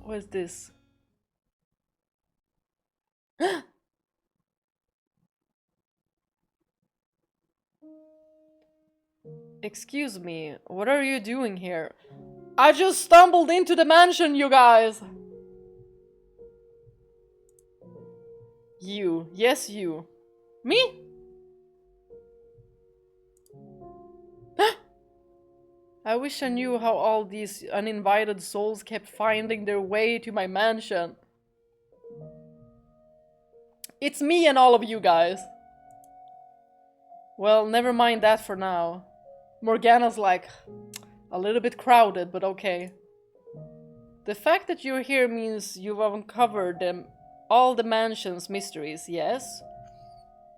What is this? Excuse me, what are you doing here? I just stumbled into the mansion, you guys! You. Yes, you. Me? I wish I knew how all these uninvited souls kept finding their way to my mansion. It's me and all of you guys. Well, never mind that for now. Morgana's like a little bit crowded, but okay. The fact that you're here means you've uncovered all the mansion's mysteries, yes?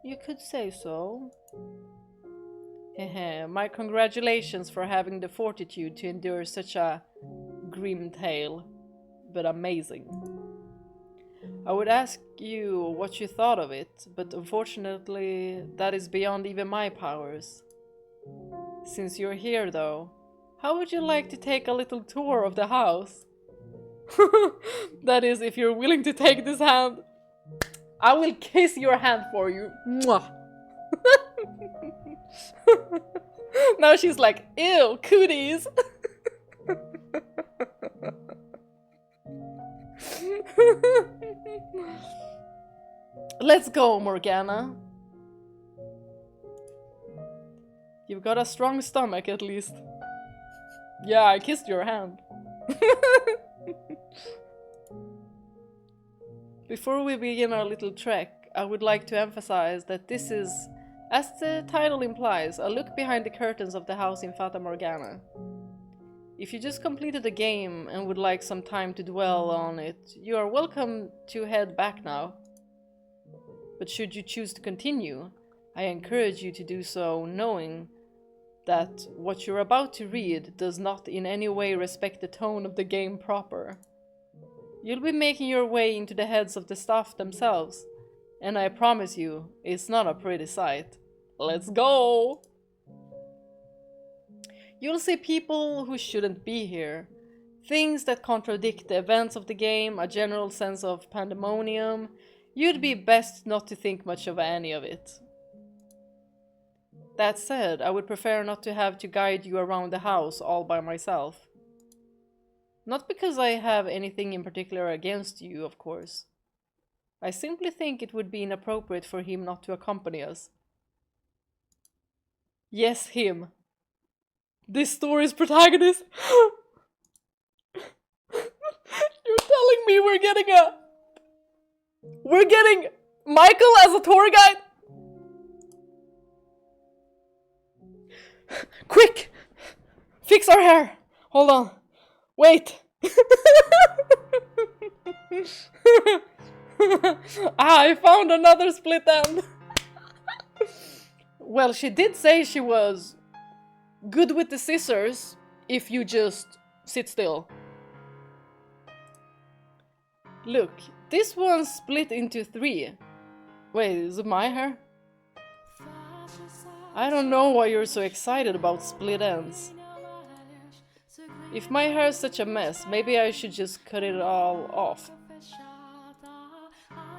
You could say so. Hehe, my congratulations for having the fortitude to endure such a grim tale, but amazing. I would ask you what you thought of it, but unfortunately that is beyond even my powers. Since you're here though, how would you like to take a little tour of the house? That is, if you're willing to take this hand. I will kiss your hand for you. Mwah. Now she's like, ew, cooties. Let's go, Morgana. You've got a strong stomach, at least. Yeah, I kissed your hand. Before we begin our little trek, I would like to emphasize that this is, as the title implies, a look behind the curtains of the house in Fata Morgana. If you just completed the game and would like some time to dwell on it, you are welcome to head back now. But should you choose to continue, I encourage you to do so knowing that what you're about to read does not in any way respect the tone of the game proper. You'll be making your way into the heads of the staff themselves, and I promise you, it's not a pretty sight. Let's go! You'll see people who shouldn't be here, things that contradict the events of the game, a general sense of pandemonium. You'd be best not to think much of any of it. That said, I would prefer not to have to guide you around the house all by myself. Not because I have anything in particular against you, of course. I simply think it would be inappropriate for him not to accompany us. Yes, him. This story's protagonist. You're telling me we're getting Michael as a tour guide? Quick! Fix our hair! Hold on. Wait! I found another split end! Well, she did say she was good with the scissors if you just sit still. Look, this one's split into 3. Wait, is it my hair? I don't know why you're so excited about split ends. If my hair is such a mess, maybe I should just cut it all off.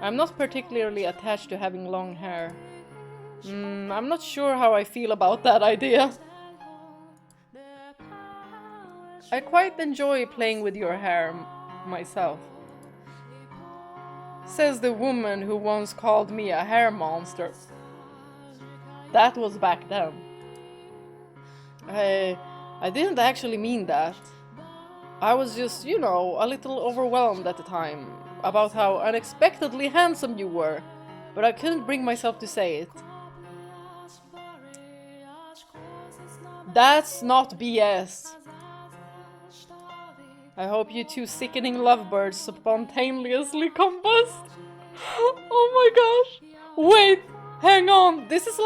I'm not particularly attached to having long hair. I'm not sure how I feel about that idea. I quite enjoy playing with your hair myself. Says the woman who once called me a hair monster. That was back then. I didn't actually mean that. I was just, you know, a little overwhelmed at the time about how unexpectedly handsome you were, but I couldn't bring myself to say it. That's not BS. I hope you two sickening lovebirds spontaneously combust. Oh my gosh. Wait, hang on. This is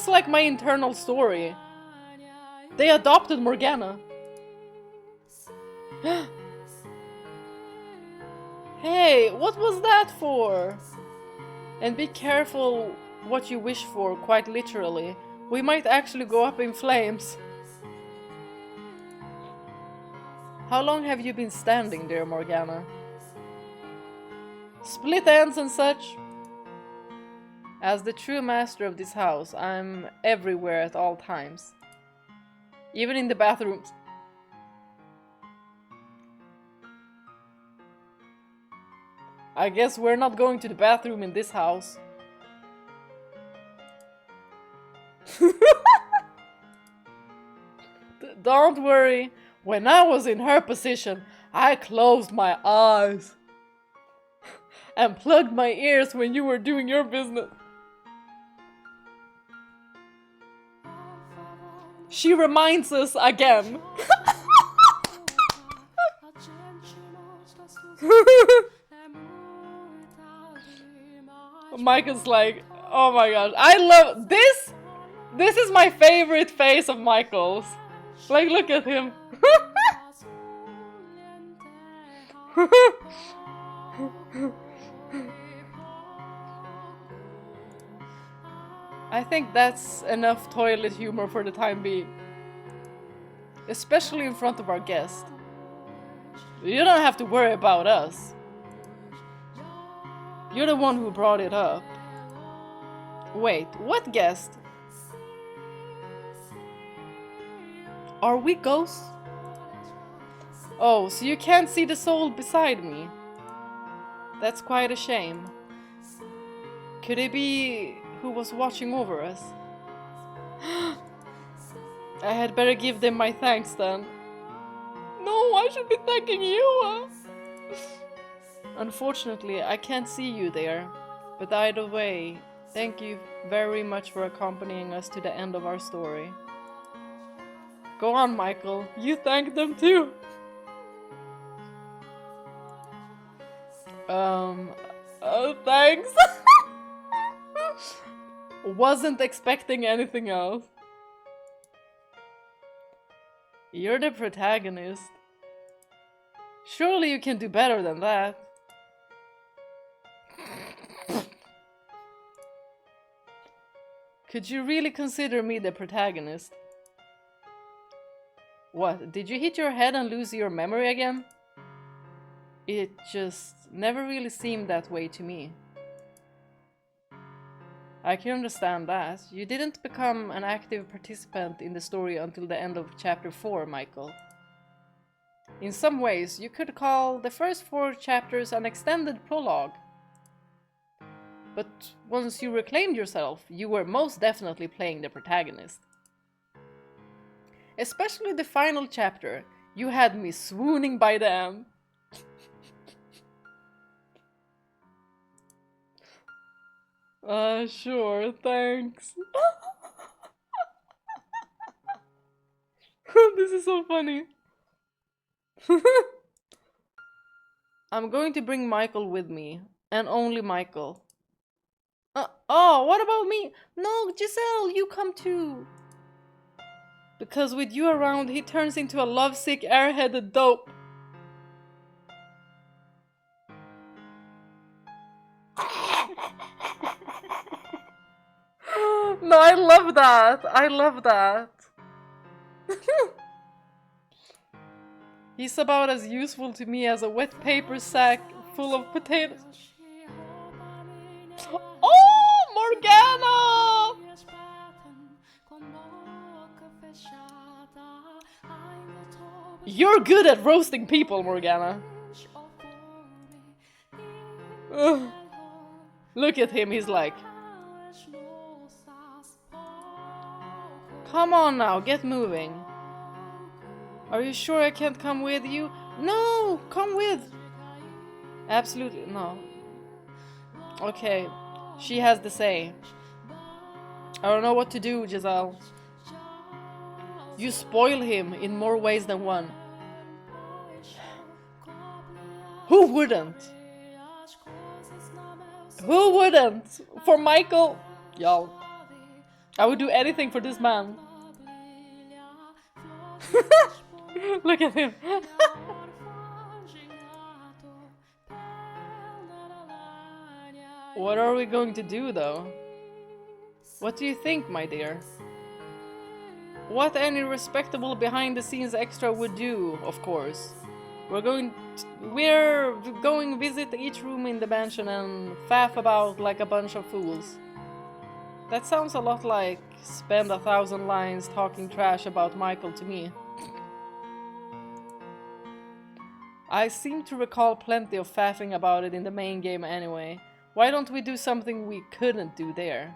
like my internal story. They adopted Morgana. Hey, what was that for? And be careful what you wish for, quite literally. We might actually go up in flames. How long have you been standing there, Morgana? Split ends and such? As the true master of this house, I'm everywhere at all times. Even in the bathrooms. I guess we're not going to the bathroom in this house. Don't worry. When I was in her position, I closed my eyes and plugged my ears when you were doing your business. She reminds us again. Michael's like, oh my gosh, I love this. This is my favorite face of Michael's. Like, look at him. I think that's enough toilet humor for the time being. Especially in front of our guest. You don't have to worry about us. You're the one who brought it up. Wait, what guest? Are we ghosts? Oh, so you can't see the soul beside me. That's quite a shame. Could it be who was watching over us? I had better give them my thanks then. No, I should be thanking you. Unfortunately, I can't see you there. But either way, thank you very much for accompanying us to the end of our story. Go on, Michael. You thank them too. Thanks. Wasn't expecting anything else. You're the protagonist. Surely you can do better than that. Could you really consider me the protagonist? What, did you hit your head and lose your memory again? It just never really seemed that way to me. I can understand that. You didn't become an active participant in the story until the end of chapter 4, Michael. In some ways, you could call the first 4 chapters an extended prologue. But once you reclaimed yourself, you were most definitely playing the protagonist. Especially the final chapter, you had me swooning by the end. Sure, thanks. This is so funny. I'm going to bring Michael with me, and only Michael. Oh, what about me? No, Giselle, you come too. Because with you around, he turns into a lovesick, airheaded dope. No, I love that. I love that. He's about as useful to me as a wet paper sack full of potatoes. Oh, Morgana! You're good at roasting people, Morgana. Ugh. Look at him, he's like... Come on now, get moving. Are you sure I can't come with you? No, come with. Absolutely, no. Okay, she has the say. I don't know what to do, Giselle. You spoil him in more ways than one. Who wouldn't? Who wouldn't? For Michael? Y'all. I would do anything for this man. Look at him. What are we going to do, though? What do you think, my dear? what any respectable behind-the-scenes extra would do, of course. We're going visit each room in the mansion and faff about like a bunch of fools. That sounds a lot like spend 1,000 lines talking trash about Michael to me. I seem to recall plenty of faffing about it in the main game anyway. Why don't we do something we couldn't do there?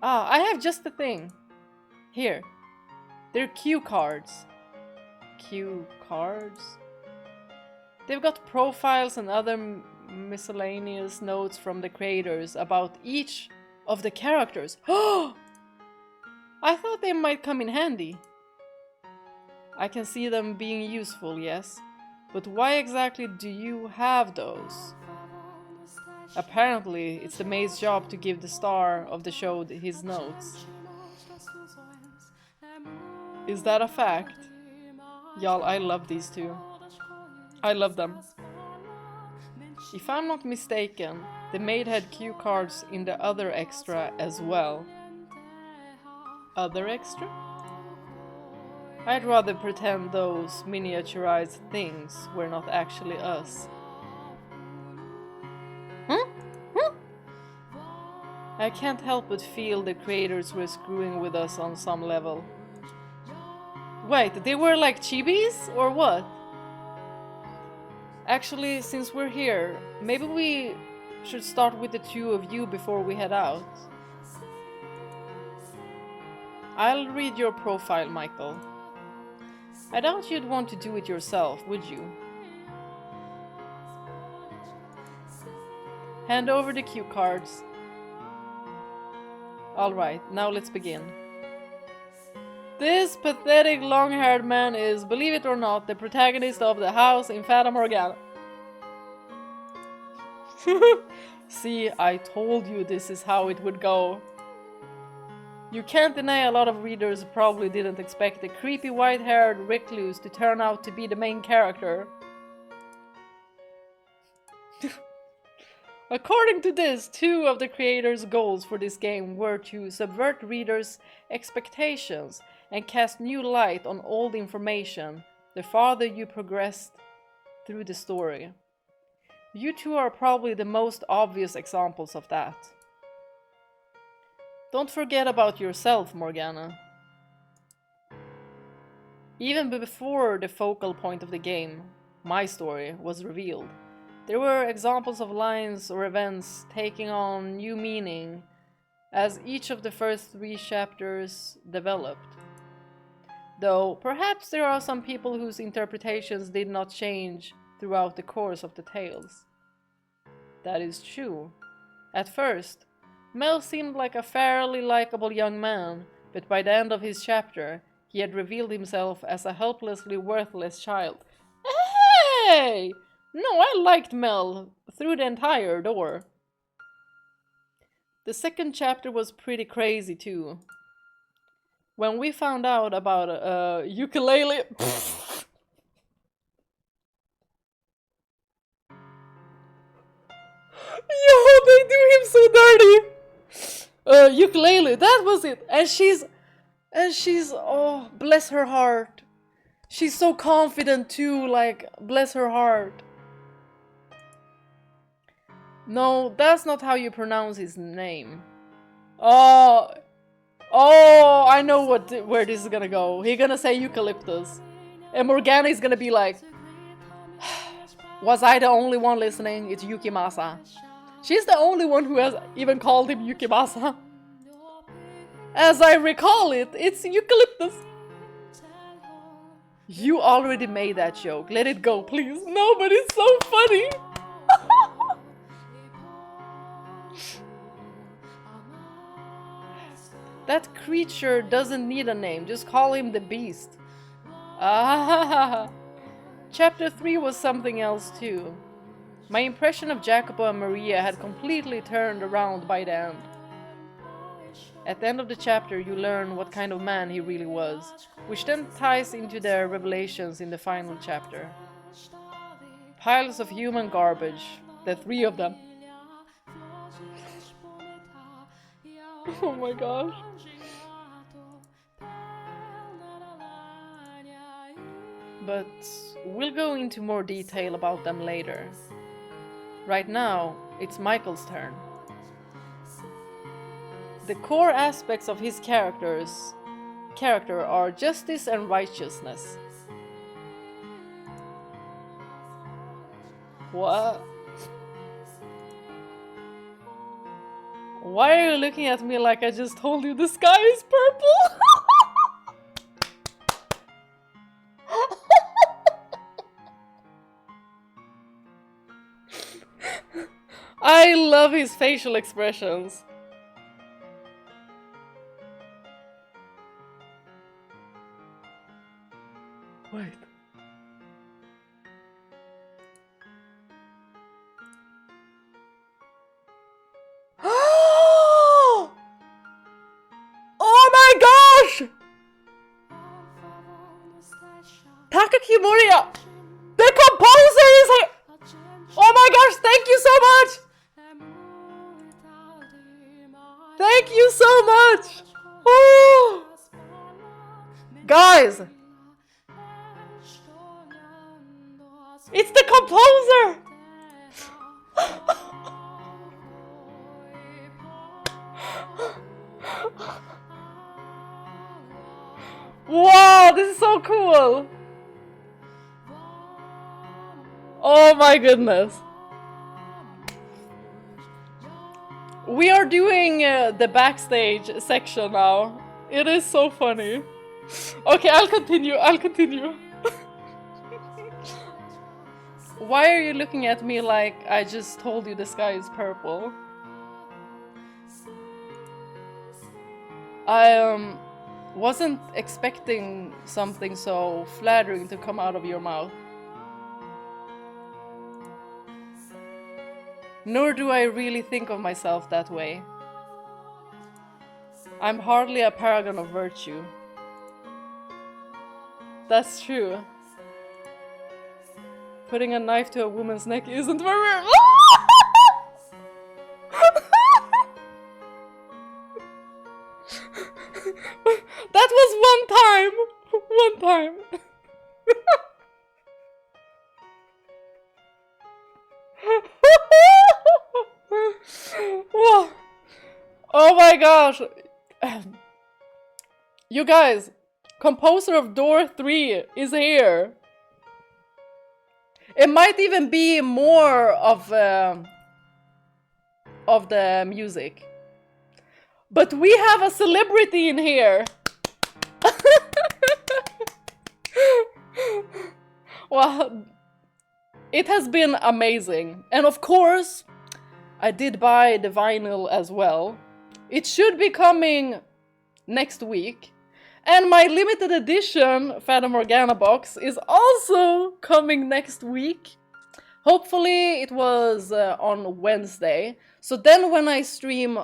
Ah, I have just the thing. Here. They're cue cards. Cue cards? They've got profiles and other miscellaneous notes from the creators about each of the characters. Oh! I thought they might come in handy. I can see them being useful, yes. But why exactly do you have those? Apparently, it's the maid's job to give the star of the show his notes. Is that a fact? Y'all, I love these two. I love them. If I'm not mistaken, the maid had cue cards in the other extra as well. Other extra? I'd rather pretend those miniaturized things were not actually us. Huh? Huh? I can't help but feel the creators were screwing with us on some level. Wait, they were like chibis or what? Actually, since we're here, maybe we should start with the two of you before we head out. I'll read your profile, Michael. I doubt you'd want to do it yourself, would you? Hand over the cue cards. Alright, now let's begin. This pathetic long-haired man is, believe it or not, the protagonist of the house in Fata Morgana. See, I told you this is how it would go. You can't deny a lot of readers probably didn't expect the creepy white-haired recluse to turn out to be the main character. According to this, two of the creators' goals for this game were to subvert readers' expectations and cast new light on old information the farther you progressed through the story. You two are probably the most obvious examples of that. Don't forget about yourself, Morgana. Even before the focal point of the game, my story, was revealed, there were examples of lines or events taking on new meaning as each of the first 3 chapters developed. Though perhaps there are some people whose interpretations did not change throughout the course of the tales. That is true. At first, Mell seemed like a fairly likable young man, but by the end of his chapter, he had revealed himself as a helplessly worthless child. Hey! No, I liked Mell through the entire door. The second chapter was pretty crazy too. When we found out about ukulele... Yo, they do him so dirty! Ukulele, that was it! And she's, oh, bless her heart. She's so confident too, like, bless her heart. No, that's not how you pronounce his name. Oh, I know where this is gonna go. He's gonna say eucalyptus. And Morgana is gonna be like, was I the only one listening? It's Yukimasa. She's the only one who has even called him Yukimasa. As I recall it, it's eucalyptus. You already made that joke. Let it go, please. No, but it's so funny. That creature doesn't need a name. Just call him the beast. Ah. Chapter 3 was something else too. My impression of Jacopo and Maria had completely turned around by the end. At the end of the chapter, you learn what kind of man he really was, which then ties into their revelations in the final chapter. Piles of human garbage, the 3 of them. Oh my gosh. But we'll go into more detail about them later. Right now, it's Michael's turn. The core aspects of his character are justice and righteousness. What? Why are you looking at me like I just told you the sky is purple? I love his facial expressions. Wait. Oh my gosh! Takaki Moria! The composer is here! Oh my gosh, thank you so much! Thank you so much! Oh. Guys! It's the composer! Wow, this is so cool! Oh my goodness. We are doing the backstage section now. It is so funny. Okay, I'll continue. Why are you looking at me like I just told you the sky is purple? I wasn't expecting something so flattering to come out of your mouth. Nor do I really think of myself that way. I'm hardly a paragon of virtue. That's true. Putting a knife to a woman's neck isn't very... That was one time! Whoa. Oh my gosh! You guys, composer of Door 3 is here! It might even be more of the music. But we have a celebrity in here! Well, it has been amazing. And of course, I did buy the vinyl as well. It should be coming next week. And my limited edition Fata Morgana box is also coming next week. Hopefully it was on Wednesday. So then when I stream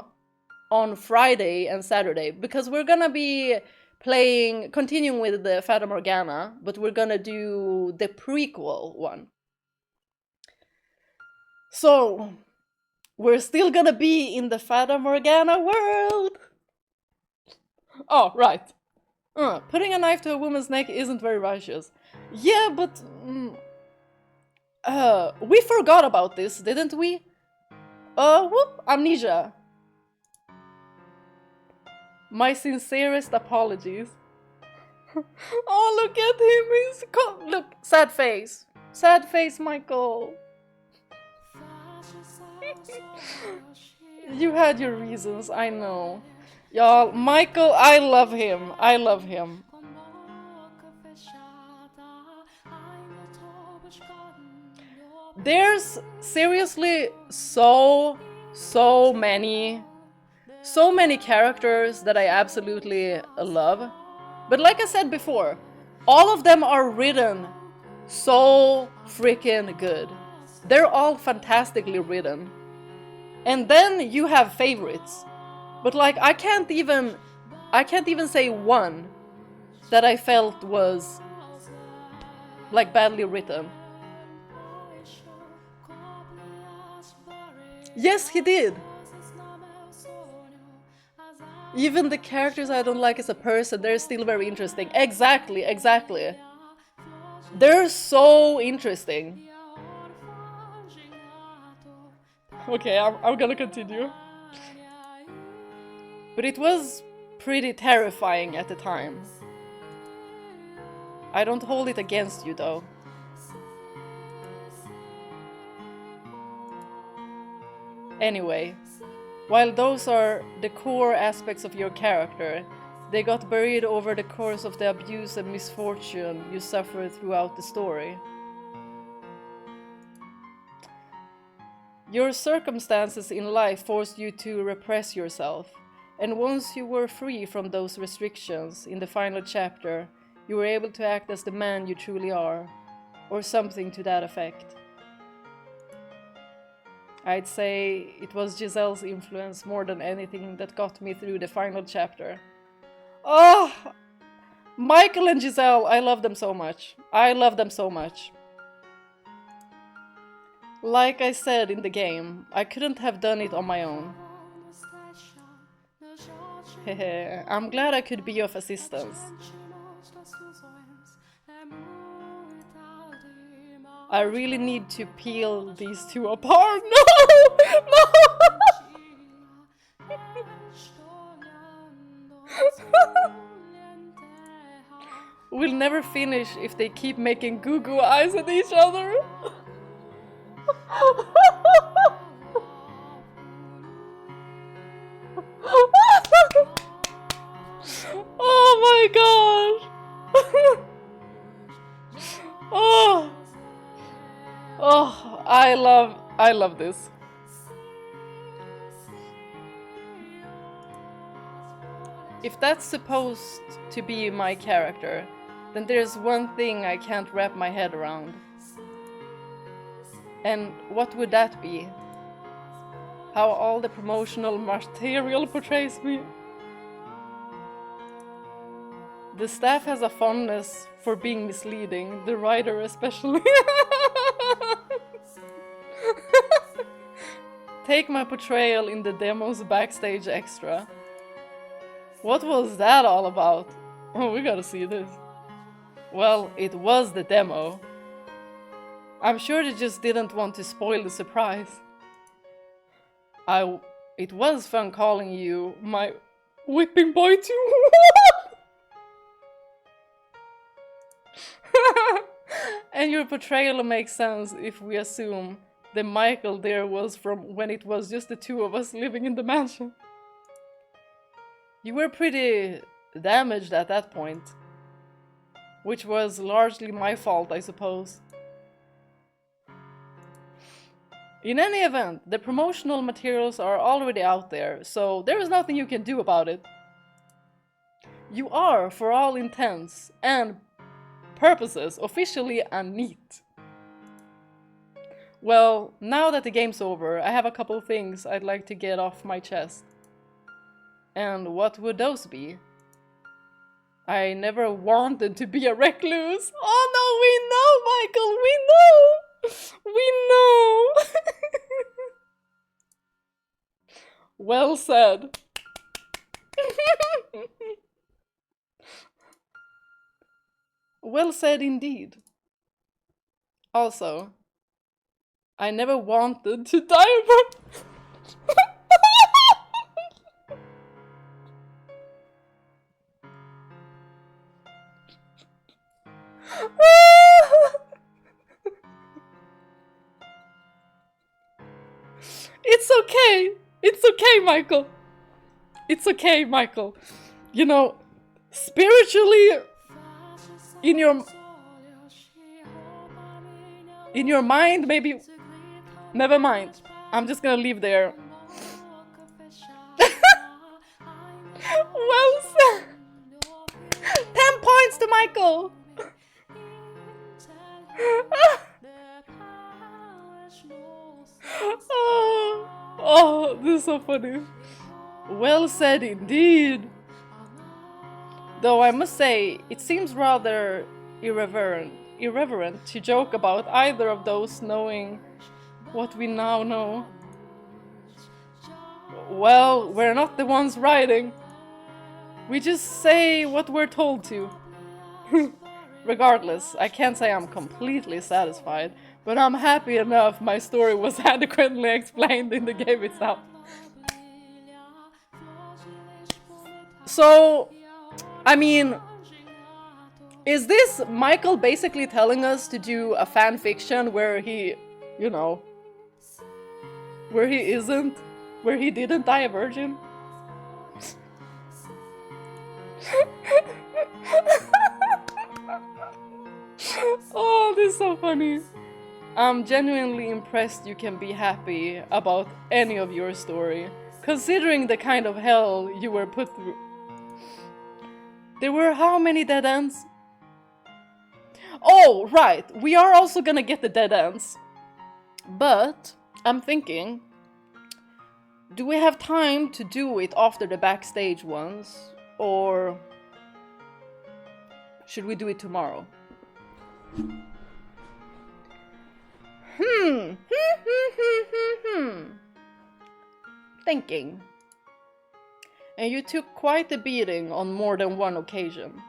on Friday and Saturday, because we're gonna be continuing with the Fata Morgana, but we're gonna do the prequel one. So, we're still gonna be in the Fata Morgana world! Oh, right. Putting a knife to a woman's neck isn't very righteous. Yeah, but... we forgot about this, didn't we? Whoop, amnesia. My sincerest apologies. Oh, look at him, look, sad face. Sad face, Michael. You had your reasons, I know. Y'all, Michael, I love him. There's seriously so many characters that I absolutely love. But like I said before, all of them are written so freaking good. They're all fantastically written. And then you have favorites. But like I can't even say one that I felt was like badly written. Yes, he did. Even the characters I don't like as a person, they're still very interesting. Exactly. They're so interesting. Okay, I'm gonna continue. But it was pretty terrifying at the time. I don't hold it against you though. Anyway, while those are the core aspects of your character, they got buried over the course of the abuse and misfortune you suffered throughout the story. Your circumstances in life forced you to repress yourself, and once you were free from those restrictions in the final chapter, you were able to act as the man you truly are, or something to that effect. I'd say it was Giselle's influence more than anything that got me through the final chapter. Oh! Michael and Giselle, I love them so much. I love them so much. Like I said in the game, I couldn't have done it on my own. Hehe, I'm glad I could be of assistance. I really need to peel these two apart. No! No! We'll never finish if they keep making goo-goo eyes at each other. Oh my gosh! Oh, oh, I love this. If that's supposed to be my character, then there's one thing I can't wrap my head around. And what would that be? How all the promotional material portrays me? The staff has a fondness for being misleading, the writer especially. Take my portrayal in the demo's backstage extra. What was that all about? Oh, we gotta see this. Well, it was the demo. I'm sure they just didn't want to spoil the surprise. It was fun calling you my whipping boy too. And your portrayal makes sense if we assume the Michael there was from when it was just the two of us living in the mansion. You were pretty damaged at that point, which was largely my fault, I suppose. In any event, the promotional materials are already out there, so there is nothing you can do about it. You are, for all intents and purposes, officially a NEET. Well, now that the game's over, I have a couple things I'd like to get off my chest. And what would those be? I never wanted to be a recluse. Oh no, we know, Michael, we know! We know! Well said. Well said indeed. Also, I never wanted to die but It's okay. It's okay, Michael. It's okay, Michael. You know, spiritually, in your mind, maybe. Never mind. I'm just gonna leave there. Well said. 10 points to Michael. Oh, this is so funny. Well said indeed. Though I must say, it seems rather irreverent to joke about either of those knowing what we now know. Well, we're not the ones writing. We just say what we're told to. regardless, I can't say I'm completely satisfied, but I'm happy enough my story was adequately explained in the game itself. So, I mean, is this Michael basically telling us to do a fan fiction where he, you know, where he didn't die a virgin? Oh, this is so funny. I'm genuinely impressed you can be happy about any of your story, considering the kind of hell you were put through. There were how many dead ends? Oh, right, we are also gonna get the dead ends. But I'm thinking, do we have time to do it after the backstage ones? Or should we do it tomorrow? Thinking. And you took quite a beating on more than one occasion.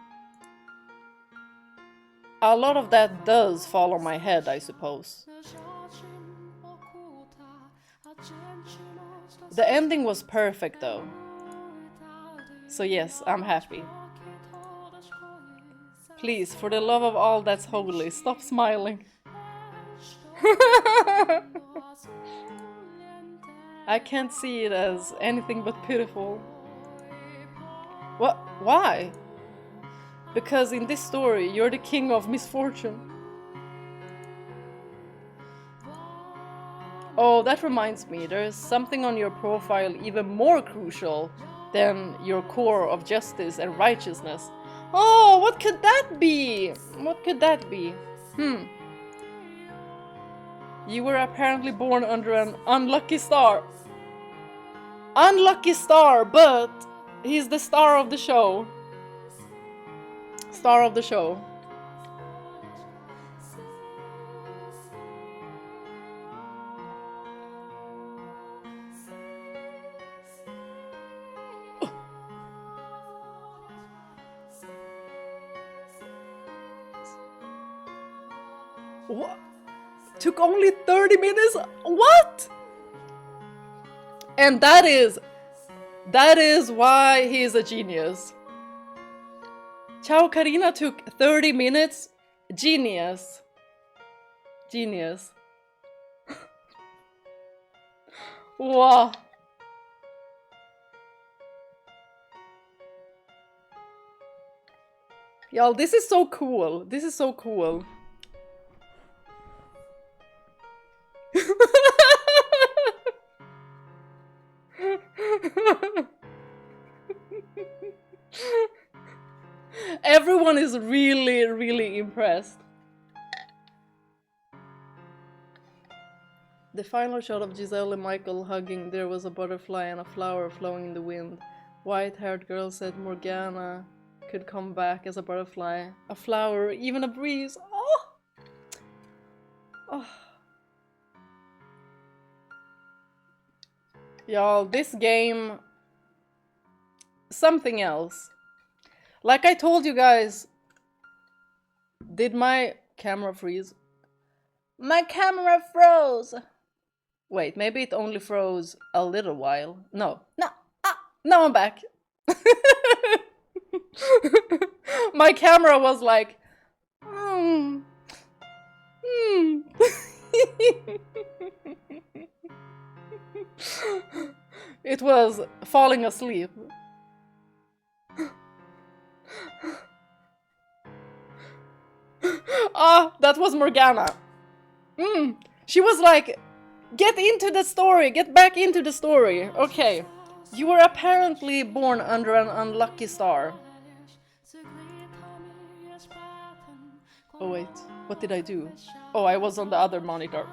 A lot of that does fall on my head, I suppose. The ending was perfect though. So yes, I'm happy. Please, for the love of all that's holy, stop smiling. I can't see it as anything but pitiful. What? Why? Because in this story, you're the king of misfortune. Oh, that reminds me, there's something on your profile even more crucial than your core of justice and righteousness. Oh, what could that be? What could that be? You were apparently born under an unlucky star. Unlucky star, but he's the star of the show. Star of the show. What? Took only 30 minutes? What? And that is why he is a genius. Ciao Carina took 30 minutes. Genius. Genius. Wow. Y'all, this is so cool. This is so cool. Everyone is really, really impressed. The final shot of Giselle and Michael hugging, there was a butterfly and a flower flowing in the wind. White-haired girl said Morgana could come back as a butterfly, a flower, even a breeze. Oh! Oh. Y'all, this game... something else. Like I told you guys... Did my camera freeze? My camera froze! Wait, maybe it only froze a little while. No. No! Ah! Now I'm back! My camera was like... It was falling asleep. Ah, that was Morgana. She was like, get into the story, get back into the story. Okay, you were apparently born under an unlucky star. Oh wait, what did I do? Oh, I was on the other monitor.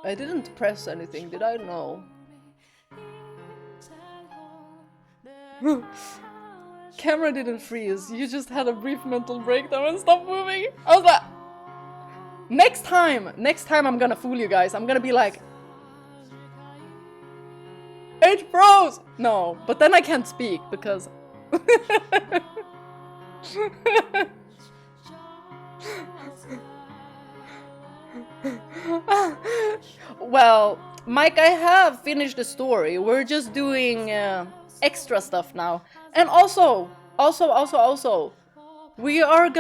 I didn't press anything, did I? No. Camera didn't freeze, you just had a brief mental breakdown and stopped moving. I was like... Next time I'm gonna fool you guys. I'm gonna be like... It froze! No, but then I can't speak because... Well, Mike, I have finished the story. We're just doing extra stuff now. And also, we're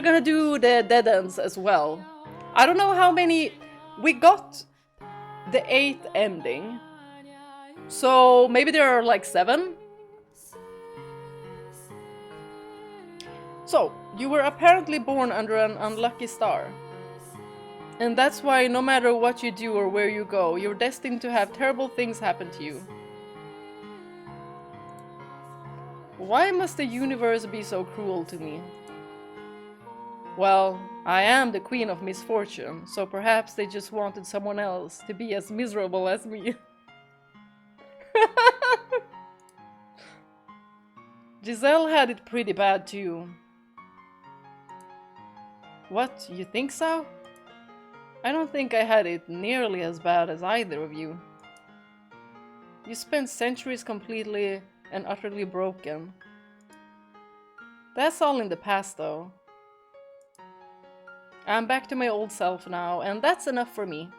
gonna do the dead ends as well. I don't know how many we got. The 8th ending. So maybe there are like 7. So, you were apparently born under an unlucky star. And that's why no matter what you do or where you go, you're destined to have terrible things happen to you. Why must the universe be so cruel to me? Well, I am the queen of misfortune, so perhaps they just wanted someone else to be as miserable as me. Giselle had it pretty bad too. What, you think so? I don't think I had it nearly as bad as either of you. You spent centuries completely and utterly broken. That's all in the past though. I'm back to my old self now, and that's enough for me.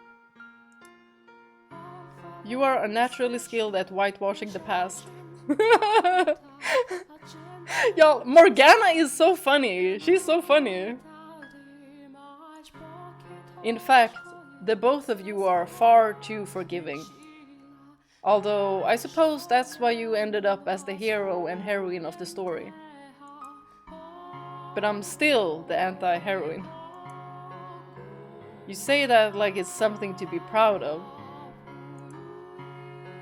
You are unnaturally skilled at whitewashing the past. Y'all, Morgana is so funny. She's so funny. In fact, the both of you are far too forgiving. Although, I suppose that's why you ended up as the hero and heroine of the story. But I'm still the anti-heroine. You say that like it's something to be proud of.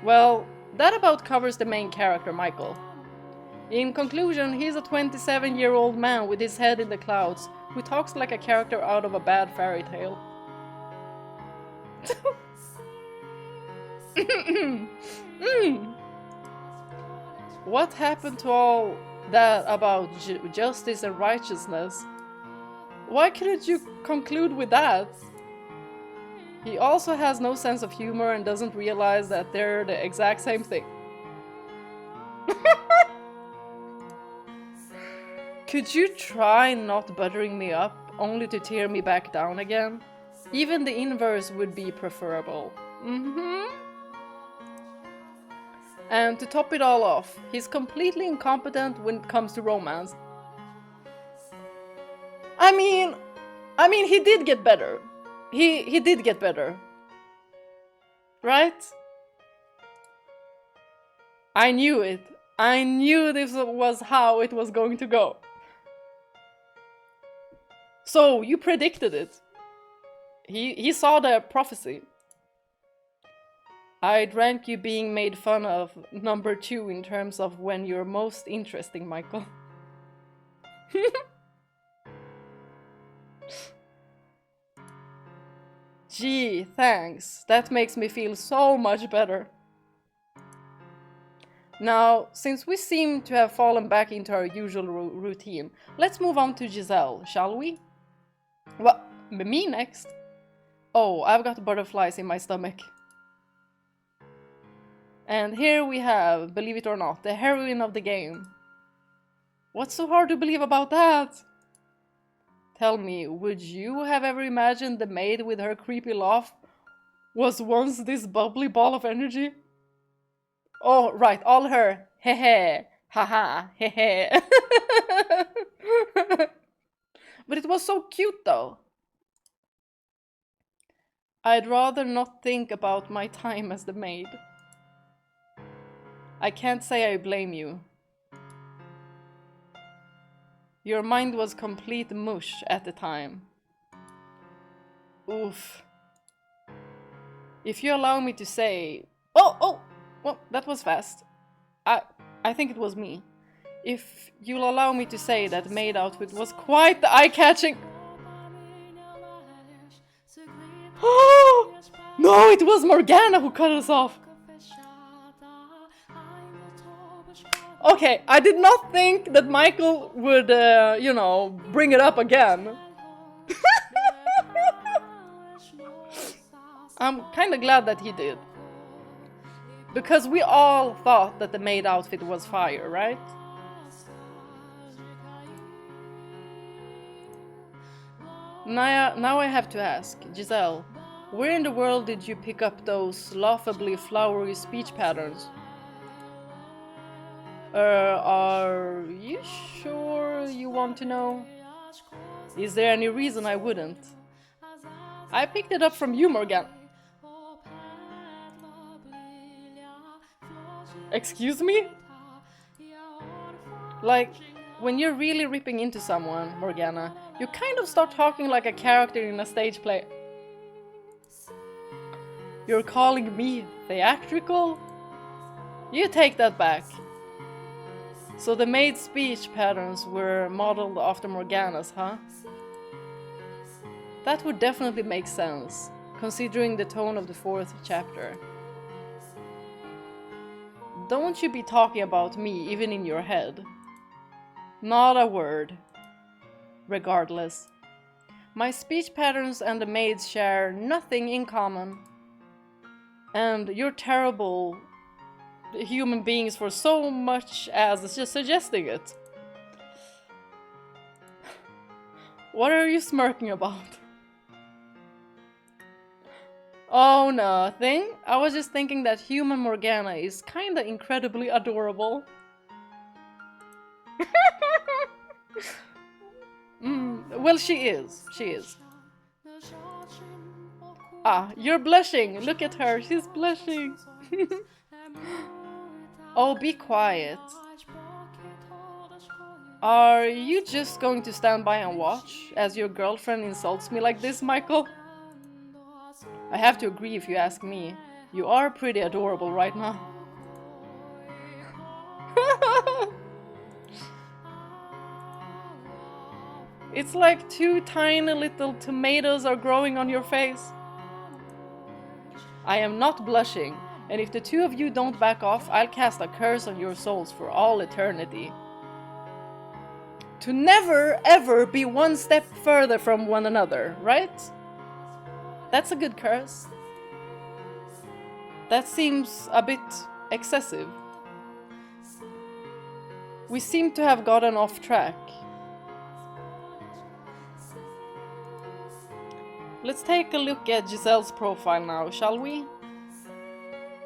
Well, that about covers the main character, Michael. In conclusion, he's a 27-year-old man with his head in the clouds who talks like a character out of a bad fairy tale. What happened to all that about justice and righteousness? Why couldn't you conclude with that? He also has no sense of humor and doesn't realize that they're the exact same thing. Could you try not buttering me up, only to tear me back down again? Even the inverse would be preferable. And to top it all off, he's completely incompetent when it comes to romance. I mean, he did get better. He did get better. Right? I knew it. I knew this was how it was going to go. So, you predicted it. He saw the prophecy. I'd rank you being made fun of number 2 in terms of when you're most interesting, Michael. Gee, thanks. That makes me feel so much better. Now, since we seem to have fallen back into our usual routine, let's move on to Giselle, shall we? What? Me next? Oh, I've got butterflies in my stomach. And here we have, believe it or not, the heroine of the game. What's so hard to believe about that? Tell me, would you have ever imagined the maid with her creepy laugh was once this bubbly ball of energy? Oh, right, all her heh haha, heh. But it was so cute though. I'd rather not think about my time as the maid. I can't say I blame you. Your mind was complete mush at the time. Oof. If you allow me to say... Oh, well, that was fast. I think it was me. If you'll allow me to say that maid outfit was quite the eye-catching... No, it was Morgana who cut us off! Okay, I did not think that Michael would, you know, bring it up again. I'm kinda glad that he did. Because we all thought that the maid outfit was fire, right? Now I have to ask, Giselle, where in the world did you pick up those laughably flowery speech patterns? Are you sure you want to know? Is there any reason I wouldn't? I picked it up from you, Morgana. Excuse me? Like, when you're really ripping into someone, Morgana, you kind of start talking like a character in a stage play. You're calling me theatrical? You take that back. So the maid's speech patterns were modeled after Morgana's, huh? That would definitely make sense, considering the tone of the 4th chapter. Don't you be talking about me, even in your head. Not a word. Regardless, my speech patterns and the maid's share nothing in common. And you're terrible human beings for so much as just suggesting it. What are you smirking about? Oh, nothing. I was just thinking that human Morgana is kinda incredibly adorable. Well, she is. She is. Ah, you're blushing. Look at her. She's blushing. Oh, be quiet. Are you just going to stand by and watch as your girlfriend insults me like this, Michael? I have to agree if you ask me. You are pretty adorable right now. It's like 2 tiny little tomatoes are growing on your face. I am not blushing, and if the 2 of you don't back off, I'll cast a curse on your souls for all eternity. To never ever be 1 step further from one another, right? That's a good curse. That seems a bit excessive. We seem to have gotten off track. Let's take a look at Giselle's profile now, shall we?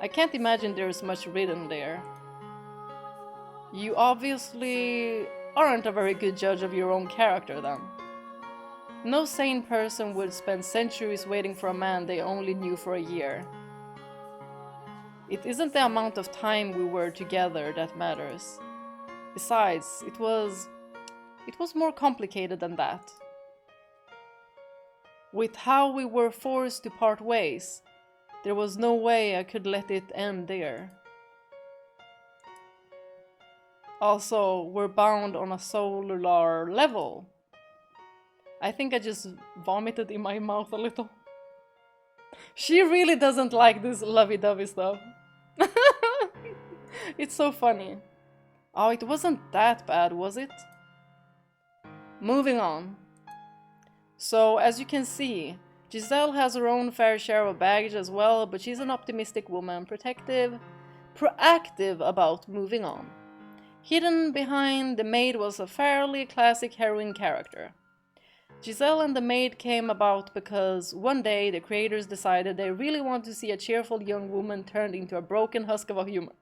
I can't imagine there's much written there. You obviously aren't a very good judge of your own character then. No sane person would spend centuries waiting for a man they only knew for a year. It isn't the amount of time we were together that matters. Besides, it was more complicated than that. With how we were forced to part ways, there was no way I could let it end there. Also, we're bound on a cellular level. I think I just vomited in my mouth a little. She really doesn't like this lovey-dovey stuff. It's so funny. Oh, it wasn't that bad, was it? Moving on. So, as you can see, Giselle has her own fair share of baggage as well, but she's an optimistic woman, proactive about moving on. Hidden behind the maid was a fairly classic heroine character. Giselle and the maid came about because one day the creators decided they really want to see a cheerful young woman turned into a broken husk of a human.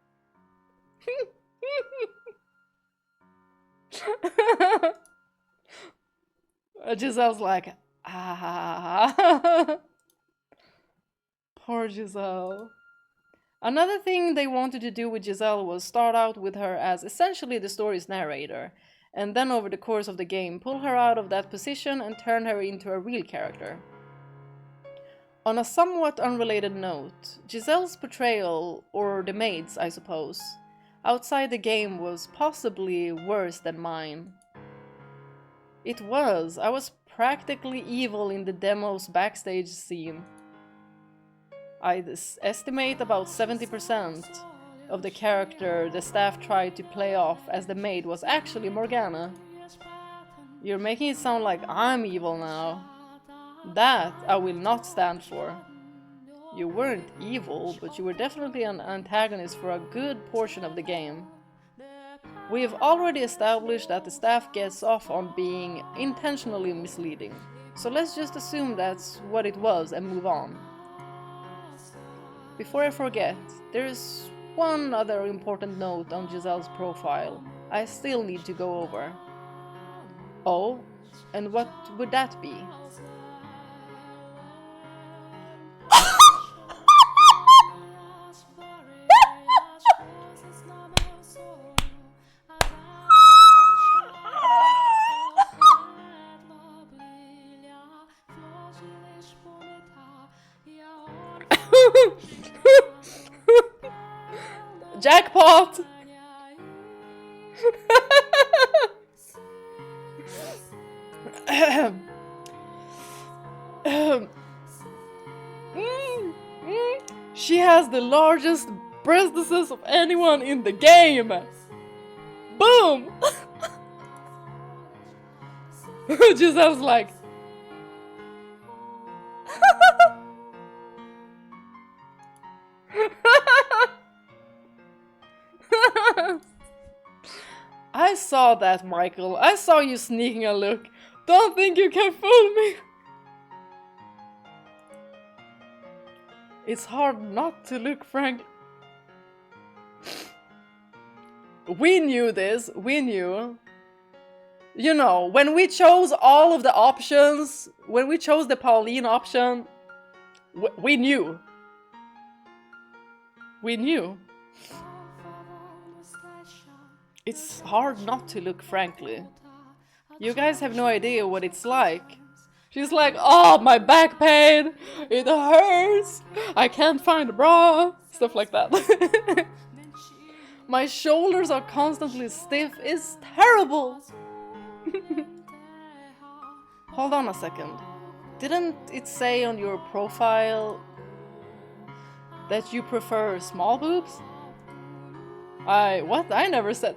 Giselle's like, ah. Poor Giselle. Another thing they wanted to do with Giselle was start out with her as essentially the story's narrator, and then over the course of the game pull her out of that position and turn her into a real character. On a somewhat unrelated note, Giselle's portrayal, or the maid's I suppose, outside the game was possibly worse than mine. It was. I was practically evil in the demo's backstage scene. I estimate about 70% of the character the staff tried to play off as the maid was actually Morgana. You're making it sound like I'm evil now. That I will not stand for. You weren't evil, but you were definitely an antagonist for a good portion of the game. We have already established that the staff gets off on being intentionally misleading, So let's just assume that's what it was and move on. Before I forget, there's one other important note on Giselle's profile I still need to go over. Oh, and what would that be? Jackpot! She has the largest breasts of anyone in the game! Boom! Giselle's like... I saw that, Michael. I saw you sneaking a look. Don't think you can fool me. It's hard not to look, Frank. We knew this. We knew. You know, when we chose all of the options, when we chose the Pauline option, we knew. We knew. It's hard not to look, frankly. You guys have no idea what it's like. She's like, oh, my back pain, it hurts, I can't find a bra, stuff like that. My shoulders are constantly stiff, it's terrible. Hold on a second. Didn't it say on your profile that you prefer small boobs? What? I never said...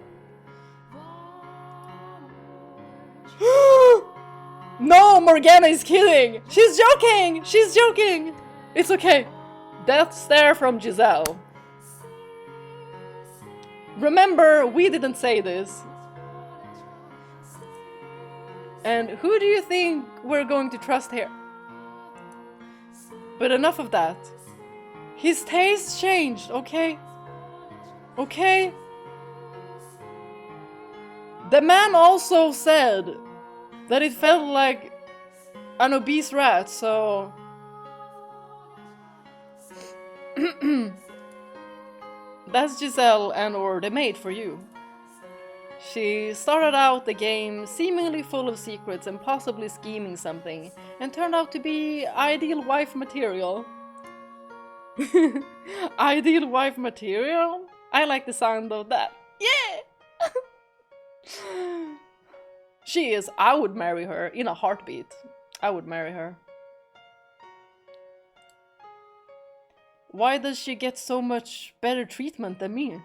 No, Morgana is kidding! She's joking! She's joking! It's okay. Death stare from Giselle. Remember, we didn't say this. And who do you think we're going to trust here? But enough of that. His taste changed, okay? Okay? The man also said that it felt like an obese rat, so... That's Giselle and/or the maid for you. She started out the game seemingly full of secrets and possibly scheming something, and turned out to be ideal wife material. Ideal wife material? I like the sound of that. Yeah! She is. I would marry her in a heartbeat. I would marry her. Why does she get so much better treatment than me?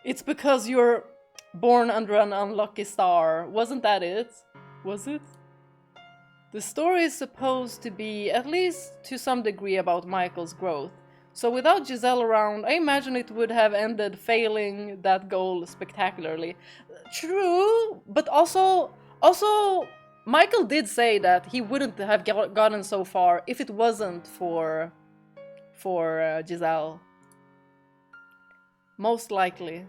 It's because you're born under an unlucky star. Wasn't that it? Was it? The story is supposed to be, at least to some degree, about Michael's growth. So without Giselle around, I imagine it would have ended failing that goal spectacularly. True, but also Michael did say that he wouldn't have gotten so far if it wasn't for Giselle. Most likely.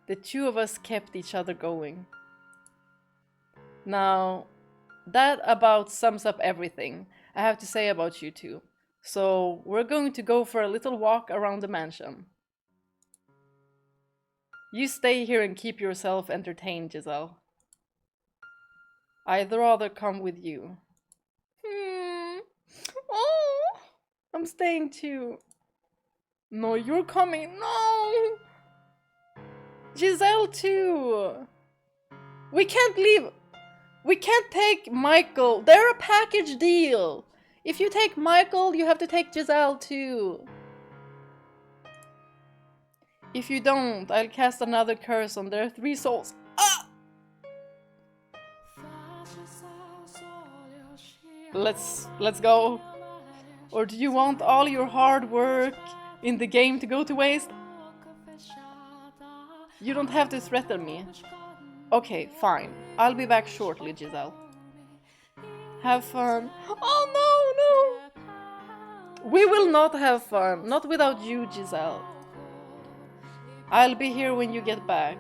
The two of us kept each other going. Now, that about sums up everything I have to say about you two. So, we're going to go for a little walk around the mansion. You stay here and keep yourself entertained, Giselle. I'd rather come with you. Oh, I'm staying too. No, you're coming. No! Giselle too. We can't leave. We can't take Michael. They're a package deal. If you take Michael, you have to take Giselle too. If you don't, I'll cast another curse on their 3 souls. Ah! Let's go. Or do you want all your hard work in the game to go to waste? You don't have to threaten me. Okay, fine. I'll be back shortly, Giselle. Have fun. Oh no, no! We will not have fun. Not without you, Giselle. I'll be here when you get back.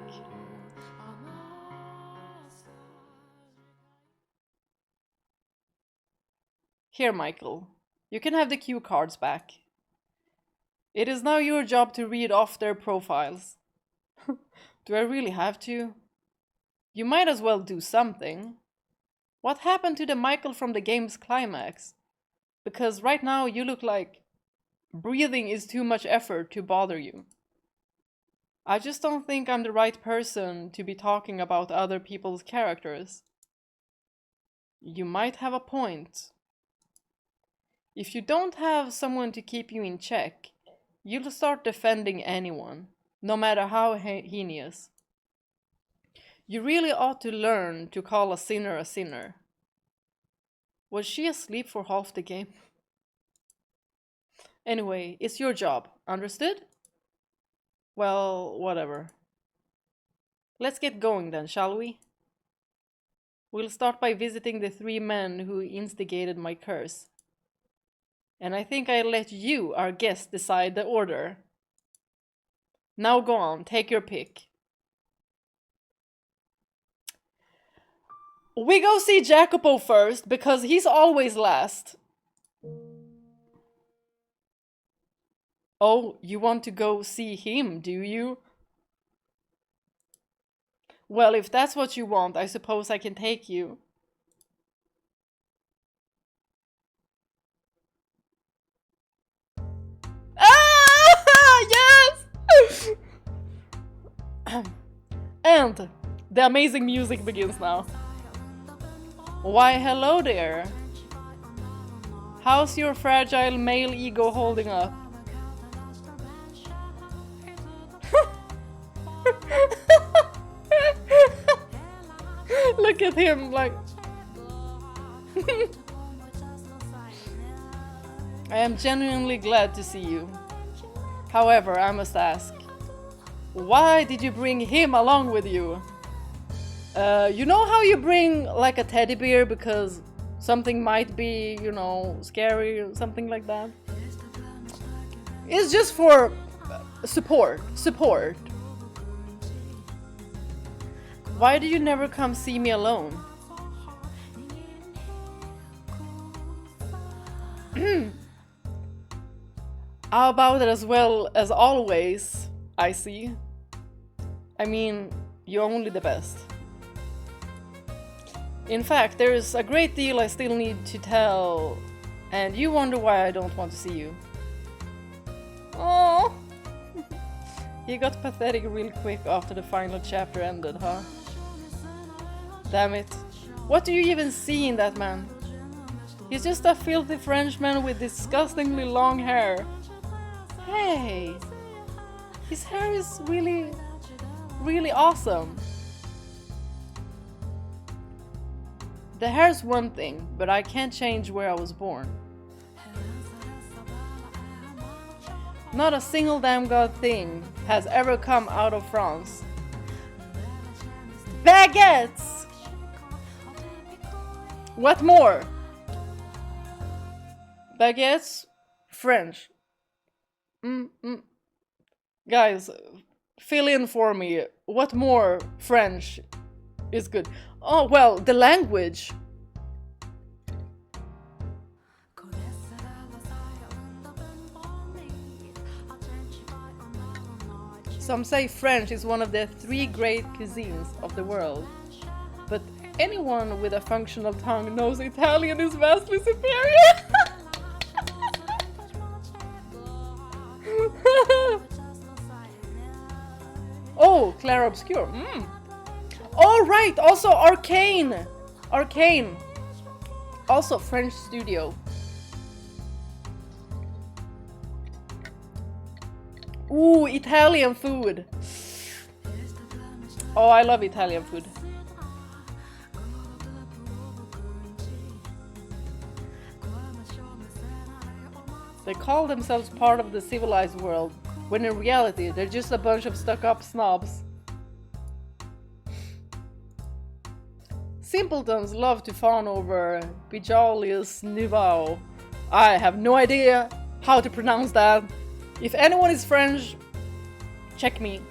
Here, Michael. You can have the cue cards back. It is now your job to read off their profiles. Do I really have to? You might as well do something. What happened to the Michael from the game's climax? Because right now you look like breathing is too much effort to bother you. I just don't think I'm the right person to be talking about other people's characters. You might have a point. If you don't have someone to keep you in check, you'll start defending anyone, no matter how heinous. You really ought to learn to call a sinner a sinner. Was she asleep for half the game? Anyway, it's your job, understood? Well, whatever. Let's get going then, shall we? We'll start by visiting the 3 men who instigated my curse. And I think I'll let you, our guest, decide the order. Now go on, take your pick. We go see Jacopo first, because he's always last. Oh, you want to go see him, do you? Well, if that's what you want, I suppose I can take you. Yes! And the amazing music begins now. Why, hello there. How's your fragile male ego holding up? Look at him, like... I am genuinely glad to see you. However, I must ask, why did you bring him along with you? You know how you bring like a teddy bear because something might be, you know, scary or something like that? It's just for support. Why do you never come see me alone? How about it as well as always, I see. I mean, you're only the best. In fact, there's a great deal I still need to tell, and you wonder why I don't want to see you. Oh, he got pathetic real quick after the final chapter ended, huh? Damn it. What do you even see in that man? He's just a filthy Frenchman with disgustingly long hair. Hey, his hair is really, really awesome. The hair's one thing, but I can't change where I was born. Not a single damn god thing has ever come out of France. Baguettes! What more? Baguettes? French. Guys, fill in for me. What more French is good? Oh, well, the language. Some say French is one of the 3 great cuisines of the world. But anyone with a functional tongue knows Italian is vastly superior. Oh, Clair Obscure. Oh, right, also Arcane. Also French studio. Ooh, Italian food. Oh, I love Italian food. They call themselves part of the civilized world, when in reality they're just a bunch of stuck-up snobs. simpletons love to fawn over Bijalius Nivao. I have no idea how to pronounce that. If anyone is French, check me.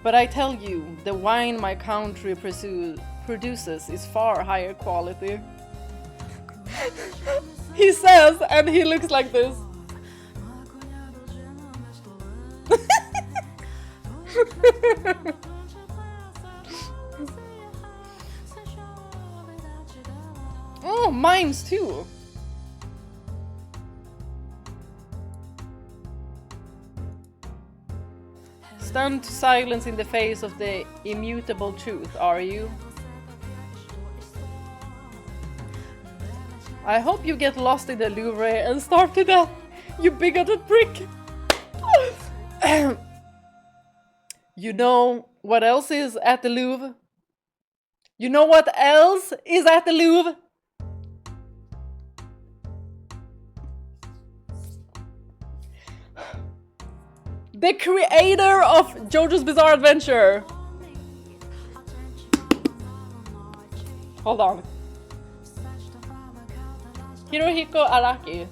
But I tell you, the wine my country produces is far higher quality. He says, and he looks like this. Oh, mimes too. Stunned to silence in the face of the immutable truth, are you? I hope you get lost in the Louvre and starve to death, you bigoted prick! You know what else is at the Louvre? You know what else is at the Louvre? The creator of JoJo's Bizarre Adventure! Hold on. Hirohiko Araki.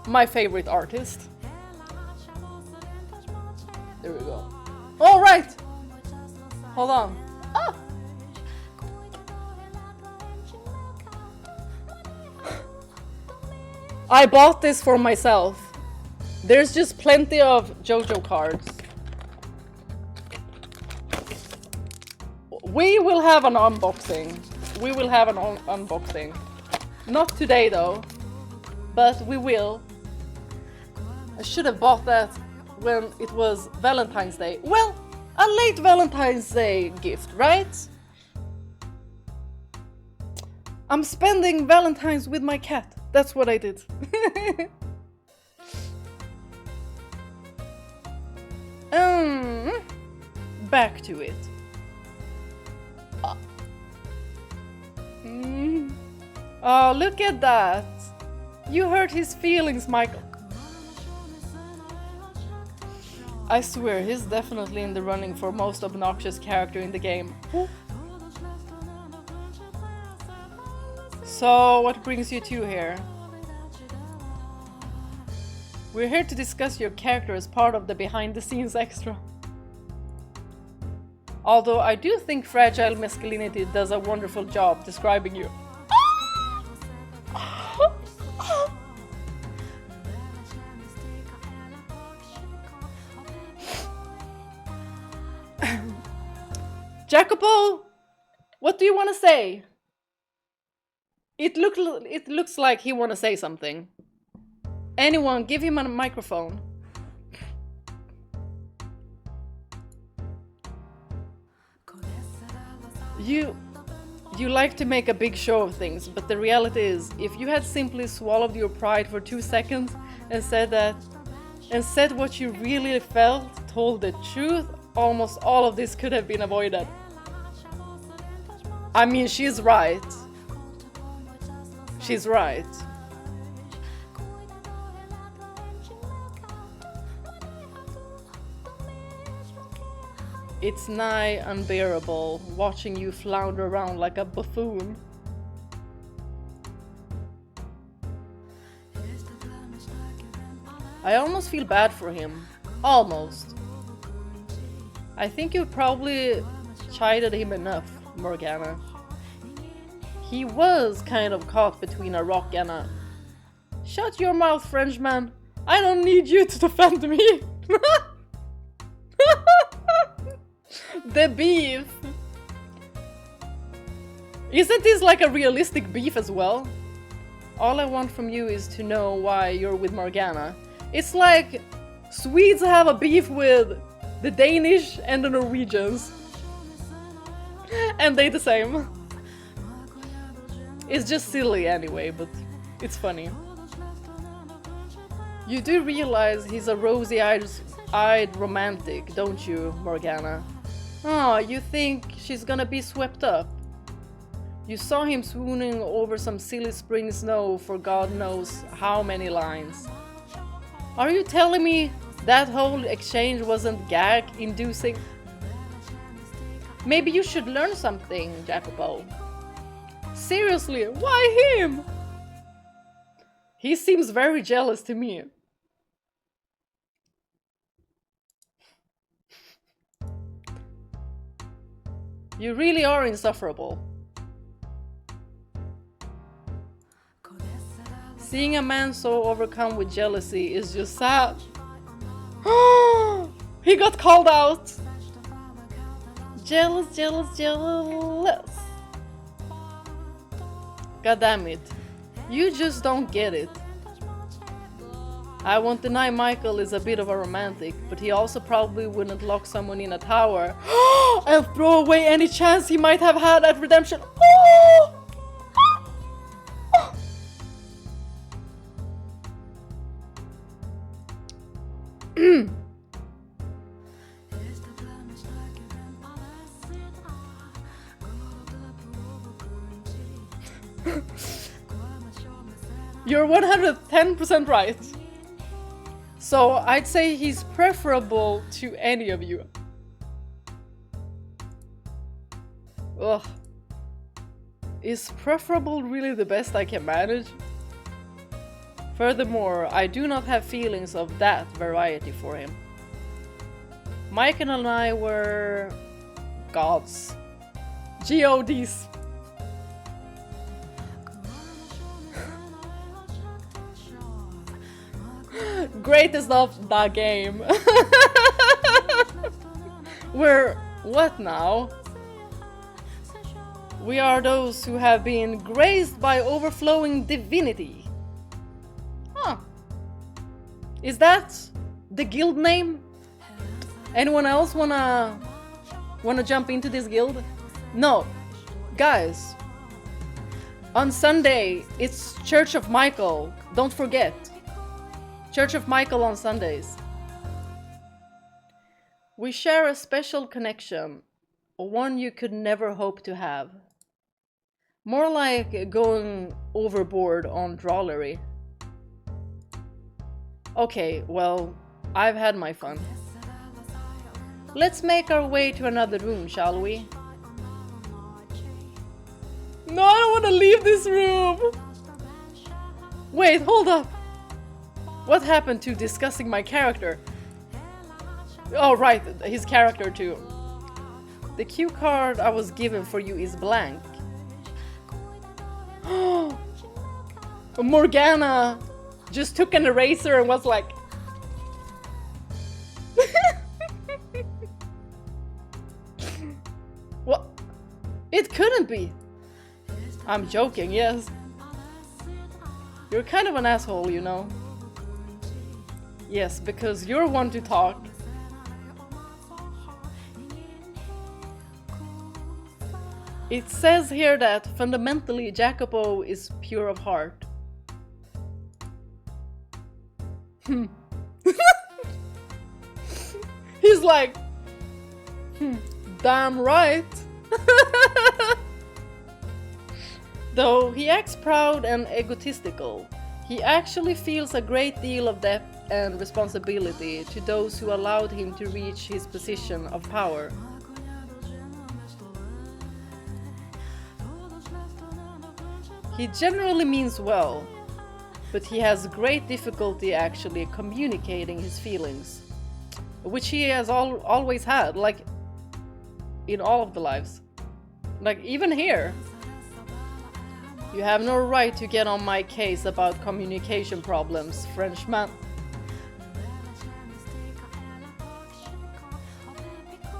My favorite artist. There we go. Alright! Hold on. Ah! I bought this for myself. There's just plenty of JoJo cards. We will have an unboxing. We will have an unboxing. Not today though, but we will. I should have bought that when it was Valentine's Day. Well, a late Valentine's Day gift, right? I'm spending Valentine's with my cat. That's what I did. Back to it. Oh, look at that. You hurt his feelings, Michael. I swear, he's definitely in the running for most obnoxious character in the game. So, what brings you two here? We're here to discuss your character as part of the behind-the-scenes extra. Although I do think Fragile Masculinity does a wonderful job describing you. Jacopo, what do you want to say? It looks like he want to say something. Anyone, give him a microphone. You like to make a big show of things, but the reality is, if you had simply swallowed your pride for 2 seconds and said what you really felt, told the truth, almost all of this could have been avoided. I mean, she's right. She's right. It's nigh unbearable watching you flounder around like a buffoon. I almost feel bad for him. Almost. I think you probably chided him enough, Morgana. He was kind of caught between a rock and a... Shut your mouth, Frenchman! I don't need you to defend me! The beef! Isn't this like a realistic beef as well? All I want from you is to know why you're with Morgana. It's like Swedes have a beef with the Danish and the Norwegians. And they the same. It's just silly anyway, but it's funny. You do realize he's a rosy-eyed romantic, don't you, Morgana? Oh, you think she's gonna be swept up? You saw him swooning over some silly spring snow for God knows how many lines. Are you telling me that whole exchange wasn't gag-inducing? Maybe you should learn something, Jacopo. Seriously, why him? He seems very jealous to me. You really are insufferable. Seeing a man so overcome with jealousy is just sad. He got called out. Jealous, jealous, jealous. God damn it. You just don't get it. I won't deny Michael is a bit of a romantic, but he also probably wouldn't lock someone in a tower and throw away any chance he might have had at redemption. You're 110% right. So I'd say he's preferable to any of you. Ugh. Is preferable really the best I can manage? Furthermore, I do not have feelings of that variety for him. Michael and I were gods. GODs. Greatest of the game. We're what now? We are those who have been graced by overflowing divinity. Huh. Is that the guild name? Anyone else wanna jump into this guild? No. Guys. On Sunday, it's Church of Michael. Don't forget. Church of Michael on Sundays. We share a special connection, one you could never hope to have. More like going overboard on drollery. Okay, well, I've had my fun. Let's make our way to another room, shall we? No, I don't want to leave this room! Wait, hold up! What happened to discussing my character? Oh right, his character too. The cue card I was given for you is blank. Morgana just took an eraser and was like... What? It couldn't be! I'm joking, yes. You're kind of an asshole, you know. Yes, because you're one to talk. It says here that fundamentally Jacopo is pure of heart. He's like, damn right. Though he acts proud and egotistical, he actually feels a great deal of debt and responsibility to those who allowed him to reach his position of power. He generally means well, but he has great difficulty actually communicating his feelings, which he has always had, like in all of the lives. Like even here. You have no right to get on my case about communication problems, Frenchman.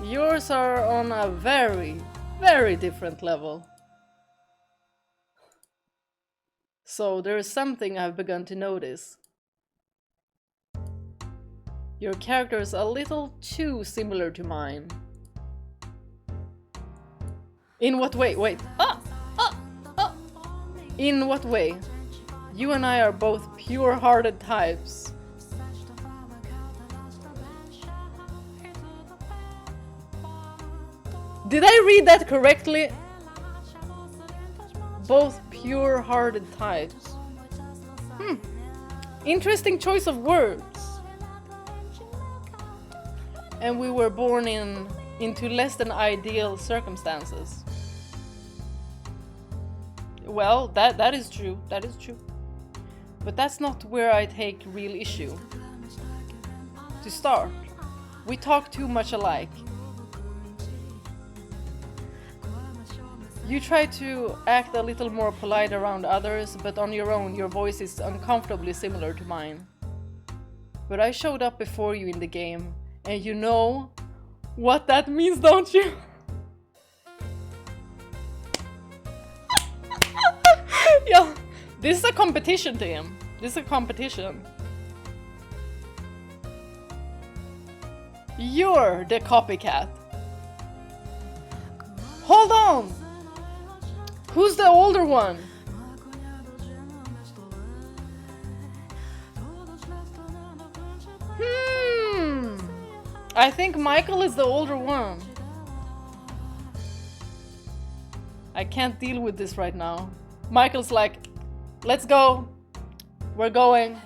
Yours are on a very, very different level. So there is something I've begun to notice. Your character is a little too similar to mine. In what way? Wait. In what way? You and I are both pure-hearted types. Did I read that correctly? Both pure-hearted types. Interesting choice of words. And we were born in into less than ideal circumstances. Well, that is true. That is true. But that's not where I take real issue. To start, we talk too much alike. You try to act a little more polite around others, but on your own your voice is uncomfortably similar to mine. But I showed up before you in the game, and you know what that means, don't you? Yeah, this is a competition to him. This is a competition. You're the copycat. Hold on! Who's the older one? I think Michael is the older one. I can't deal with this right now. Michael's like, let's go. We're going.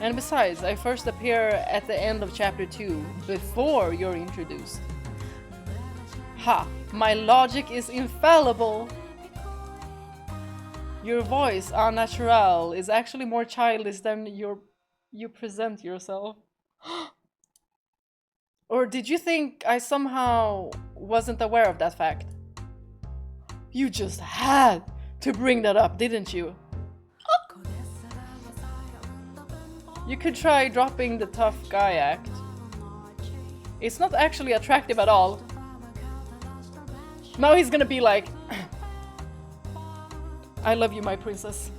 And besides, I first appear at the end of chapter 2, before you're introduced. Ha! My logic is infallible! Your voice, en natural, is actually more childish than you present yourself. Or did you think I somehow wasn't aware of that fact? You just had to bring that up, didn't you? You could try dropping the tough guy act. It's not actually attractive at all. Now he's gonna be like, I love you, my princess.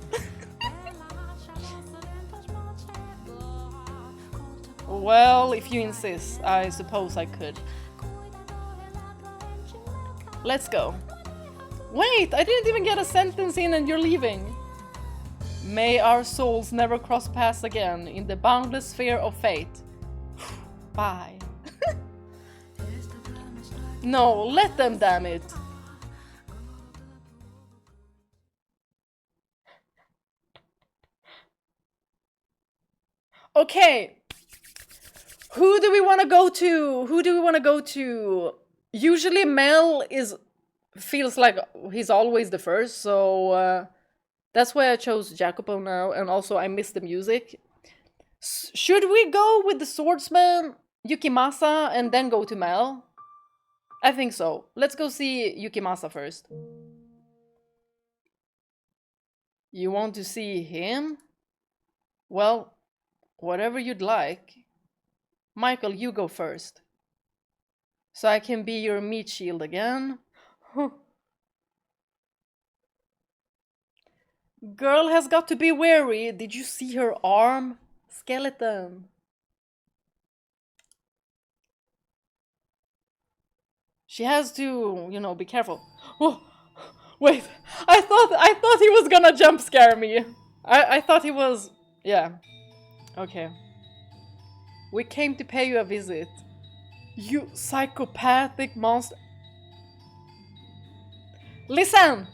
Well, if you insist, I suppose I could. Let's go. Wait, I didn't even get a sentence in and you're leaving. May our souls never cross paths again in the boundless sphere of fate. Bye. No, let them, damn it. Okay. Who do we want to go to? Who do we want to go to? Usually Mell feels like he's always the first, so that's why I chose Jacopo now, and also I missed the music. Should we go with the swordsman, Yukimasa, and then go to Mell? I think so. Let's go see Yukimasa first. You want to see him? Well, whatever you'd like. Michael, you go first. So I can be your meat shield again. Girl has got to be wary. Did you see her arm? Skeleton. She has to, you know, be careful. Oh, wait. I thought he was gonna jump scare me. I thought he was... Yeah. Okay. We came to pay you a visit. You psychopathic monster. Listen!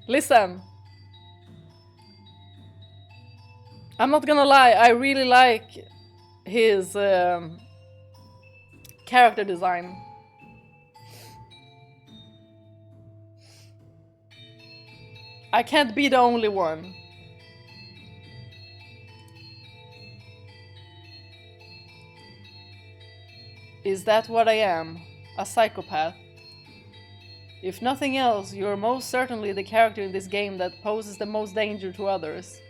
Listen. I'm not gonna lie, I really like his character design. I can't be the only one. Is that what I am? A psychopath? If nothing else, you're most certainly the character in this game that poses the most danger to others.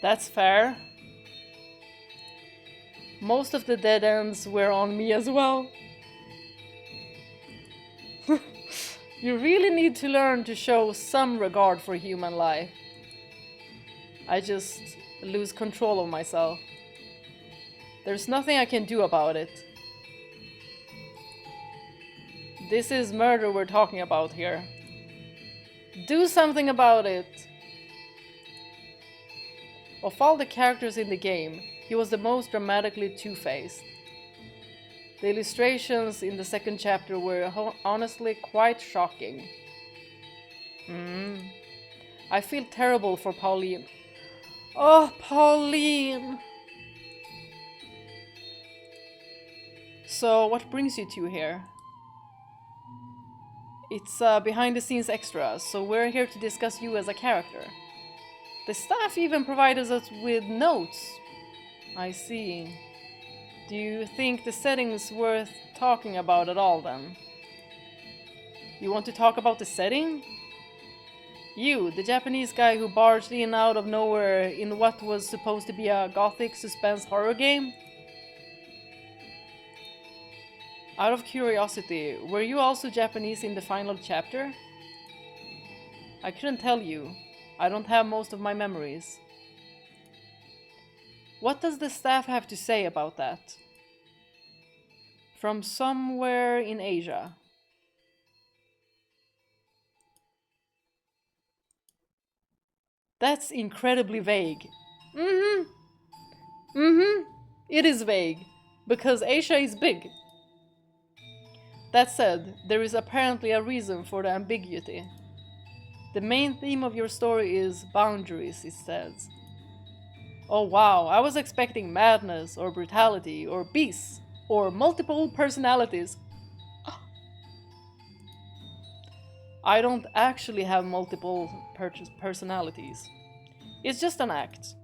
That's fair. Most of the dead ends were on me as well. You really need to learn to show some regard for human life. I just lose control of myself. There's nothing I can do about it. This is murder we're talking about here. Do something about it. Of all the characters in the game, he was the most dramatically two-faced. The illustrations in the second chapter were honestly quite shocking. I feel terrible for Pauline. Oh, Pauline! So, what brings you two here? It's behind the scenes extra, so we're here to discuss you as a character. The staff even provided us with notes. I see. Do you think the setting's worth talking about at all then? You want to talk about the setting? You, the Japanese guy who barged in out of nowhere in what was supposed to be a gothic suspense horror game? Out of curiosity, were you also Japanese in the final chapter? I couldn't tell you. I don't have most of my memories. What does the staff have to say about that? From somewhere in Asia. That's incredibly vague. It is vague, because Asia is big. That said, there is apparently a reason for the ambiguity. The main theme of your story is boundaries, it says. Oh wow, I was expecting madness, or brutality, or beasts, or multiple personalities. I don't actually have multiple personalities. It's just an act.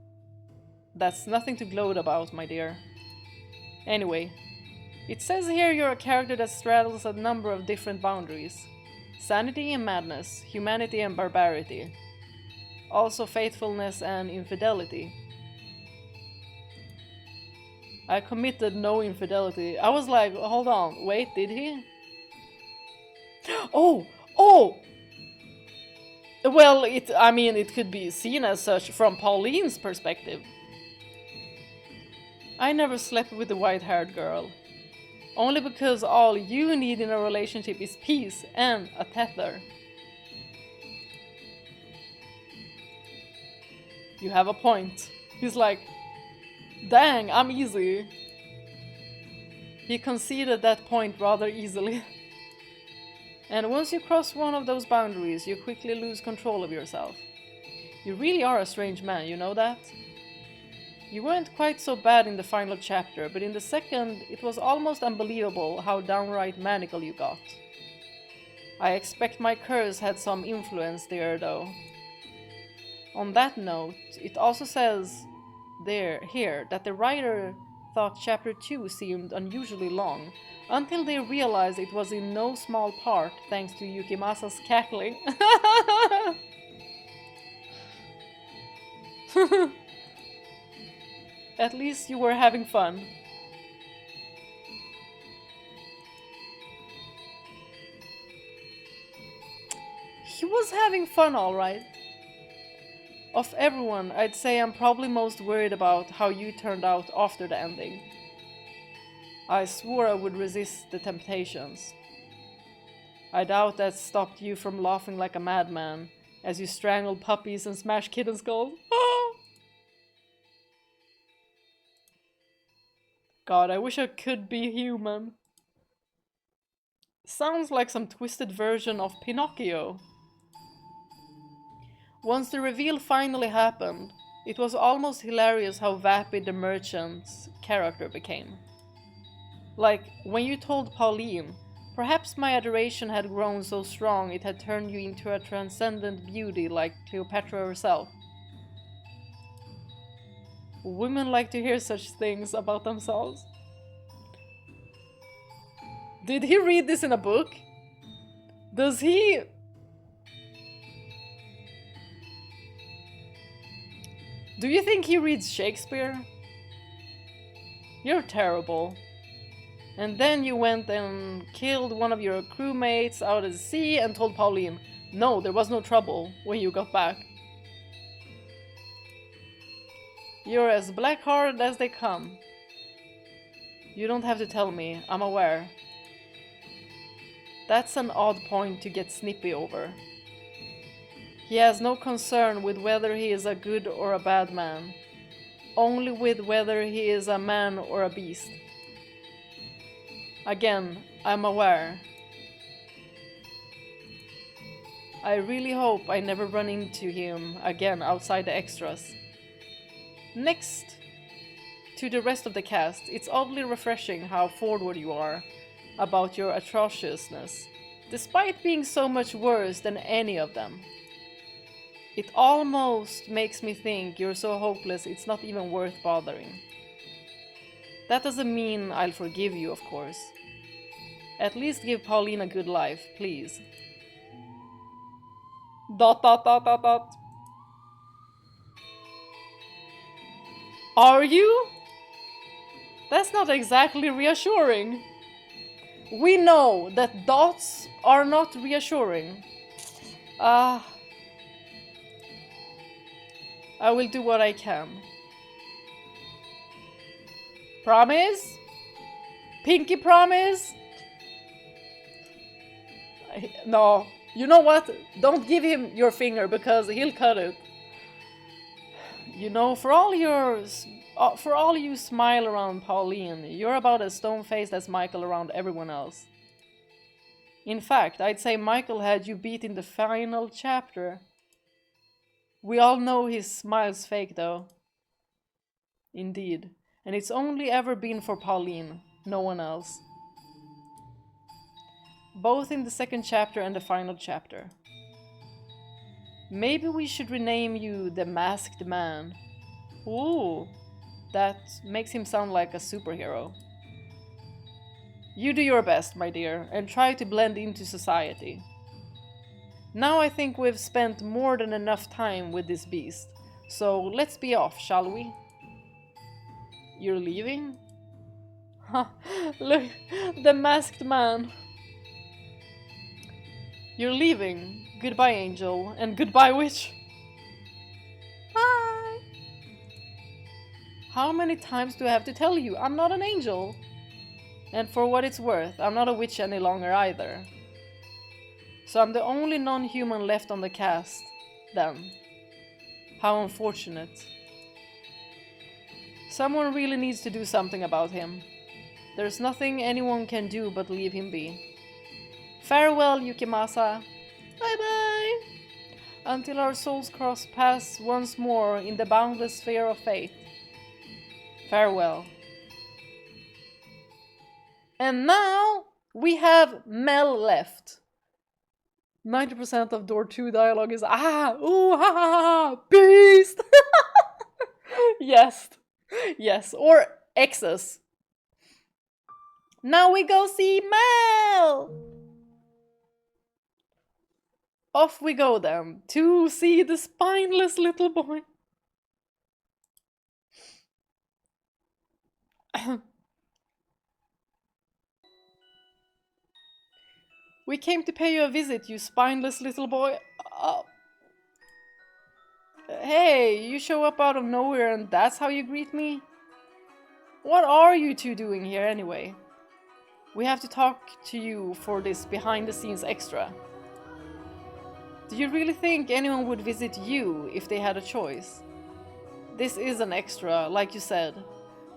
That's nothing to gloat about, my dear. Anyway, it says here you're a character that straddles a number of different boundaries. Sanity and madness, humanity and barbarity. Also faithfulness and infidelity. I committed no infidelity. I was like, hold on, wait, did he? Oh! Well, it could be seen as such from Pauline's perspective. I never slept with the white-haired girl. Only because all you need in a relationship is peace and a tether. You have a point. He's like, dang, I'm easy. He conceded that point rather easily. And once you cross one of those boundaries, you quickly lose control of yourself. You really are a strange man, you know that? You weren't quite so bad in the final chapter, but in the second, it was almost unbelievable how downright maniacal you got. I expect my curse had some influence there, though. On that note, it also says here that the writer thought chapter 2 seemed unusually long, until they realized it was in no small part thanks to Yukimasa's cackling. At least you were having fun. He was having fun, alright. Of everyone, I'd say I'm probably most worried about how you turned out after the ending. I swore I would resist the temptations. I doubt that stopped you from laughing like a madman as you strangled puppies and smashed kitten skulls. God, I wish I could be human. Sounds like some twisted version of Pinocchio. Once the reveal finally happened, it was almost hilarious how vapid the merchant's character became. Like, when you told Pauline, perhaps my adoration had grown so strong it had turned you into a transcendent beauty like Cleopatra herself. Women like to hear such things about themselves. Did he read this in a book? Does he... Do you think he reads Shakespeare? You're terrible. And then you went and killed one of your crewmates out at the sea and told Pauline, no, there was no trouble when you got back. You're as black-hearted as they come. You don't have to tell me, I'm aware. That's an odd point to get snippy over. He has no concern with whether he is a good or a bad man, only with whether he is a man or a beast. Again, I'm aware. I really hope I never run into him again outside the extras. Next to the rest of the cast, it's oddly refreshing how forward you are about your atrociousness, despite being so much worse than any of them. It almost makes me think you're so hopeless it's not even worth bothering. That doesn't mean I'll forgive you, of course. At least give Pauline a good life, please. ... Are you? That's not exactly reassuring. We know that dots are not reassuring. I will do what I can. Promise? Pinky promise? No. You know what? Don't give him your finger because he'll cut it. You know, for all you smile around Pauline, you're about as stone-faced as Michael around everyone else. In fact, I'd say Michael had you beat in the final chapter. We all know his smile's fake, though. Indeed. And it's only ever been for Pauline, no one else. Both in the second chapter and the final chapter. Maybe we should rename you the Masked Man. Ooh, that makes him sound like a superhero. You do your best, my dear, and try to blend into society. Now I think we've spent more than enough time with this beast, so let's be off, shall we? You're leaving? Ha, look, the Masked Man. You're leaving. Goodbye, Angel, and goodbye, Witch. Bye! How many times do I have to tell you? I'm not an angel. And for what it's worth, I'm not a witch any longer either. So I'm the only non-human left on the cast, then. How unfortunate. Someone really needs to do something about him. There's nothing anyone can do but leave him be. Farewell, Yukimasa. Bye-bye. Until our souls cross paths once more in the boundless sphere of fate. Farewell. And now we have Mell left. 90% of door 2 dialogue is ooh, ha ha ha, beast. Yes. Yes, or X's. Now we go see Mell. Off we go then, to see the spineless little boy. We came to pay you a visit, you spineless little boy. Hey, you show up out of nowhere and that's how you greet me? What are you two doing here anyway? We have to talk to you for this behind-the-scenes extra. Do you really think anyone would visit you if they had a choice? This is an extra, like you said.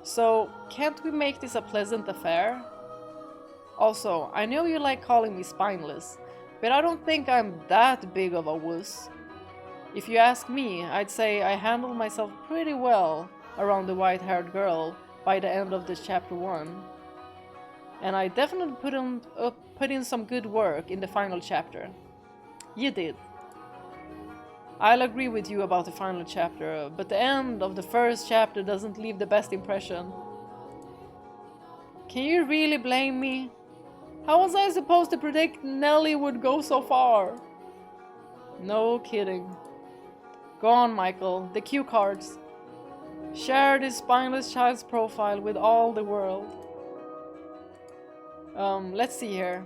So, can't we make this a pleasant affair? Also, I know you like calling me spineless, but I don't think I'm that big of a wuss. If you ask me, I'd say I handled myself pretty well around the white-haired girl by the end of this chapter 1. And I definitely put in some good work in the final chapter. You did. I'll agree with you about the final chapter, but the end of the first chapter doesn't leave the best impression. Can you really blame me? How was I supposed to predict Nellie would go so far? No kidding. Go on, Michael, the cue cards. Share this spineless child's profile with all the world. Let's see here.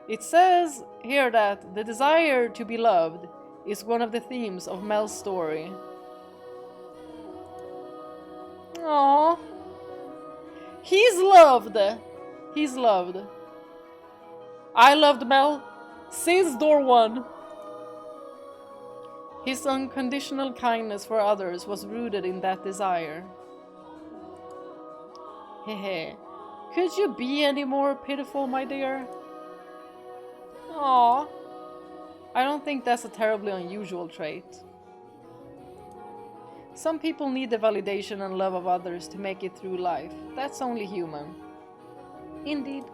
It says here that the desire to be loved is one of the themes of Mell's story. Aww. He's loved. He's loved. I loved Mell since door 1. His unconditional kindness for others was rooted in that desire. Hehe. Could you be any more pitiful, my dear? Aww. I don't think that's a terribly unusual trait. Some people need the validation and love of others to make it through life. That's only human. Indeed.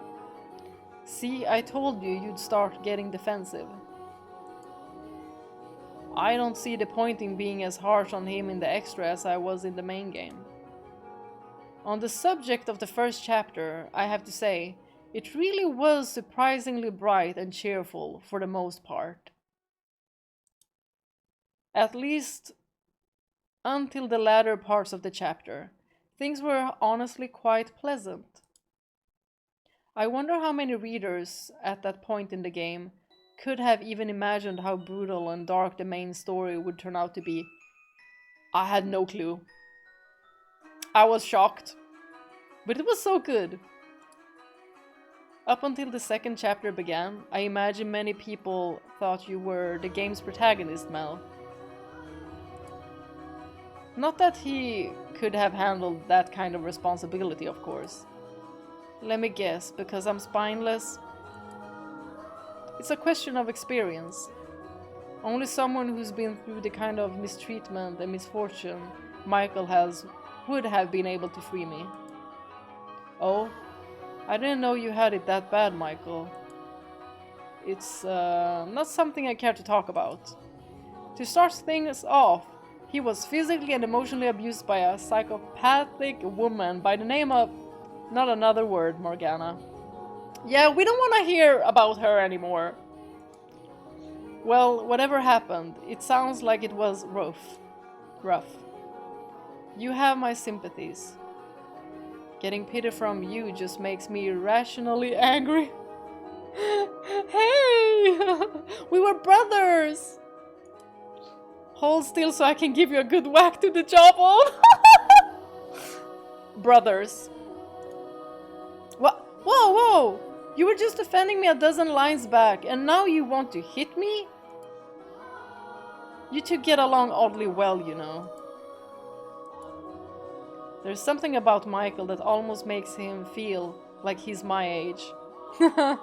See, I told you you'd start getting defensive. I don't see the point in being as harsh on him in the extra as I was in the main game. On the subject of the first chapter, I have to say, it really was surprisingly bright and cheerful for the most part. At least until the latter parts of the chapter, things were honestly quite pleasant. I wonder how many readers at that point in the game could have even imagined how brutal and dark the main story would turn out to be. I had no clue. I was shocked. But it was so good. Up until the second chapter began, I imagine many people thought you were the game's protagonist, Mell. Not that he could have handled that kind of responsibility, of course. Let me guess, because I'm spineless? It's a question of experience. Only someone who's been through the kind of mistreatment and misfortune Michael has would have been able to free me. Oh, I didn't know you had it that bad, Michael. It's not something I care to talk about. To start things off, he was physically and emotionally abused by a psychopathic woman by the name of... Not another word, Morgana. Yeah, we don't want to hear about her anymore. Well, whatever happened, it sounds like it was rough. You have my sympathies. Getting pity from you just makes me irrationally angry. Hey! We were brothers! Hold still so I can give you a good whack to the jawbone. Brothers. What? Whoa! You were just defending me a dozen lines back, and now you want to hit me? You two get along oddly well, you know. There's something about Michael that almost makes him feel like he's my age. I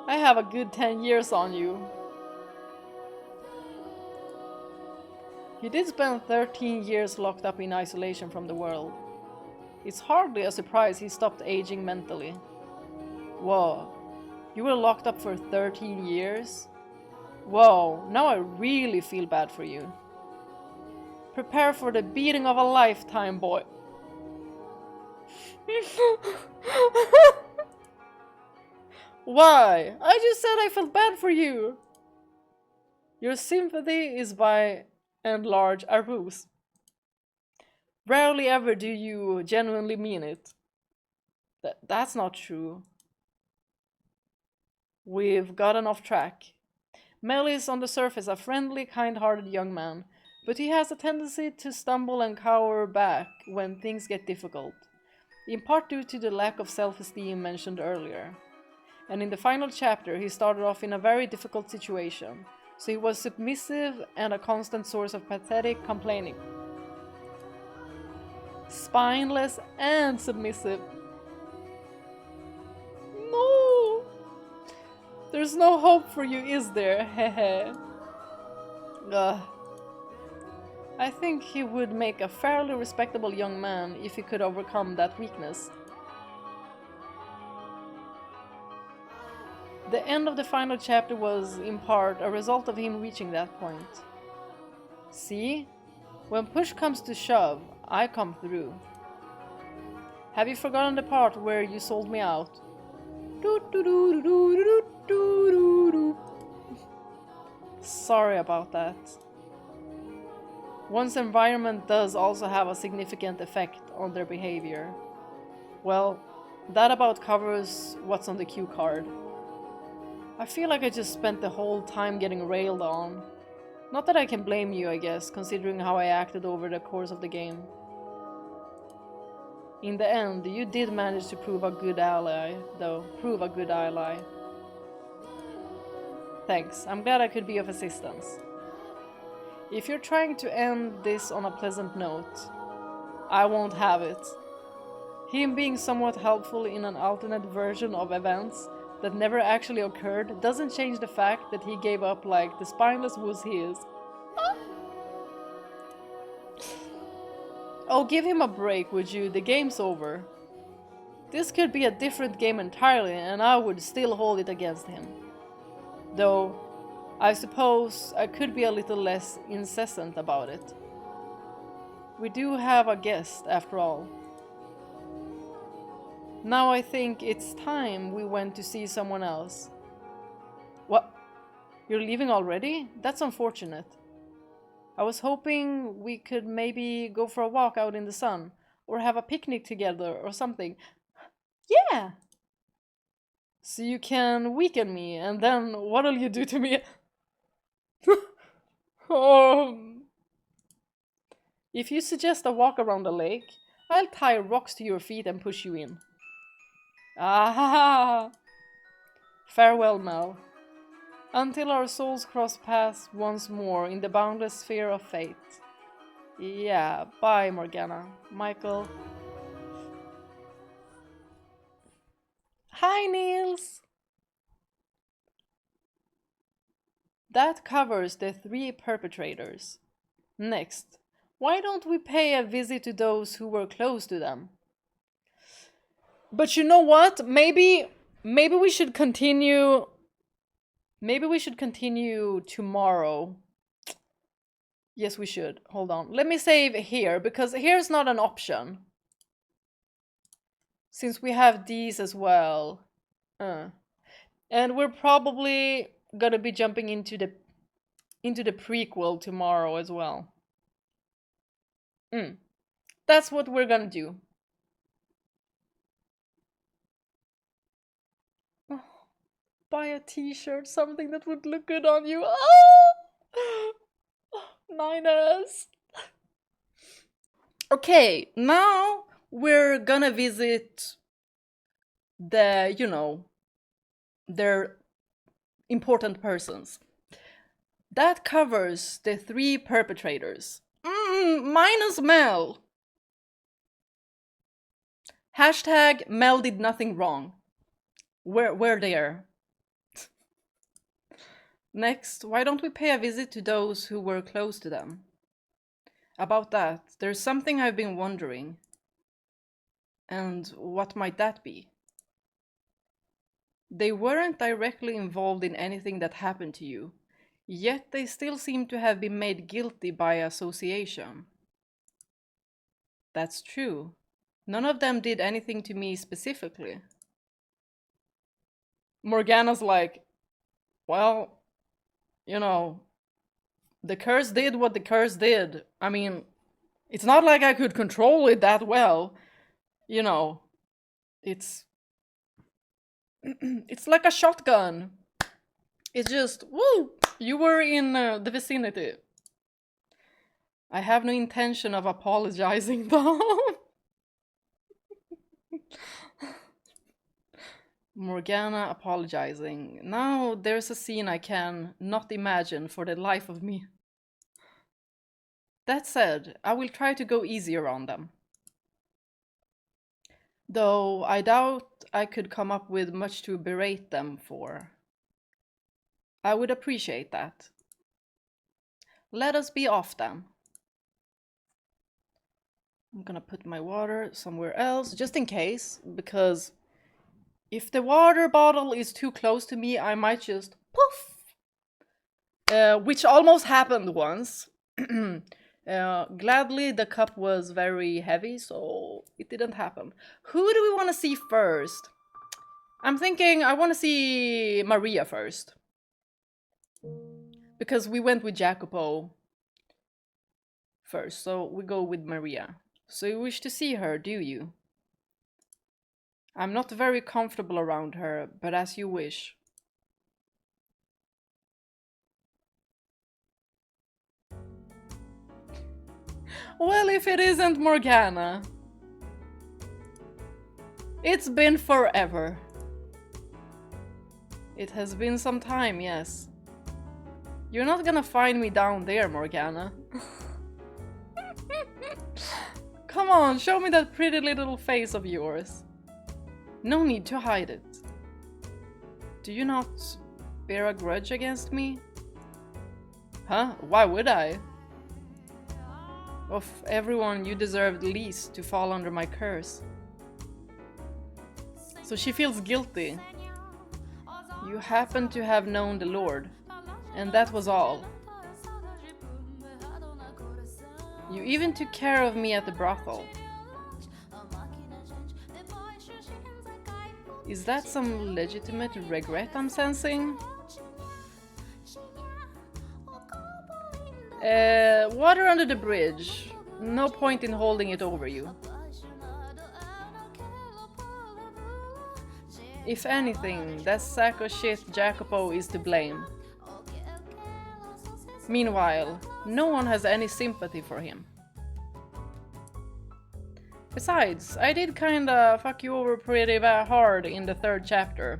have a good 10 years on you. You did spend 13 years locked up in isolation from the world. It's hardly a surprise he stopped aging mentally. Whoa, you were locked up for 13 years? Whoa, now I really feel bad for you. Prepare for the beating of a lifetime, boy. Why? I just said I felt bad for you. Your sympathy is by and large a ruse. Rarely ever do you genuinely mean it. That's not true. We've gotten off track. Mell is on the surface a friendly, kind-hearted young man, but he has a tendency to stumble and cower back when things get difficult, in part due to the lack of self-esteem mentioned earlier. And in the final chapter, he started off in a very difficult situation, so he was submissive and a constant source of pathetic complaining. Spineless and submissive. No! There's no hope for you, is there? Hehe. Ugh. I think he would make a fairly respectable young man if he could overcome that weakness. The end of the final chapter was, in part, a result of him reaching that point. See? When push comes to shove, I come through. Have you forgotten the part where you sold me out? Sorry about that. One's environment does also have a significant effect on their behavior. Well, that about covers what's on the cue card. I feel like I just spent the whole time getting railed on. Not that I can blame you, I guess, considering how I acted over the course of the game. In the end, you did manage to prove a good ally, though. Prove a good ally. Thanks, I'm glad I could be of assistance. If you're trying to end this on a pleasant note, I won't have it. Him being somewhat helpful in an alternate version of events that never actually occurred doesn't change the fact that he gave up like the spineless wuss he is. Oh, give him a break, would you? The game's over. This could be a different game entirely, and I would still hold it against him. Though, I suppose I could be a little less incessant about it. We do have a guest, after all. Now I think it's time we went to see someone else. What? You're leaving already? That's unfortunate. I was hoping we could maybe go for a walk out in the sun, or have a picnic together or something. Yeah! So you can weaken me, and then what'll you do to me? Oh. If you suggest a walk around the lake, I'll tie rocks to your feet and push you in. Ah! Farewell, Mell. Until our souls cross paths once more in the boundless sphere of fate. Yeah, bye, Morgana. Michael. Hi, Niels! That covers the 3 perpetrators. Next, why don't we pay a visit to those who were close to them? But you know what? Maybe we should continue. Maybe we should continue tomorrow. Yes, we should. Hold on. Let me save here, because here's not an option. Since we have these as well. And we're probably gonna be jumping into the prequel tomorrow as well. That's what we're gonna do. Oh, buy a t-shirt, something that would look good on you. Oh! Niners! Okay, now we're gonna visit the, you know, their important persons. That covers the 3 perpetrators. Minus Mell. Hashtag Mell did nothing wrong. We're there. Next, why don't we pay a visit to those who were close to them? About that, there's something I've been wondering. And what might that be? They weren't directly involved in anything that happened to you, yet they still seem to have been made guilty by association. That's true. None of them did anything to me specifically. Morgana's like, well, you know, the curse did what the curse did. I mean, it's not like I could control it that well. You know, it's like a shotgun. It's just, woo, you were in the vicinity. I have no intention of apologizing though. Morgana apologizing. Now there's a scene I can not imagine for the life of me. That said, I will try to go easier on them. Though I doubt I could come up with much to berate them for. I would appreciate that. Let us be off then. I'm gonna put my water somewhere else, just in case, because if the water bottle is too close to me, I might just poof! Which almost happened once. Gladly, the cup was very heavy, so it didn't happen. Who do we want to see first? I'm thinking I want to see Maria first. Because we went with Jacopo first, so we go with Maria. So you wish to see her, do you? I'm not very comfortable around her, but as you wish. Well, if it isn't Morgana. It's been forever. It has been some time, yes. You're not gonna find me down there, Morgana. Come on, show me that pretty little face of yours. No need to hide it. Do you not bear a grudge against me? Huh? Why would I? Of everyone, you deserved least to fall under my curse. So she feels guilty. You happen to have known the Lord, and that was all. You even took care of me at the brothel. Is that some legitimate regret I'm sensing? Water under the bridge. No point in holding it over you. If anything, that sack of shit Jacopo is to blame. Meanwhile, no one has any sympathy for him. Besides, I did kinda fuck you over pretty hard in the 3rd chapter.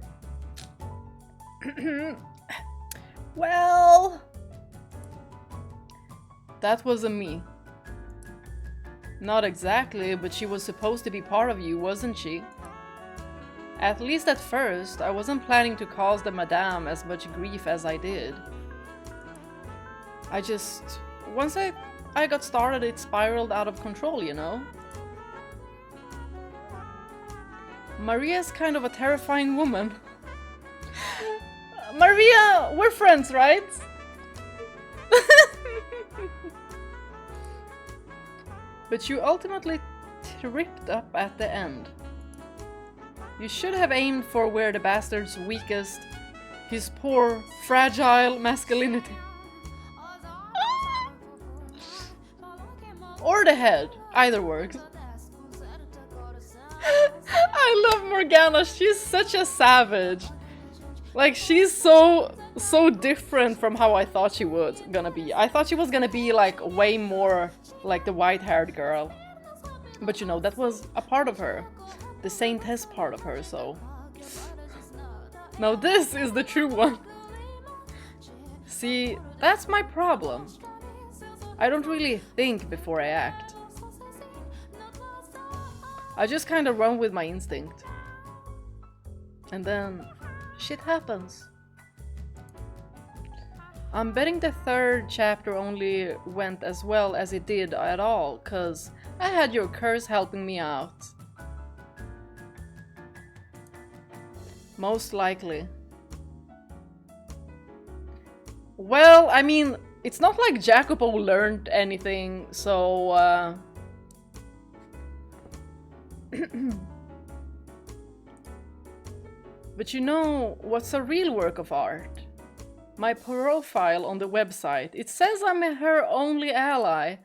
Well... That wasn't me. Not exactly, but she was supposed to be part of you, wasn't she? At least at first, I wasn't planning to cause the madame as much grief as I did. Once I got started, it spiraled out of control, you know? Maria's kind of a terrifying woman. Maria, we're friends, right? But you ultimately tripped up at the end. You should have aimed for where the bastard's weakest, his poor, fragile masculinity. Or the head, either works. I love Morgana, she's such a savage. Like, she's so different from how I thought she was gonna be. I thought she was gonna be like way more like the white-haired girl. But you know, that was a part of her. The saintess part of her, so... Now this is the true one. See, that's my problem. I don't really think before I act. I just kind of run with my instinct. And then shit happens. I'm betting the 3rd chapter only went as well as it did at all, cause I had your curse helping me out. Most likely. Well, I mean, it's not like Jacopo learned anything, so But you know what's a real work of art? My profile on the website, it says I'm her only ally,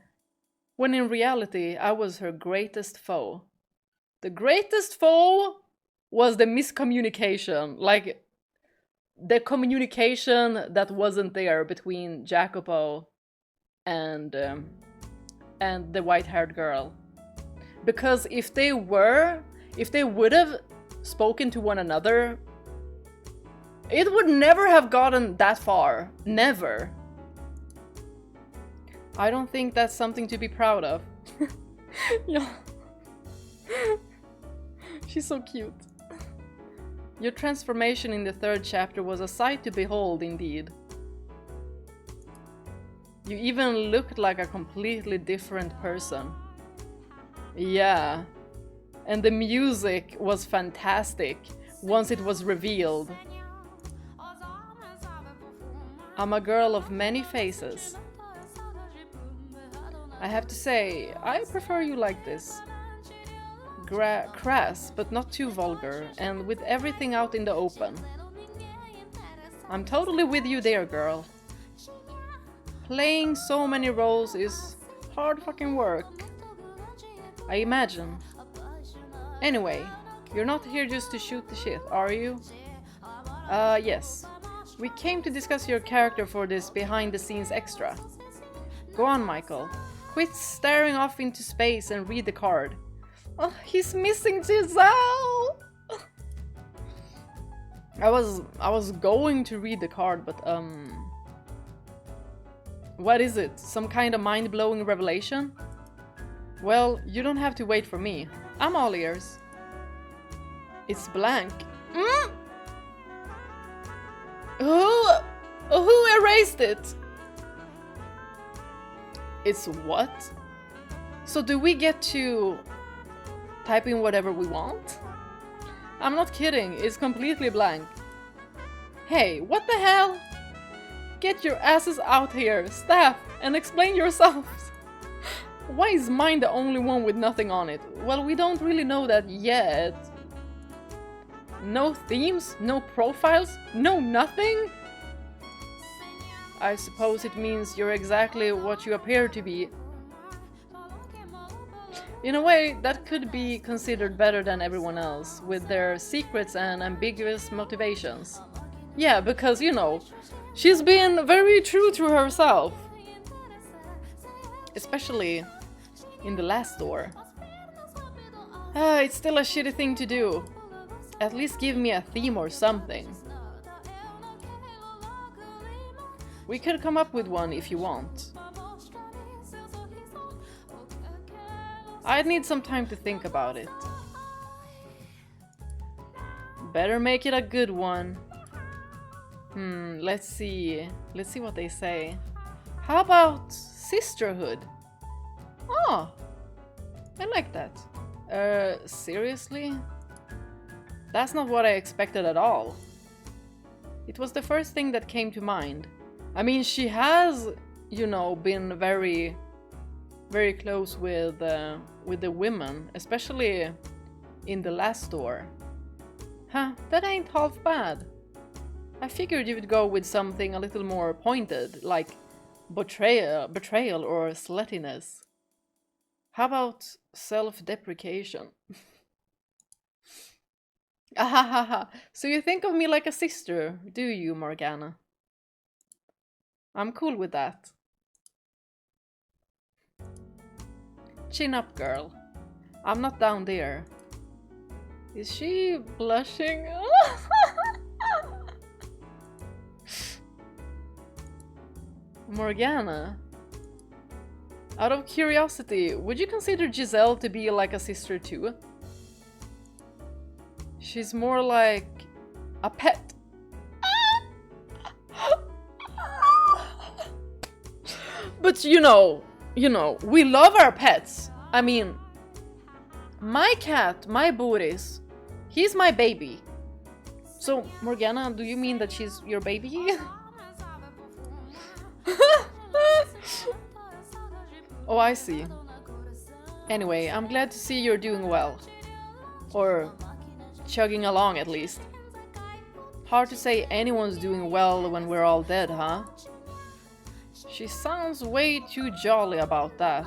when in reality I was her greatest foe. The greatest foe was the miscommunication, like the communication that wasn't there between Jacopo and the white-haired girl. Because if they would have spoken to one another, it would never have gotten that far. Never. I don't think that's something to be proud of. Yeah. She's so cute. Your transformation in the 3rd chapter was a sight to behold indeed. You even looked like a completely different person. Yeah. And the music was fantastic once it was revealed. I'm a girl of many faces. I have to say, I prefer you like this. Crass, but not too vulgar, and with everything out in the open. I'm totally with you there, girl. Playing so many roles is hard fucking work, I imagine. Anyway, you're not here just to shoot the shit, are you? Yes. We came to discuss your character for this behind-the-scenes extra. Go on, Michael. Quit staring off into space and read the card. Oh, he's missing Giselle! I was going to read the card, but what is it? Some kind of mind-blowing revelation? Well, you don't have to wait for me. I'm all ears. It's blank. Who erased it? It's what? So do we get to type in whatever we want? I'm not kidding, it's completely blank. Hey, what the hell? Get your asses out here, staff, and explain yourselves. Why is mine the only one with nothing on it? Well, we don't really know that yet. No themes? No profiles? No nothing? I suppose it means you're exactly what you appear to be. In a way, that could be considered better than everyone else, with their secrets and ambiguous motivations. Yeah, because, you know, she's been very true to herself. Especially in the last door. It's still a shitty thing to do. At least give me a theme or something. We could come up with one if you want. I'd need some time to think about it. Better make it a good one. Let's see. Let's see what they say. How about sisterhood? Oh, I like that. Seriously? That's not what I expected at all. It was the first thing that came to mind. I mean, she has, you know, been very close with the women, especially in the last door. Huh, that ain't half bad. I figured you would go with something a little more pointed, like betrayal or sluttiness. How about self-deprecation? Ahahaha, so you think of me like a sister, do you, Morgana? I'm cool with that. Chin up, girl. I'm not down there. Is she blushing? Morgana? Out of curiosity, would you consider Giselle to be like a sister too? She's more like a pet. But you know, we love our pets. I mean, my cat, my Boris, he's my baby. So, Morgana, do you mean that she's your baby? Oh, I see. Anyway, I'm glad to see you're doing well. Or chugging along, at least. Hard to say anyone's doing well when we're all dead, huh? She sounds way too jolly about that.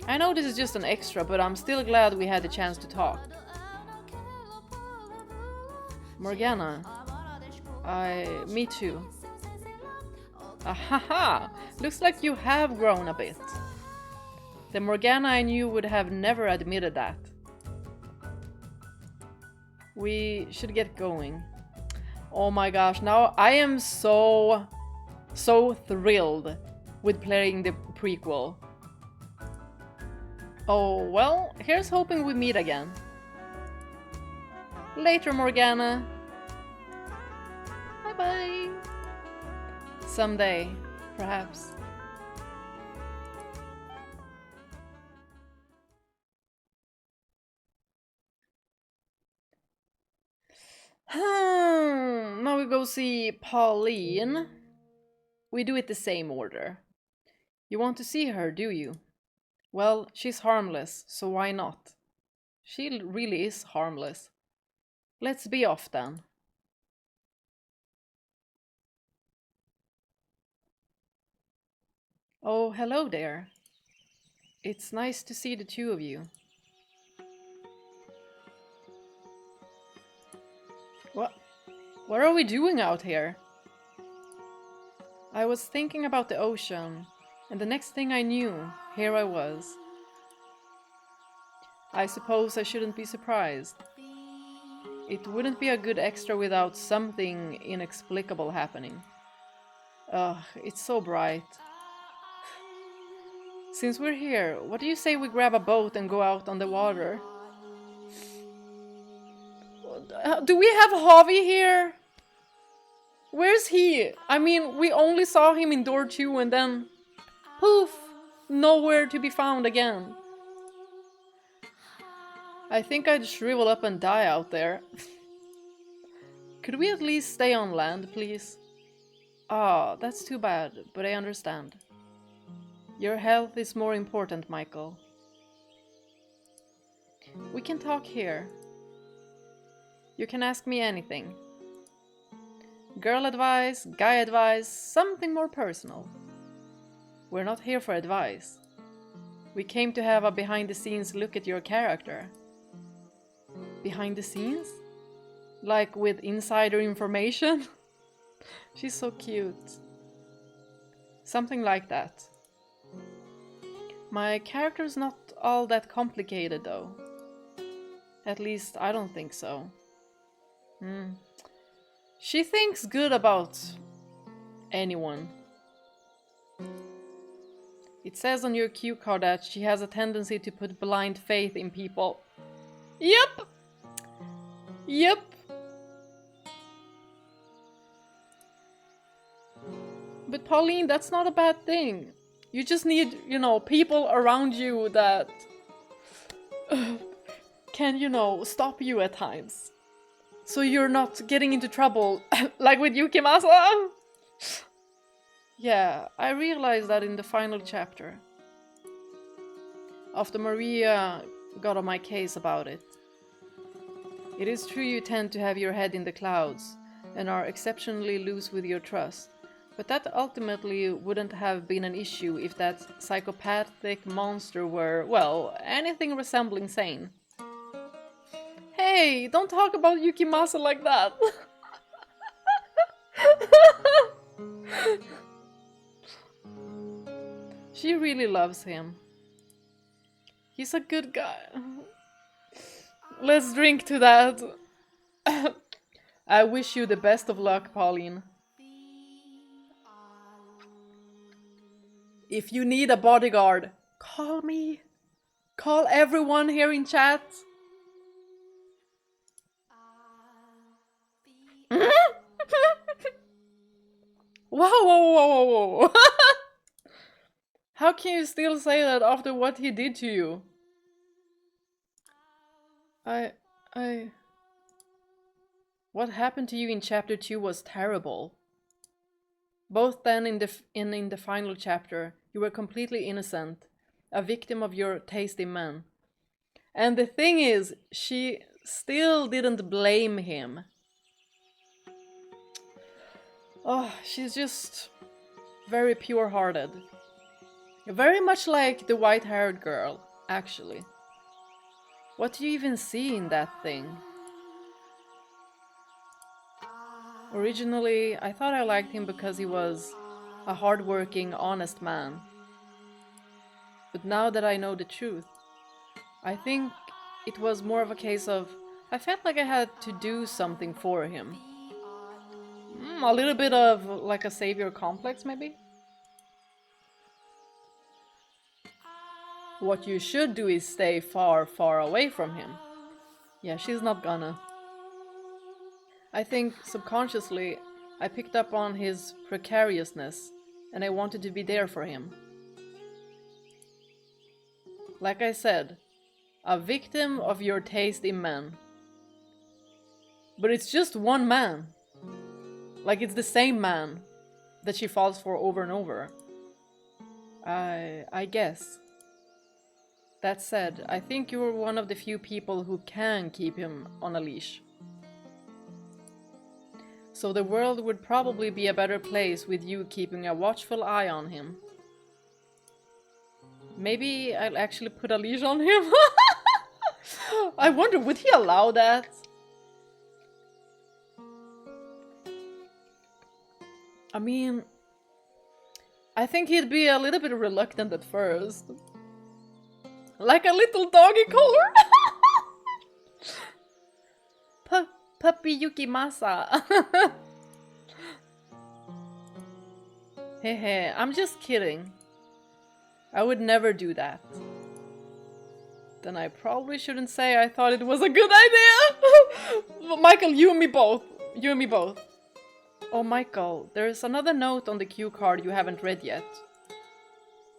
I know this is just an extra, but I'm still glad we had the chance to talk. Morgana. Me too. Ahaha! Looks like you have grown a bit. The Morgana I knew would have never admitted that. We should get going. Oh my gosh, now I am so thrilled with playing the prequel. Oh, well, here's hoping we meet again. Later, Morgana. Bye-bye. Someday, perhaps. Now we go see Pauline. We do it the same order. You want to see her, do you? Well, she's harmless, so why not? She really is harmless. Let's be off then. Oh, hello there. It's nice to see the two of you. What are we doing out here? I was thinking about the ocean, and the next thing I knew, here I was. I suppose I shouldn't be surprised. It wouldn't be a good extra without something inexplicable happening. Ugh, it's so bright. Since we're here, what do you say we grab a boat and go out on the water? Do we have Javi here? Where's he? I mean, we only saw him in door 2 and then... poof! nowhere to be found again. I think I'd shrivel up and die out there. Could we at least stay on land, please? Ah, that's too bad, but I understand. Your health is more important, Michael. We can talk here. You can ask me anything. Girl advice, guy advice, something more personal. We're not here for advice. We came to have a behind-the-scenes look at your character. Behind the scenes? Like with insider information? She's so cute. Something like that. My character's not all that complicated though. At least I don't think so. She thinks good about anyone. It says on your cue card that she has a tendency to put blind faith in people. Yep! Yep! But Pauline, that's not a bad thing. You just need, you know, people around you that can, you know, stop you at times. So you're not getting into trouble, like with Yukimasa. Yeah, I realized that in the final chapter. After Maria got on my case about it. It is true you tend to have your head in the clouds and are exceptionally loose with your trust. But that ultimately wouldn't have been an issue if that psychopathic monster were, well, anything resembling sane. Hey, don't talk about Yukimasa like that! She really loves him. He's a good guy. Let's drink to that. I wish you the best of luck, Pauline. If you need a bodyguard, call me. Call everyone here in chat. Whoa, whoa, whoa, whoa, whoa. How can you still say that after what he did to you? What happened to you in chapter 2 was terrible. Both then in the final chapter, you were completely innocent, a victim of your taste in men. And the thing is, she still didn't blame him. Oh, she's just very pure-hearted. Very much like the white-haired girl, actually. What do you even see in that thing? Originally, I thought I liked him because he was a hard-working, honest man. But now that I know the truth, I think it was more of a case of I felt like I had to do something for him. A little bit of like a savior complex, maybe? What you should do is stay far, far away from him. Yeah, she's not gonna. I think subconsciously I picked up on his precariousness and I wanted to be there for him. Like I said, a victim of your taste in men. But it's just one man. Like it's the same man that she falls for over and over. I guess. That said, I think you're one of the few people who can keep him on a leash. So the world would probably be a better place with you keeping a watchful eye on him. Maybe I'll actually put a leash on him? I wonder, would he allow that? I mean, I think he'd be a little bit reluctant at first. Like a little doggy collar? Puppy Yukimasa. Hehe, I'm just kidding. I would never do that. Then I probably shouldn't say I thought it was a good idea. Michael, you and me both. You and me both. Oh, Michael, there's another note on the cue card you haven't read yet.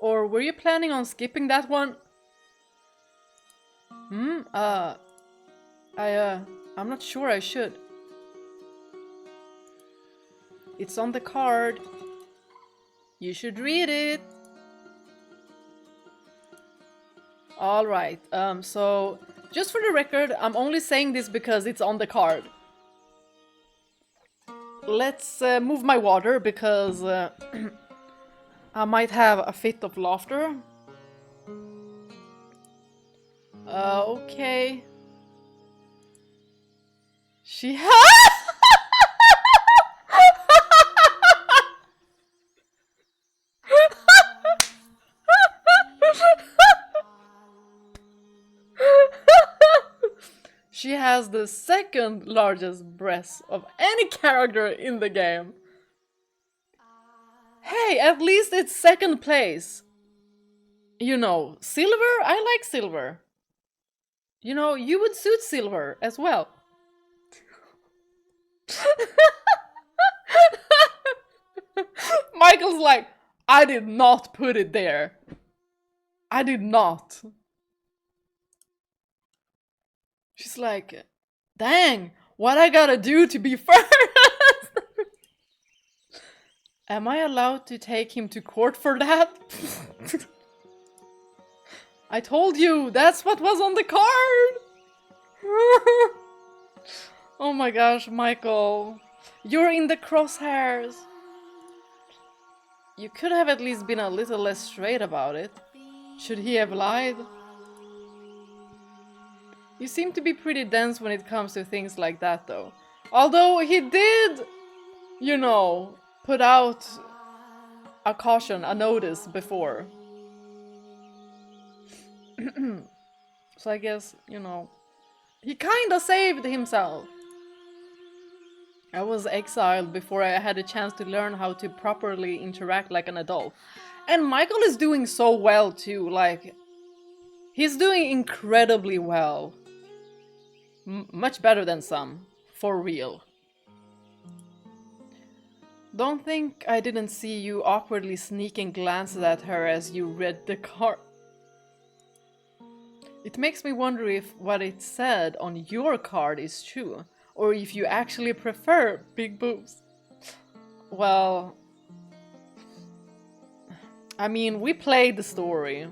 Or were you planning on skipping that one? I'm not sure I should. It's on the card. You should read it. Alright, so just for the record, I'm only saying this because it's on the card. Let's move my water because I might have a fit of laughter. Okay. She She has the second largest breasts of any character in the game. Hey, at least it's second place. You know, silver? I like silver. You know, you would suit silver as well. Michael's like, I did not put it there. I did not. She's like, dang, what I gotta do to be first? Am I allowed to take him to court for that? I told you, that's what was on the card! Oh my gosh, Michael. You're in the crosshairs. You could have at least been a little less straight about it. Should he have lied? You seem to be pretty dense when it comes to things like that, though. Although he did, you know, put out a caution, a notice before. So I guess, you know, he kinda saved himself. I was exiled before I had a chance to learn how to properly interact like an adult. And Michael is doing so well too, like, he's doing incredibly well. Much better than some, for real. Don't think I didn't see you awkwardly sneaking glances at her as you read the card. It makes me wonder if what it said on your card is true, or if you actually prefer big boobs. Well, I mean, we played the story.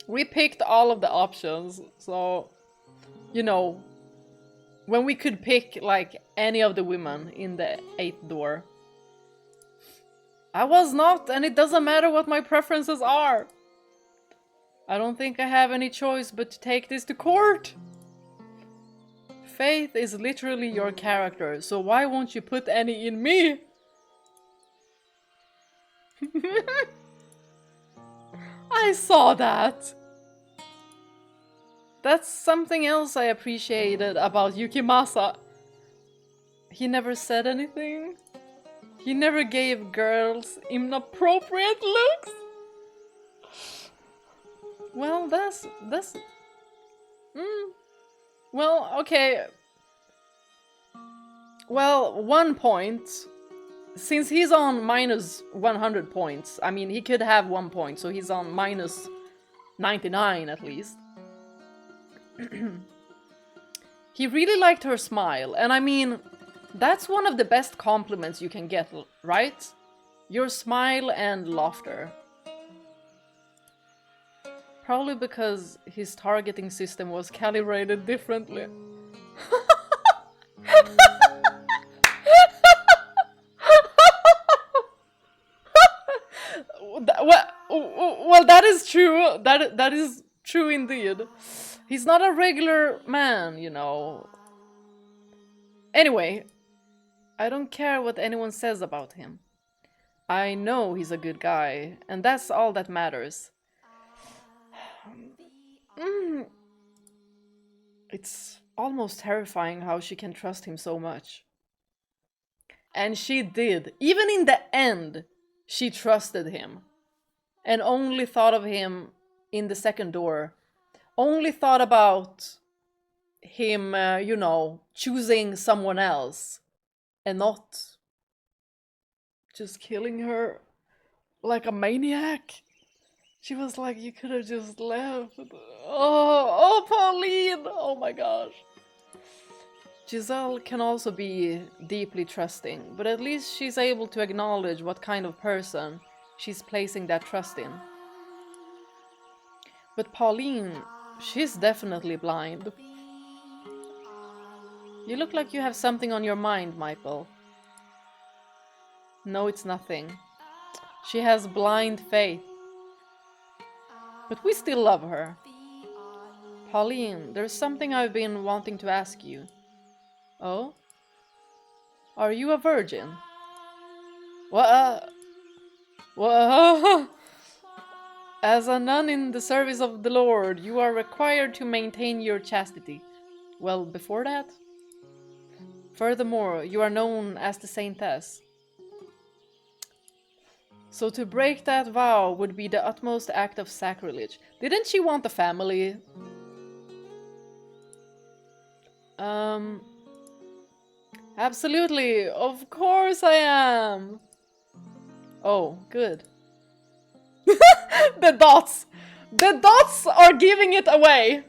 We picked all of the options, so, you know, when we could pick, like, any of the women in the 8th door. I was not, and it doesn't matter what my preferences are. I don't think I have any choice but to take this to court. Faith is literally your character, so why won't you put any in me? I saw that. That's something else I appreciated about Yukimasa. He never said anything. He never gave girls inappropriate looks. Well, well, okay. Well, 1 point. Since he's on minus 100 points, I mean, he could have 1 point, so he's on minus 99 at least. He really liked her smile, and I mean, that's one of the best compliments you can get, right? Your smile and laughter. Probably because his targeting system was calibrated differently. Well, that is true. That is true indeed. He's not a regular man, you know. Anyway, I don't care what anyone says about him. I know he's a good guy, and that's all that matters. It's almost terrifying how she can trust him so much. And she did. Even in the end, she trusted him. And only thought of him in the second door. Only thought about him, you know, choosing someone else. And not just killing her. like a maniac. She was like, you could have just left. Oh, Pauline! Oh my gosh. Giselle can also be deeply trusting, but at least she's able to acknowledge what kind of person she's placing that trust in. But Pauline, she's definitely blind. You look like you have something on your mind, Michael. No, it's nothing. She has blind faith. But we still love her. Pauline, there's something I've been wanting to ask you. Oh? Are you a virgin? What? What? As a nun in the service of the Lord, you are required to maintain your chastity. Well, before that? Furthermore, you are known as the Saintess. So to break that vow would be the utmost act of sacrilege. Didn't she want a family? Absolutely, of course I am. Oh, good. The dots! The dots are giving it away!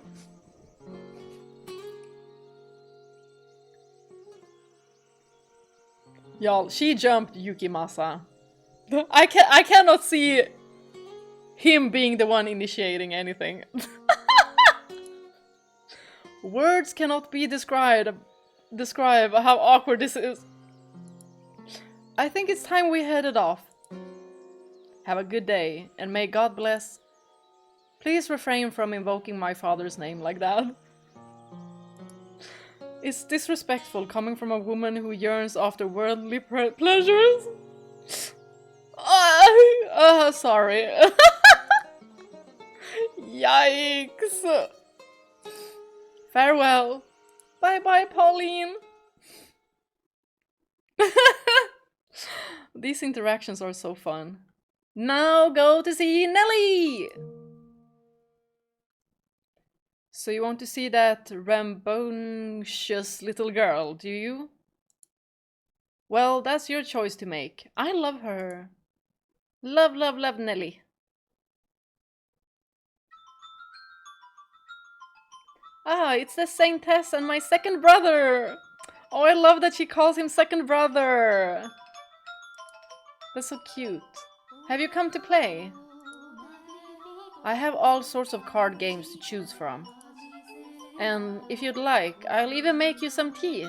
Y'all, she jumped Yukimasa. I cannot see him being the one initiating anything. Words cannot be describe how awkward this is. I think it's time we headed off. Have a good day, and may God bless. Please refrain from invoking my father's name like that. It's disrespectful coming from a woman who yearns after worldly pleasures. Sorry. Yikes. Farewell. Bye-bye, Pauline. These interactions are so fun. Now go to see Nellie! So you want to see that rambunctious little girl, do you? Well, that's your choice to make. I love her. Love, love, love Nellie. Ah, it's the Saintess and my second brother! Oh, I love that she calls him second brother! That's so cute. Have you come to play? I have all sorts of card games to choose from. And if you'd like, I'll even make you some tea.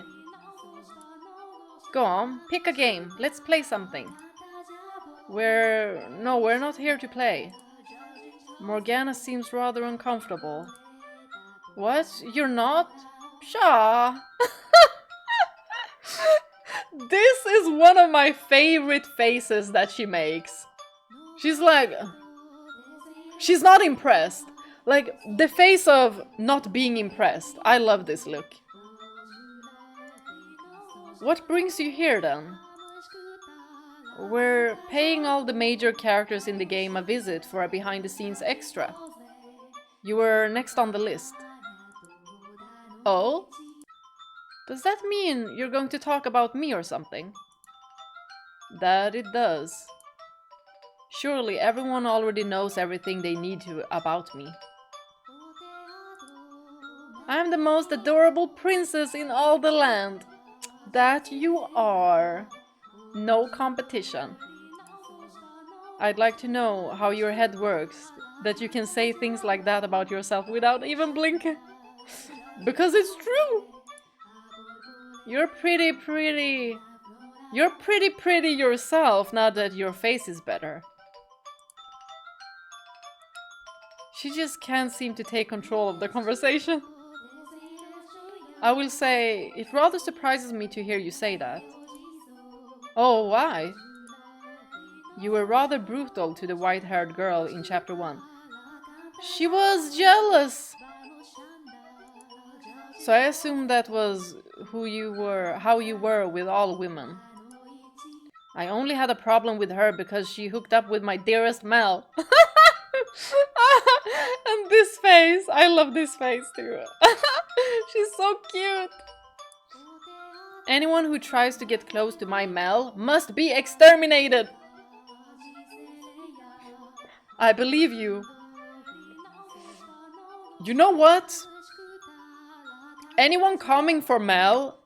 Go on, pick a game. Let's play something. We're not here to play. Morgana seems rather uncomfortable. What? You're not? Pshaw! This is one of my favorite faces that she makes. She's like... She's not impressed. Like, the face of not being impressed. I love this look. What brings you here then? We're paying all the major characters in the game a visit for a behind-the-scenes extra. You were next on the list. Oh? Does that mean you're going to talk about me or something? That it does. Surely everyone already knows everything they need to about me. I'm the most adorable princess in all the land. That you are. No competition. I'd like to know how your head works, that you can say things like that about yourself without even blinking. Because it's true. You're pretty yourself now that your face is better. She just can't seem to take control of the conversation. I will say, it rather surprises me to hear you say that. Oh, why? You were rather brutal to the white-haired girl in chapter 1. She was jealous! So I assume that was how you were with all women. I only had a problem with her because she hooked up with my dearest Mell. And this face, I love this face too. She's so cute. Anyone who tries to get close to my Mell must be exterminated. I believe you. You know what? Anyone coming for Mell,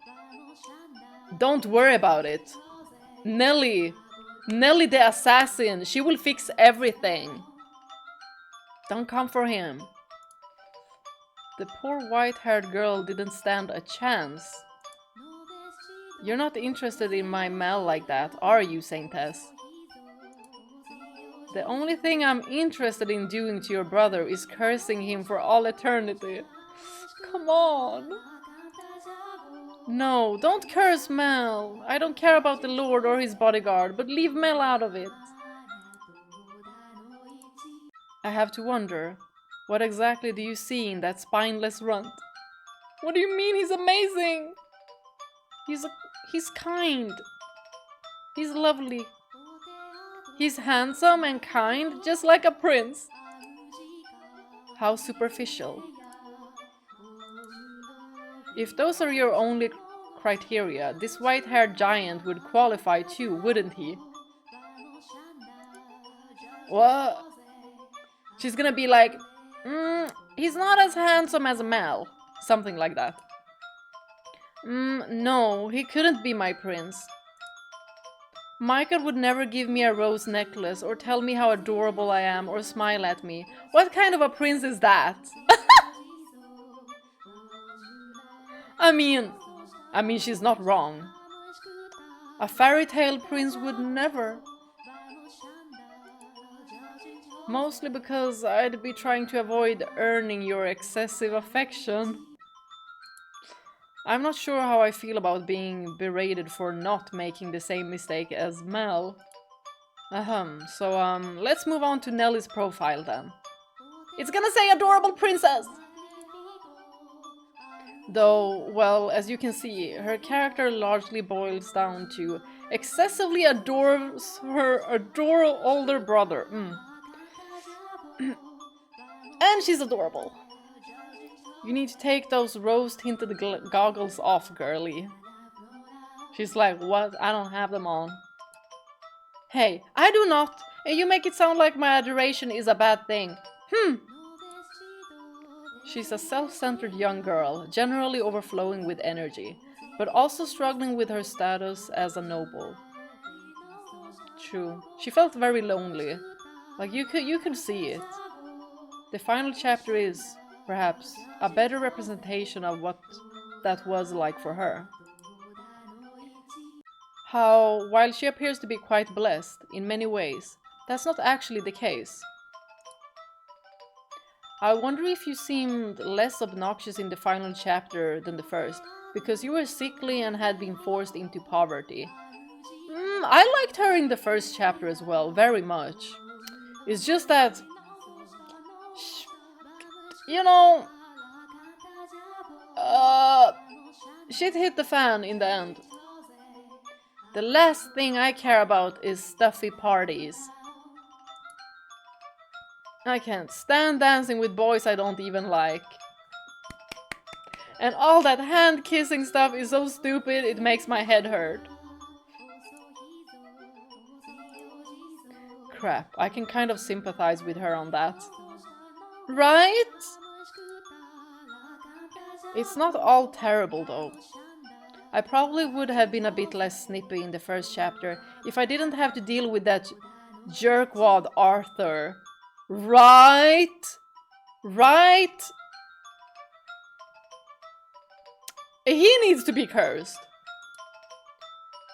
don't worry about it. Nellie the assassin, she will fix everything. Don't come for him. The poor white-haired girl didn't stand a chance. You're not interested in my Mell like that, are you, Saintess? The only thing I'm interested in doing to your brother is cursing him for all eternity. Come on. No, don't curse Mell. I don't care about the Lord or his bodyguard, but leave Mell out of it. I have to wonder, what exactly do you see in that spineless runt? What do you mean he's amazing? He's kind. He's lovely. He's handsome and kind, just like a prince. How superficial. If those are your only criteria, this white-haired giant would qualify too, wouldn't he? What? She's gonna be like, he's not as handsome as Mell. Something like that. No, he couldn't be my prince. Michael would never give me a rose necklace or tell me how adorable I am or smile at me. What kind of a prince is that? I mean, she's not wrong. A fairy tale prince would never. Mostly because I'd be trying to avoid earning your excessive affection. I'm not sure how I feel about being berated for not making the same mistake as Mell. So let's move on to Nellie's profile then. It's gonna say adorable princess! Though, well, as you can see, her character largely boils down to excessively adores her adorable older brother. And she's adorable. You need to take those rose-tinted goggles off, girly. She's like, what? I don't have them on. Hey, I do not, and you make it sound like my adoration is a bad thing. She's a self-centered young girl, generally overflowing with energy, but also struggling with her status as a noble. True. She felt very lonely. Like, you could see it. The final chapter is, perhaps, a better representation of what that was like for her. How, while she appears to be quite blessed in many ways, that's not actually the case. I wonder if you seemed less obnoxious in the final chapter than the first, because you were sickly and had been forced into poverty. I liked her in the first chapter as well, very much. It's just that, you know, shit hit the fan in the end. The last thing I care about is stuffy parties. I can't stand dancing with boys I don't even like. And all that hand-kissing stuff is so stupid, it makes my head hurt. Crap, I can kind of sympathize with her on that. Right? It's not all terrible though. I probably would have been a bit less snippy in the first chapter if I didn't have to deal with that jerkwad Arthur. Right? Right? He needs to be cursed.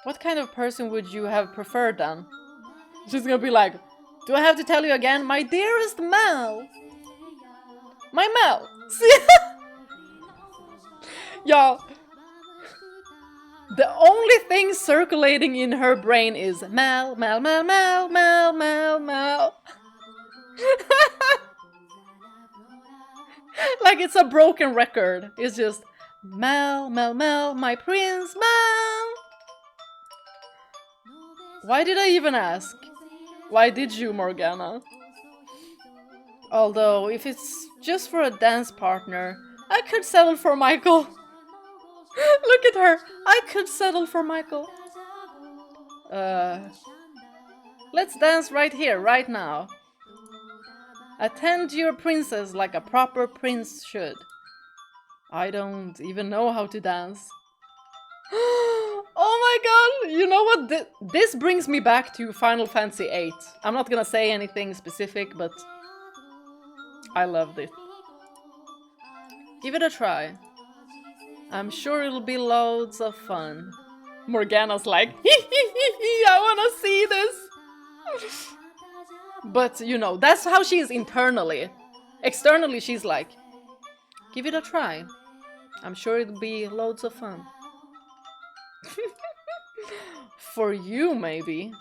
What kind of person would you have preferred then? She's gonna be like, do I have to tell you again? My dearest Mell! My Mell! See? Y'all, the only thing circulating in her brain is Mell, Mell, Mell, Mell, Mell, Mell, Mell. Like it's a broken record. It's just Mell, Mell, Mell, my prince, Mell. Why did I even ask? Why did you, Morgana? Although, if it's just for a dance partner, I could settle for Michael. Look at her. I could settle for Michael. Let's dance right here, right now. Attend to your princess like a proper prince should. I don't even know how to dance. Oh my god! You know what? This brings me back to Final Fantasy VIII. I'm not gonna say anything specific, but I loved it. Give it a try. I'm sure it'll be loads of fun. Morgana's like, I wanna see this! But, you know, that's how she is internally. Externally, she's like, give it a try. I'm sure it'll be loads of fun. For you, maybe.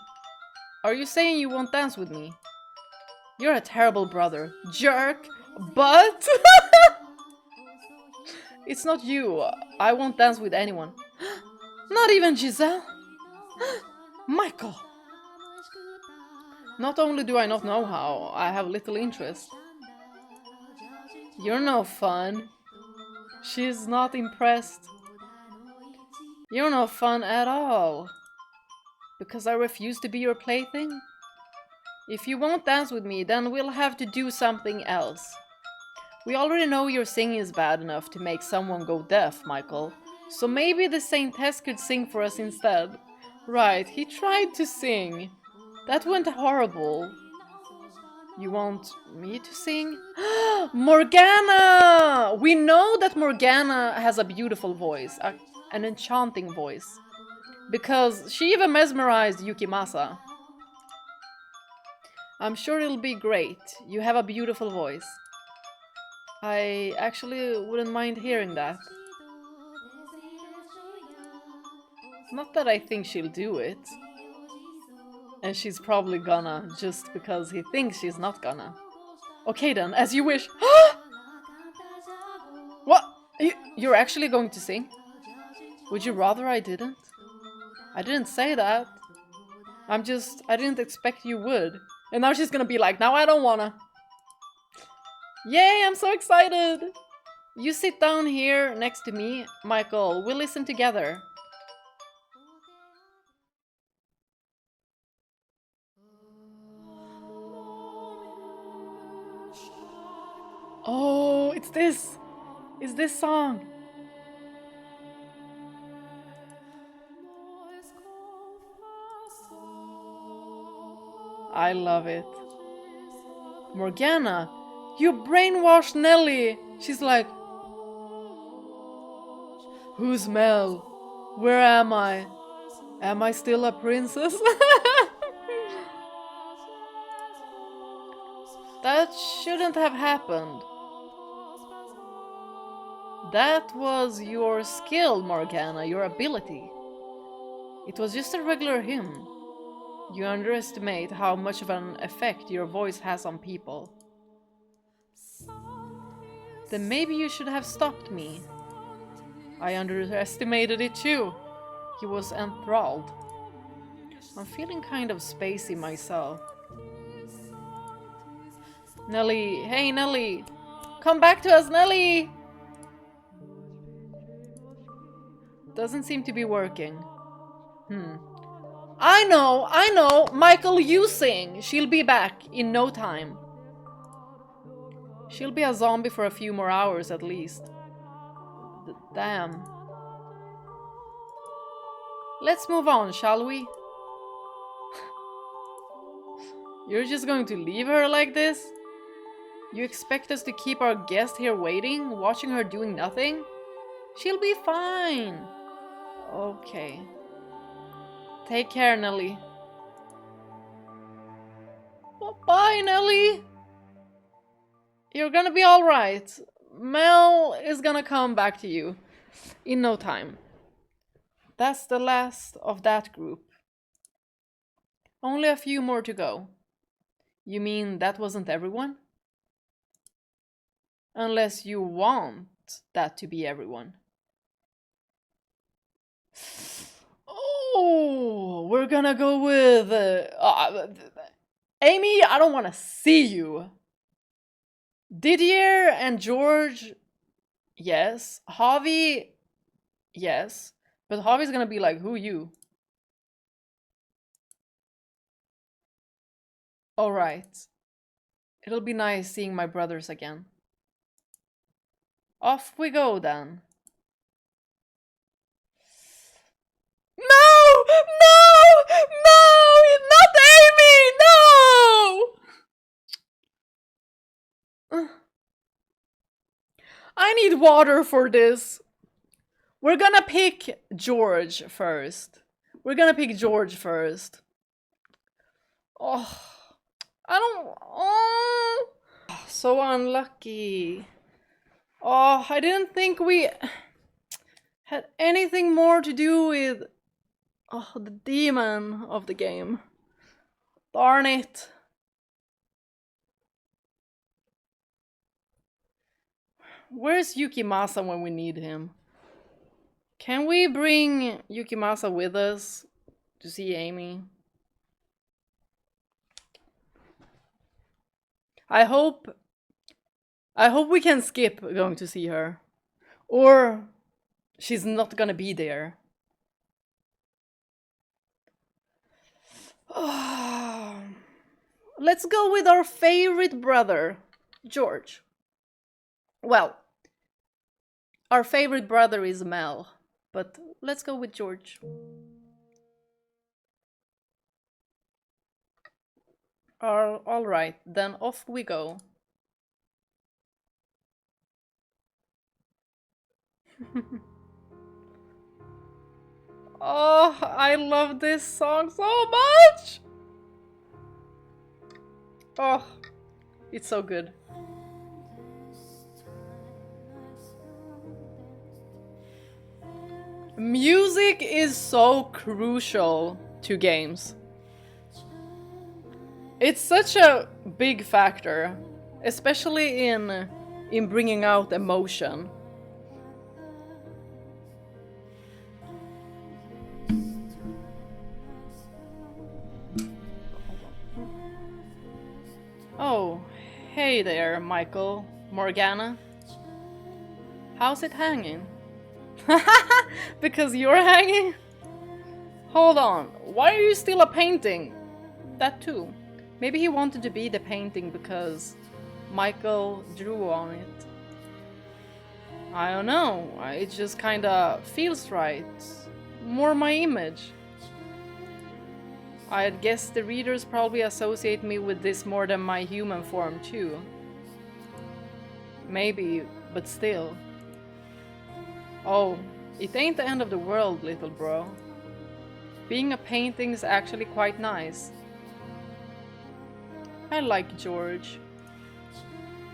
Are you saying you won't dance with me? You're a terrible brother. Jerk! But... It's not you. I won't dance with anyone. Not even Giselle? Michael! Not only do I not know how, I have little interest. You're no fun. She's not impressed. You're no fun at all. Because I refuse to be your plaything? If you won't dance with me, then we'll have to do something else. We already know your singing is bad enough to make someone go deaf, Michael. So maybe the Saintess could sing for us instead. Right, he tried to sing. That went horrible. You want me to sing? Morgana! We know that Morgana has a beautiful voice, an enchanting voice. Because she even mesmerized Yukimasa. I'm sure it'll be great. You have a beautiful voice. I actually wouldn't mind hearing that. Not that I think she'll do it. And she's probably gonna, just because he thinks she's not gonna. Okay then, as you wish. What? You're actually going to sing? Would you rather I didn't? I didn't say that. I didn't expect you would. And now she's gonna be like, now I don't wanna. Yay, I'm so excited! You sit down here next to me, Michael. We'll listen together. Oh, it's this! It's this song! I love it. Morgana, you brainwashed Nellie! She's like, who's Mell? Where am I? Am I still a princess? That shouldn't have happened. That was your skill, Morgana, your ability. It was just a regular hymn. You underestimate how much of an effect your voice has on people. Then maybe you should have stopped me. I underestimated it too. He was enthralled. I'm feeling kind of spacey myself. Nellie, hey Nellie! Come back to us, Nellie! Doesn't seem to be working. I know! Michael, you sing! She'll be back in no time. She'll be a zombie for a few more hours at least. Damn. Let's move on, shall we? You're just going to leave her like this? You expect us to keep our guest here waiting, watching her doing nothing? She'll be fine. Okay. Take care, Nellie. Bye, Nellie. You're gonna be alright. Mell is gonna come back to you in no time. That's the last of that group. Only a few more to go. You mean that wasn't everyone? Unless you want that to be everyone. Oh, we're gonna go with... Amy, I don't want to see you. Didier and George, yes. Javi, yes. But Javi's gonna be like, who you? Alright. It'll be nice seeing my brothers again. Off we go then. No! No! No! Not Amy! No! I need water for this. We're gonna pick George first. Oh, I don't. Oh, so unlucky. Oh, I didn't think we had anything more to do with the demon of the game. Darn it. Where's Yukimasa when we need him? Can we bring Yukimasa with us to see Amy? I hope we can skip going to see her. Or she's not gonna be there. Let's go with our favorite brother, George. Well, our favorite brother is Mell, but let's go with George. Alright, then off we go. Oh, I love this song so much! Oh, it's so good. Music is so crucial to games. It's such a big factor, especially in bringing out emotion. Oh, hey there, Michael Morgana. How's it hanging? Because you're hanging? Hold on, why are you still a painting? That too. Maybe he wanted to be the painting because Michael drew on it. I don't know, it just kinda feels right. More my image. I'd guess the readers probably associate me with this more than my human form too. Maybe, but still. Oh, it ain't the end of the world, little bro. Being a painting's actually quite nice. I like George.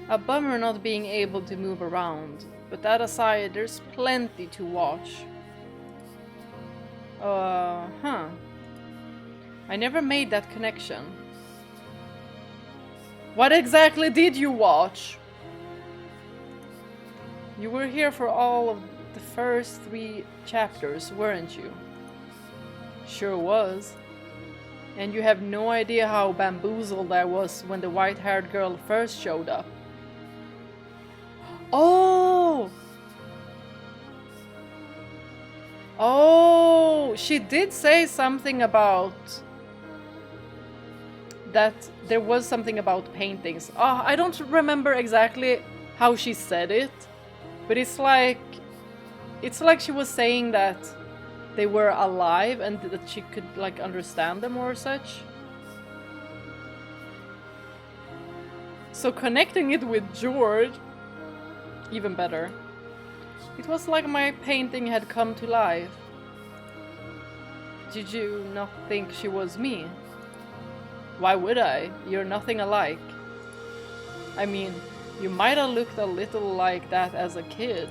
A bummer not being able to move around, but that aside, there's plenty to watch. Huh. I never made that connection. What exactly did you watch? You were here for all of the first 3 chapters, weren't you? Sure was. And you have no idea how bamboozled I was when the white-haired girl first showed up. Oh! Oh! She did say something about... that there was something about paintings. Oh, I don't remember exactly how she said it. But it's like she was saying that they were alive and that she could like understand them or such. So connecting it with George, even better. It was like my painting had come to life. Did you not think she was me? Why would I? You're nothing alike. I mean, you might have looked a little like that as a kid,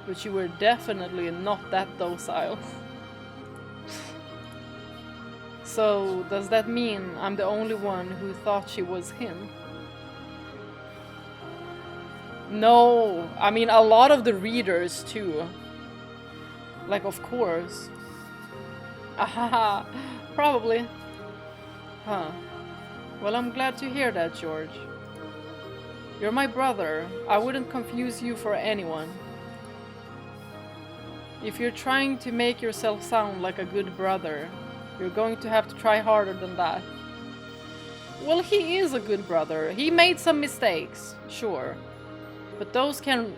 but you were definitely not that docile. So, does that mean I'm the only one who thought she was him? No, I mean a lot of the readers too. Like, of course. Ahaha, probably. Huh. Well, I'm glad to hear that, George. You're my brother. I wouldn't confuse you for anyone. If you're trying to make yourself sound like a good brother, you're going to have to try harder than that. Well, he is a good brother. He made some mistakes, sure. But those can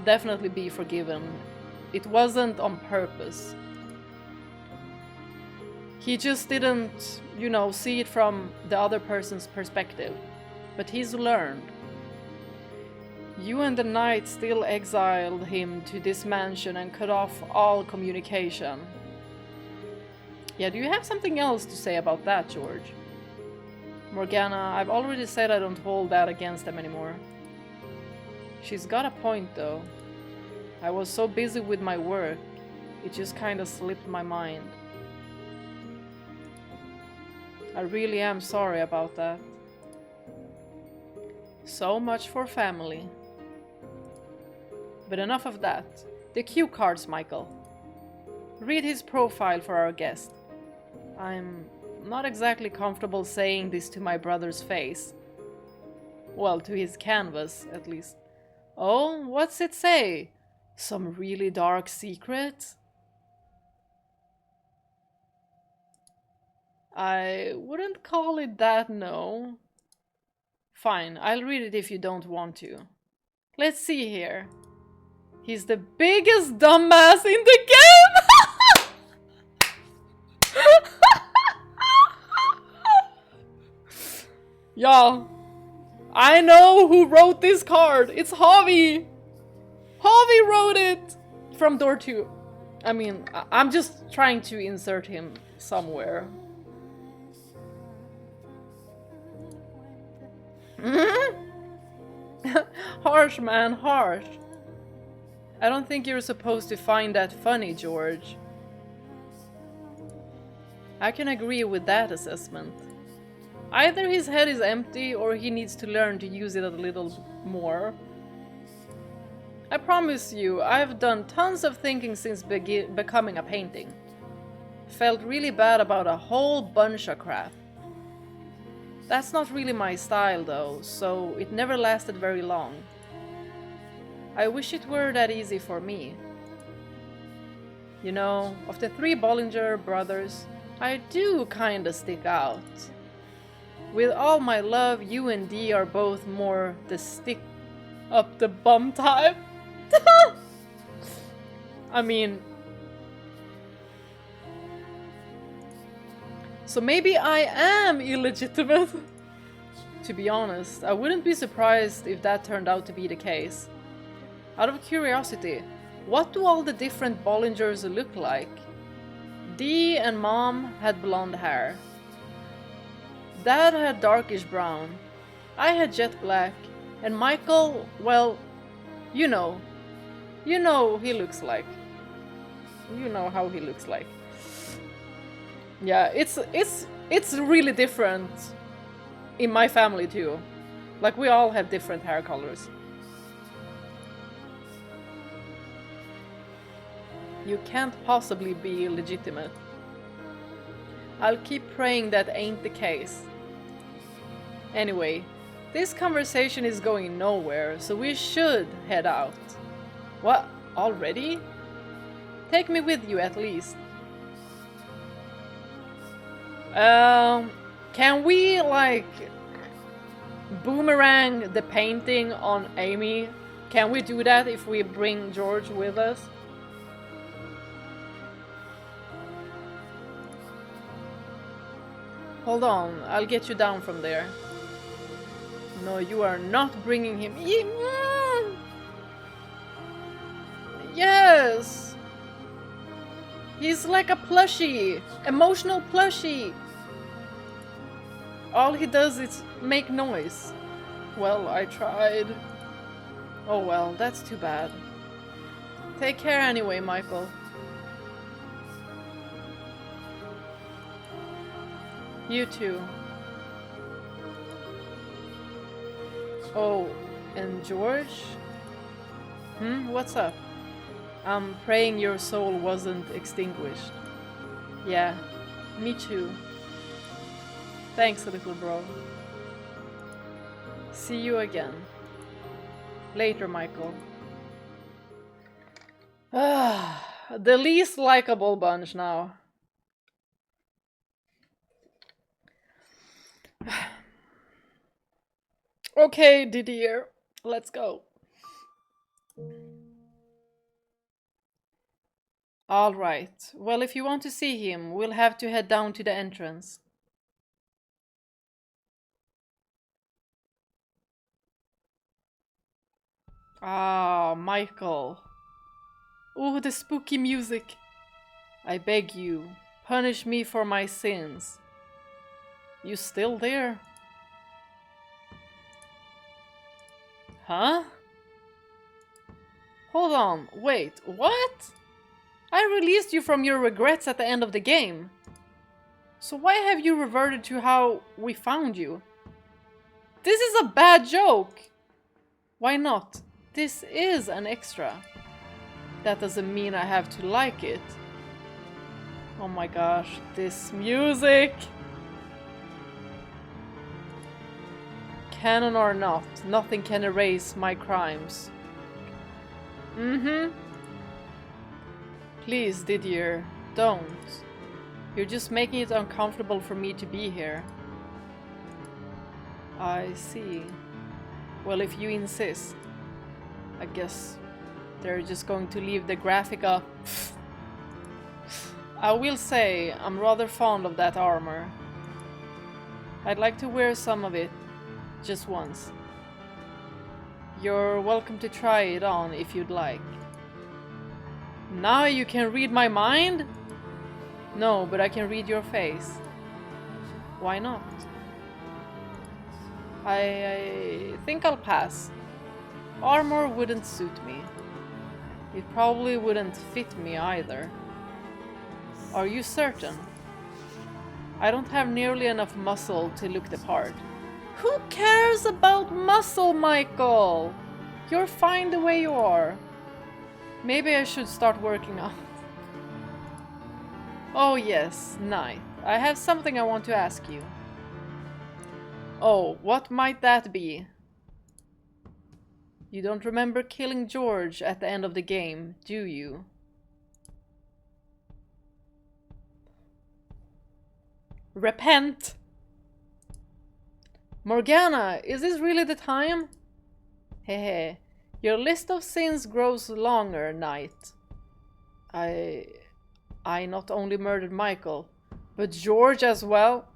definitely be forgiven. It wasn't on purpose. He just didn't, you know, see it from the other person's perspective. But he's learned. You and the knight still exiled him to this mansion and cut off all communication. Yeah, do you have something else to say about that, George? Morgana, I've already said I don't hold that against them anymore. She's got a point, though. I was so busy with my work, it just kinda slipped my mind. I really am sorry about that. So much for family. But enough of that. The cue cards, Michael. Read his profile for our guest. I'm not exactly comfortable saying this to my brother's face. Well, to his canvas, at least. Oh, what's it say? Some really dark secret? I wouldn't call it that, no. Fine, I'll read it if you don't want to. Let's see here. He's the biggest dumbass in the game! Y'all, I know who wrote this card. It's Javi. Javi wrote it from door 2. I mean, I'm just trying to insert him somewhere. Harsh, man, harsh. I don't think you're supposed to find that funny, George. I can agree with that assessment. Either his head is empty or he needs to learn to use it a little more. I promise you, I've done tons of thinking since becoming a painting. Felt really bad about a whole bunch of crap. That's not really my style though, so it never lasted very long. I wish it were that easy for me. You know, of the 3 Bollinger brothers, I do kinda stick out. With all my love, you and Dee are both more the stick up the bum type. I mean... So maybe I am illegitimate? To be honest, I wouldn't be surprised if that turned out to be the case. Out of curiosity, what do all the different Bollingers look like? Dee and Mom had blonde hair. Dad had darkish brown. I had jet black. And Michael, well, you know. You know he looks like. You know how he looks like. Yeah, it's really different in my family too. Like, we all have different hair colors. You can't possibly be legitimate. I'll keep praying that ain't the case. Anyway, this conversation is going nowhere, so we should head out. What? Already? Take me with you at least. Can we, like, boomerang the painting on Amy? Can we do that if we bring George with us? Hold on, I'll get you down from there. No, you are not bringing him. Yes! He's like a plushie! Emotional plushie! All he does is make noise. Well, I tried. Oh well, that's too bad. Take care anyway, Michael. You too. Oh, and George? What's up? I'm praying your soul wasn't extinguished. Yeah, me too. Thanks, little bro. See you again. Later, Michael. The least likable bunch now. Okay, Didier, let's go. Alright, well, if you want to see him, we'll have to head down to the entrance. Ah, Michael. Oh, the spooky music. I beg you, punish me for my sins. You still there? Huh? Hold on, wait, what? I released you from your regrets at the end of the game. So why have you reverted to how we found you? This is a bad joke! Why not? This is an extra. That doesn't mean I have to like it. Oh my gosh, this music! Canon or not, nothing can erase my crimes. Please, Didier, don't. You're just making it uncomfortable for me to be here. I see. Well, if you insist, I guess they're just going to leave the graphic up. I will say, I'm rather fond of that armor. I'd like to wear some of it, just once. You're welcome to try it on if you'd like. Now you can read my mind? No, but I can read your face. Why not? I think I'll pass. Armor wouldn't suit me. It probably wouldn't fit me either. Are you certain? I don't have nearly enough muscle to look the part. Who cares about muscle, Michael? You're fine the way you are. Maybe I should start working out. Oh yes, Knight. I have something I want to ask you. Oh, what might that be? You don't remember killing George at the end of the game, do you? Repent! Morgana, is this really the time? Hehe. Your list of sins grows longer, Knight. I not only murdered Michael, but George as well.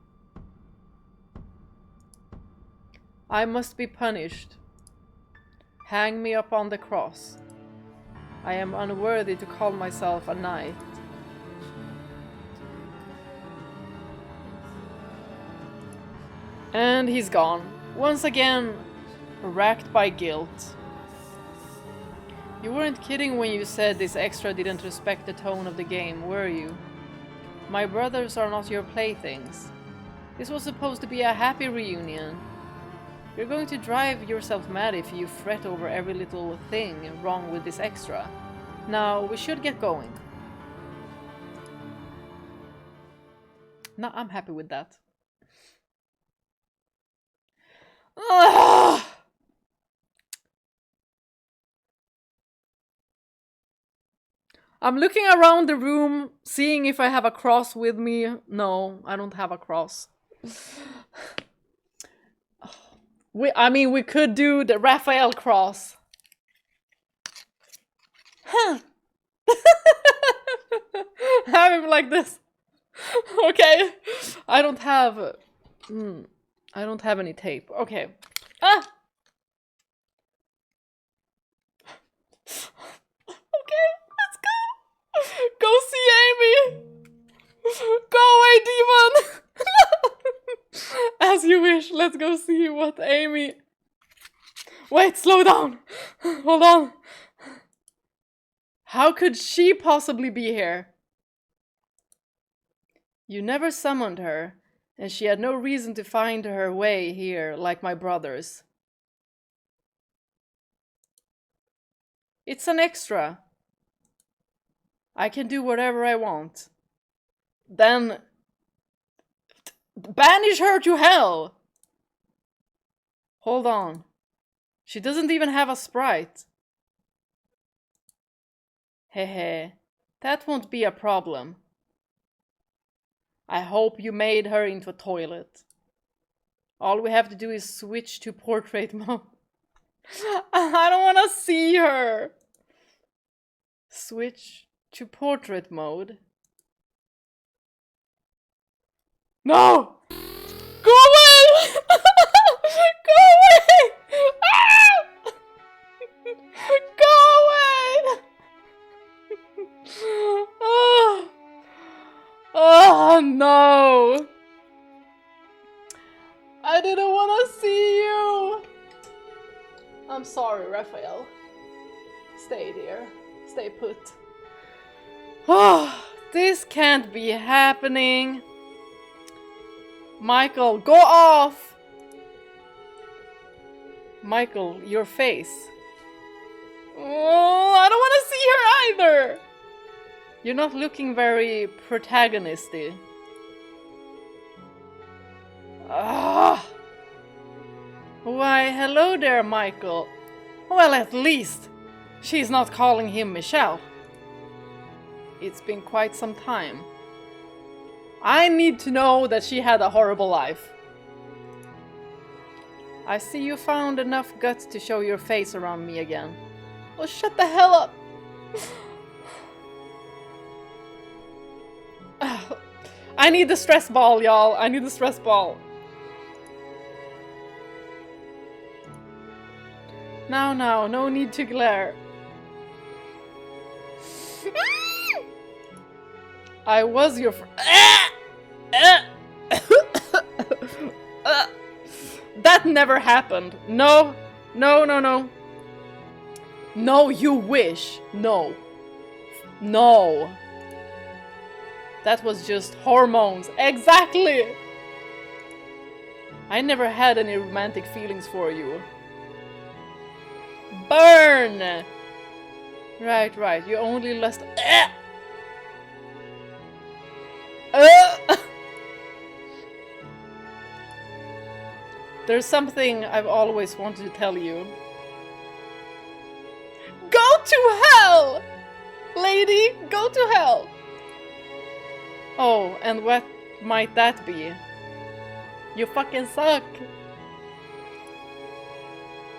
I must be punished. Hang me up on the cross. I am unworthy to call myself a knight. And he's gone. Once again, racked by guilt. You weren't kidding when you said this extra didn't respect the tone of the game, were you? My brothers are not your playthings. This was supposed to be a happy reunion. You're going to drive yourself mad if you fret over every little thing wrong with this extra. Now, we should get going. No, I'm happy with that. Ugh! I'm looking around the room, seeing if I have a cross with me. No, I don't have a cross. We could do the Raphael cross. Huh. Have him like this. Okay. I don't have any tape. Okay. Ah! Okay, let's go! Go see Amy! Go away, demon! As you wish, let's go see what Amy... Wait, slow down! Hold on. How could she possibly be here? You never summoned her, and she had no reason to find her way here like my brothers. It's an extra. I can do whatever I want. Then... banish her to hell! Hold on. She doesn't even have a sprite. Hehe. That won't be a problem. I hope you made her into a toilet. All we have to do is switch to portrait mode. I don't want to see her. Switch to portrait mode. No! Go away! Go away! Ah! Go away! Oh. Oh no! I didn't want to see you! I'm sorry, Raphael. Stay dear. Stay put. Oh, this can't be happening. Michael, go off! Michael, your face. Oh, I don't want to see her either! You're not looking very protagonisty. Ah! Why, hello there, Michael. Well, at least she's not calling him Michel. It's been quite some time. I need to know that she had a horrible life. I see you found enough guts to show your face around me again. Oh, shut the hell up! I need the stress ball, y'all. I need the stress ball. Now, no need to glare. I was your That never happened. No. No, you wish. No. That was just hormones. Exactly! I never had any romantic feelings for you. Burn! Right. You only lust. There's something I've always wanted to tell you. Go to hell! Lady, go to hell! Oh, and what might that be? You fucking suck!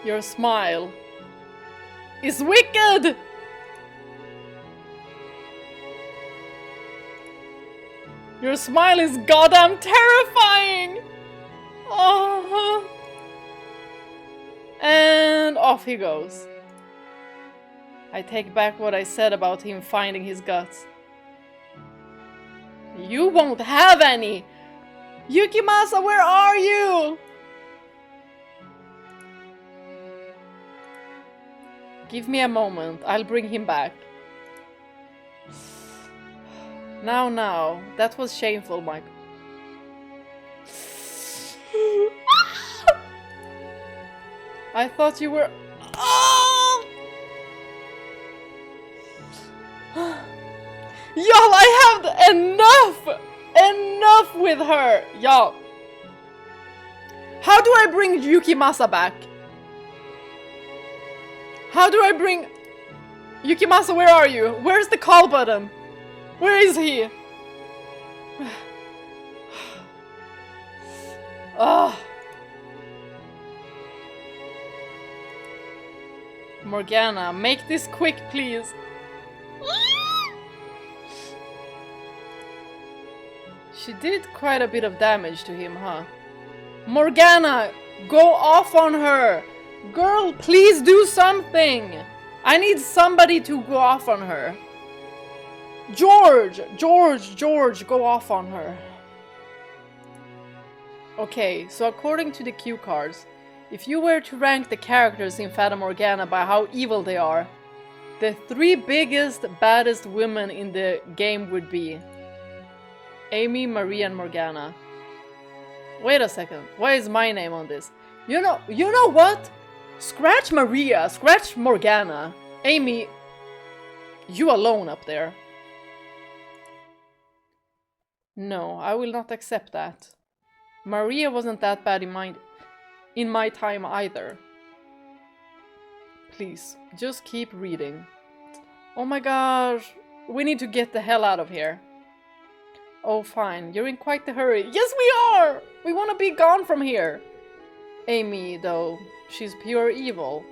Your smile is wicked! Your smile is goddamn terrifying! Oh. And off he goes. I take back what I said about him finding his guts. You won't have any! Yukimasa, where are you? Give me a moment, I'll bring him back. Now, that was shameful, Mike. I thought you were... Oh! Y'all, I have enough with her! Y'all. How do I bring Yukimasa back? How do I bring... Yukimasa, where are you? Where's the call button? Where is he? Ah. Morgana, make this quick, please. She did quite a bit of damage to him, huh? Morgana, go off on her! Girl, please do something! I need somebody to go off on her. George, go off on her. Okay, so according to the cue cards, if you were to rank the characters in Fata Morgana by how evil they are, the 3 biggest, baddest women in the game would be Amy, Marie, and Morgana. Wait a second, why is my name on this? You know what? Scratch Maria, scratch Morgana. Amy, you alone up there. No, I will not accept that. Maria wasn't that bad in my time either. Please, just keep reading. Oh my gosh, we need to get the hell out of here. Oh fine, you're in quite the hurry. Yes we are! We want to be gone from here. Amy, though, she's pure evil.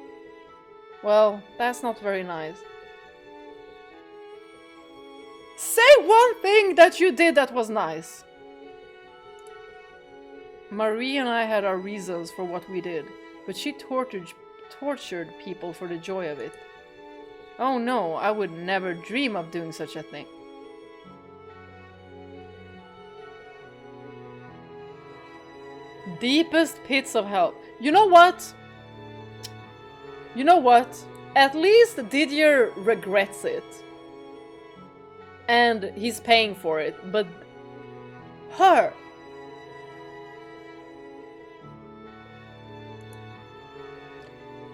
Well, that's not very nice. Say one thing that you did that was nice. Marie and I had our reasons for what we did, but she tortured people for the joy of it. Oh no, I would never dream of doing such a thing. Deepest pits of hell. You know what? You know what? At least Didier regrets it. And he's paying for it, but her.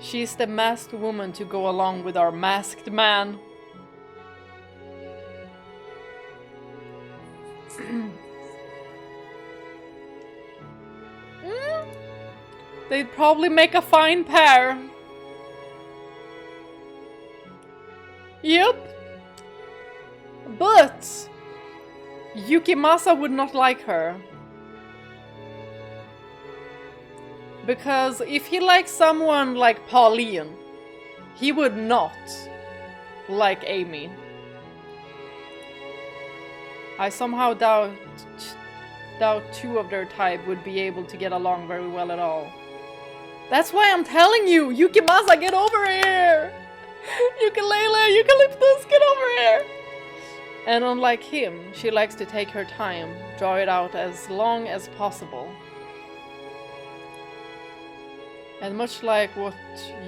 She's the masked woman to go along with our masked man. They'd probably make a fine pair. Yep. But Yukimasa would not like her. Because if he likes someone like Pauline, he would not like Amy. I somehow doubt two of their type would be able to get along very well at all. That's why I'm telling you, Yukimasa, get over here! Ukulele, eucalyptus, get over here! And unlike him, she likes to take her time, draw it out as long as possible. And much like what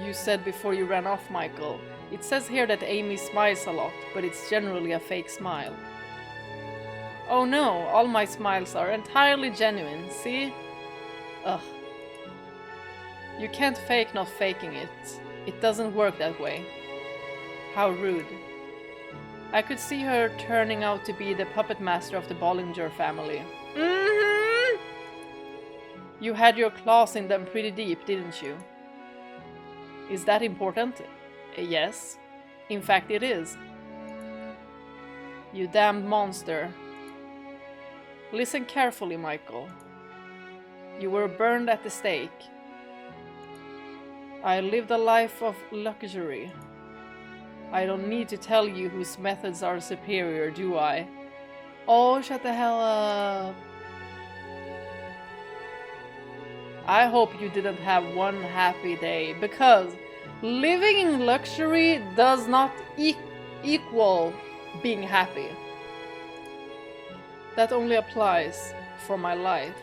you said before you ran off, Michael, it says here that Amy smiles a lot, but it's generally a fake smile. Oh no, all my smiles are entirely genuine, see? Ugh. You can't fake not faking it. It doesn't work that way. How rude. I could see her turning out to be the puppet master of the Bollinger family. Mm-hmm. You had your claws in them pretty deep, didn't you? Is that important? Yes. In fact, it is. You damned monster. Listen carefully, Michael. You were burned at the stake. I lived a life of luxury. I don't need to tell you whose methods are superior, do I? Oh, shut the hell up. I hope you didn't have one happy day, because living in luxury does not equal being happy. That only applies for my life.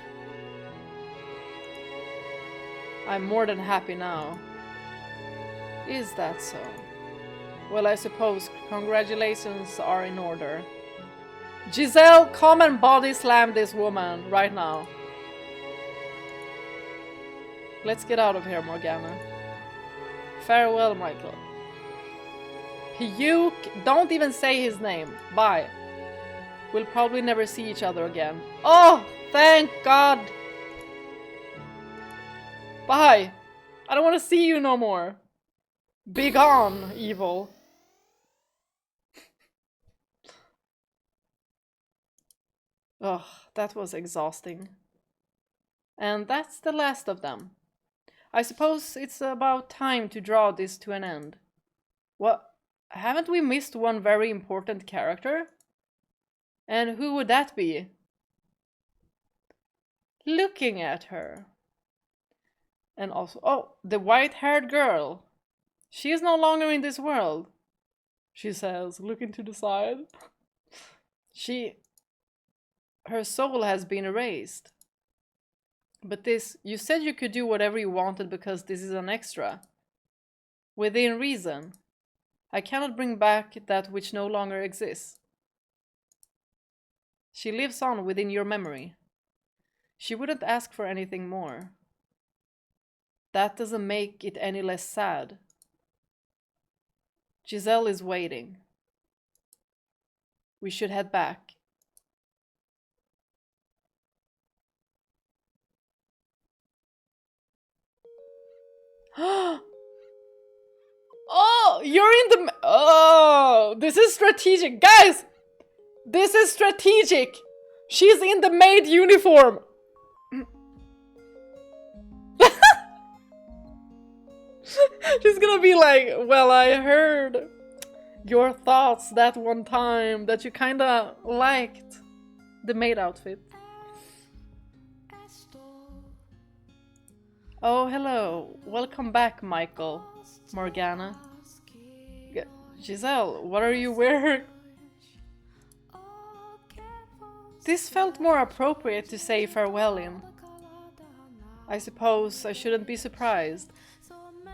I'm more than happy now. Is that so? Well, I suppose congratulations are in order. Giselle, come and body slam this woman right now. Let's get out of here, Morgana. Farewell, Michael. Don't even say his name. Bye. We'll probably never see each other again. Oh, thank God. Bye. I don't want to see you no more. Be gone, evil. Ugh, that was exhausting. And that's the last of them. I suppose it's about time to draw this to an end. What? Haven't we missed one very important character? And who would that be? Looking at her. And also, oh, the white-haired girl. She is no longer in this world, she says, looking to the side. Her soul has been erased. But this, you said you could do whatever you wanted because this is an extra. Within reason. I cannot bring back that which no longer exists. She lives on within your memory. She wouldn't ask for anything more. That doesn't make it any less sad. Giselle is waiting. We should head back. Oh, you're in the... Oh, this is strategic. Guys, this is strategic. She's in the maid uniform. She's gonna be like, well, I heard your thoughts that one time that you kinda liked the maid outfit. Oh, hello. Welcome back, Michael. Morgana. Giselle, what are you wearing? This felt more appropriate to say farewell in. I suppose I shouldn't be surprised.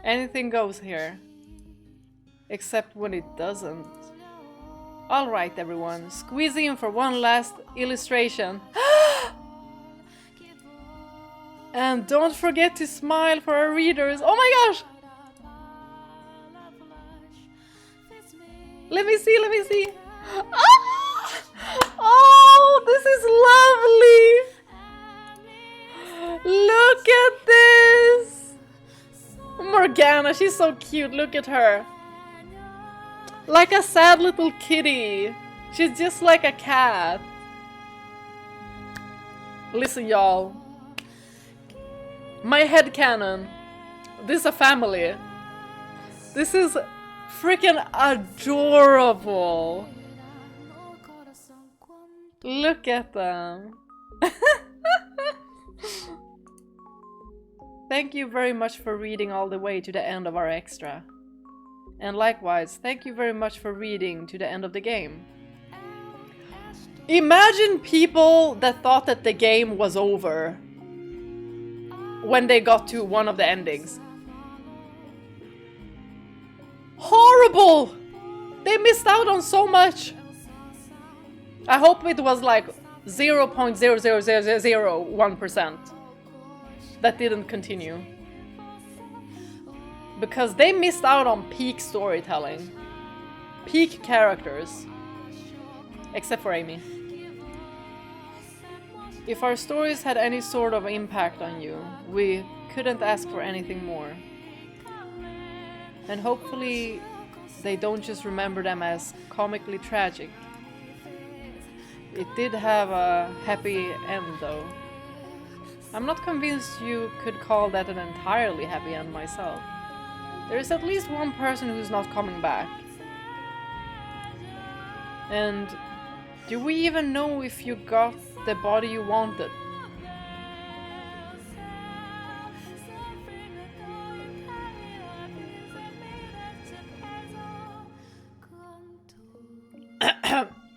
Anything goes here. Except when it doesn't. Alright everyone, squeeze in for one last illustration. And don't forget to smile for our readers. Oh my gosh! Let me see, let me see. Ah! Oh, this is lovely! Look at this! Morgana, she's so cute, look at her. Like a sad little kitty. She's just like a cat. Listen, y'all. My headcanon. This is a family. This is freaking adorable. Look at them. Thank you very much for reading all the way to the end of our extra. And likewise, thank you very much for reading to the end of the game. Imagine people that thought that the game was over when they got to one of the endings. Horrible! They missed out on so much. I hope it was like 0.00001% that didn't continue. Because they missed out on peak storytelling. Peak characters. Except for Amy. If our stories had any sort of impact on you, we couldn't ask for anything more. And hopefully they don't just remember them as comically tragic. It did have a happy end though. I'm not convinced you could call that an entirely happy end myself. There is at least one person who's not coming back. And do we even know if you got the body you wanted?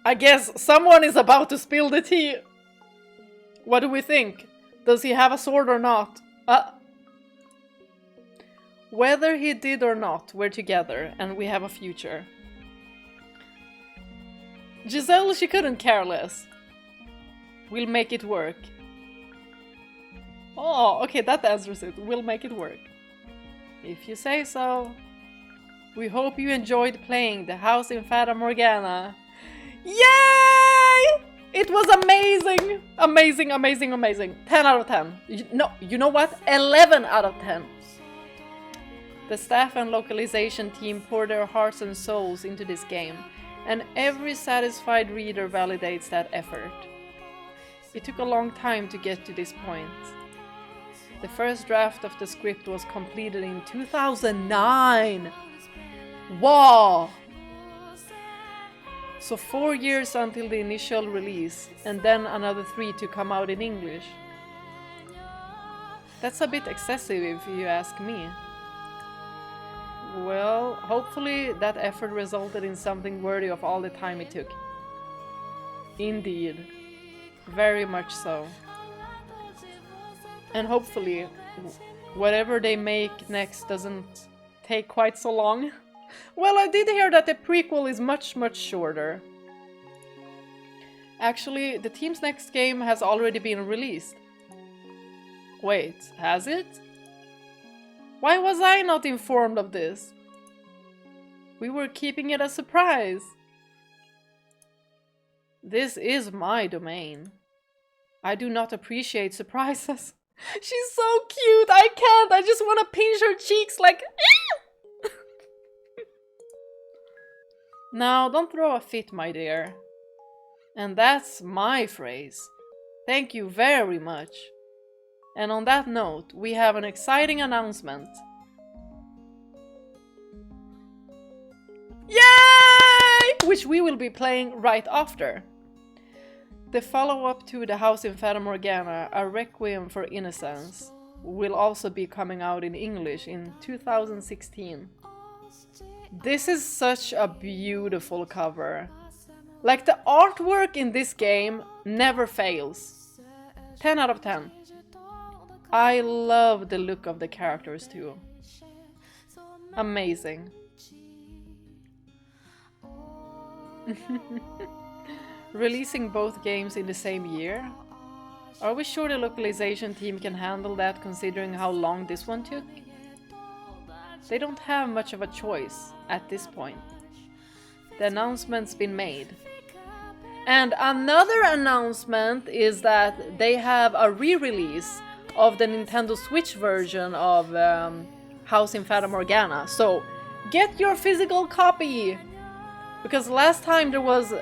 I guess someone is about to spill the tea. What do we think? Does he have a sword or not? Whether he did or not, we're together and we have a future. Giselle, she couldn't care less. We'll make it work. Oh, okay, that answers it. We'll make it work. If you say so. We hope you enjoyed playing The House in Fata Morgana. Yay! It was amazing! Amazing, amazing, amazing. 10 out of 10. You know what? 11 out of 10. The staff and localization team pour their hearts and souls into this game, and every satisfied reader validates that effort. It took a long time to get to this point. The first draft of the script was completed in 2009! Wow! So 4 years until the initial release, and then another 3 to come out in English. That's a bit excessive if you ask me. Well, hopefully that effort resulted in something worthy of all the time it took. Indeed. Very much so. And hopefully, whatever they make next doesn't take quite so long. Well, I did hear that the prequel is much shorter. Actually, the team's next game has already been released. Wait, has it? Why was I not informed of this? We were keeping it a surprise. This is my domain. I do not appreciate surprises. She's so cute, I can't, I just want to pinch her cheeks like... Now, don't throw a fit, my dear. And that's my phrase. Thank you very much. And on that note, we have an exciting announcement. Yay! Which we will be playing right after. The follow-up to The House in Fata Morgana, A Requiem for Innocence, will also be coming out in English in 2016. This is such a beautiful cover. Like, the artwork in this game never fails. 10 out of 10. I love the look of the characters too. Amazing. Releasing both games in the same year? Are we sure the localization team can handle that considering how long this one took? They don't have much of a choice at this point. The announcement's been made. And another announcement is that they have a re-release of the Nintendo Switch version of House in Fata Morgana. So get your physical copy! Because last time there was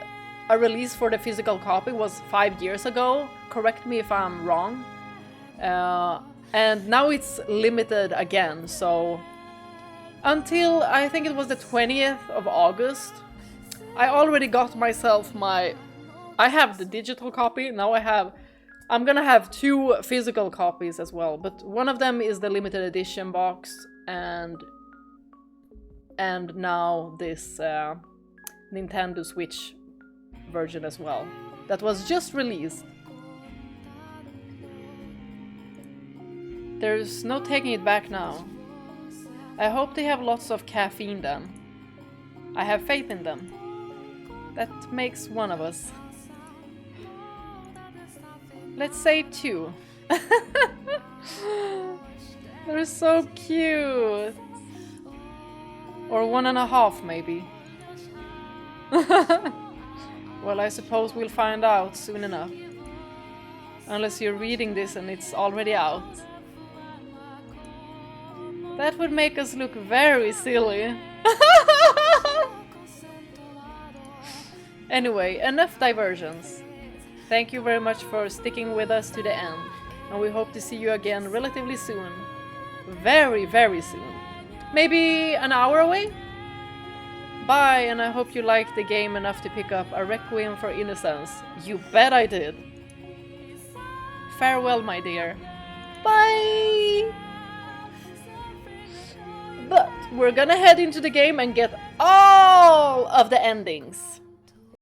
a release for the physical copy was 5 years ago. Correct me if I'm wrong. And now it's limited again, so until I think it was the 20th of August. I already got myself I have the digital copy, now I'm gonna have 2 physical copies as well, but one of them is the limited edition box, and now this Nintendo Switch version as well, that was just released. There's no taking it back now. I hope they have lots of caffeine then. I have faith in them. That makes one of us. Let's say 2. They're so cute. Or 1.5 maybe. Well, I suppose we'll find out soon enough. Unless you're reading this and it's already out. That would make us look very silly. Anyway, enough diversions. Thank you very much for sticking with us to the end. And we hope to see you again relatively soon. Very, very soon. Maybe an hour away? Bye, and I hope you liked the game enough to pick up A Requiem for Innocence. You bet I did! Farewell, my dear. Bye! But we're gonna head into the game and get all of the endings.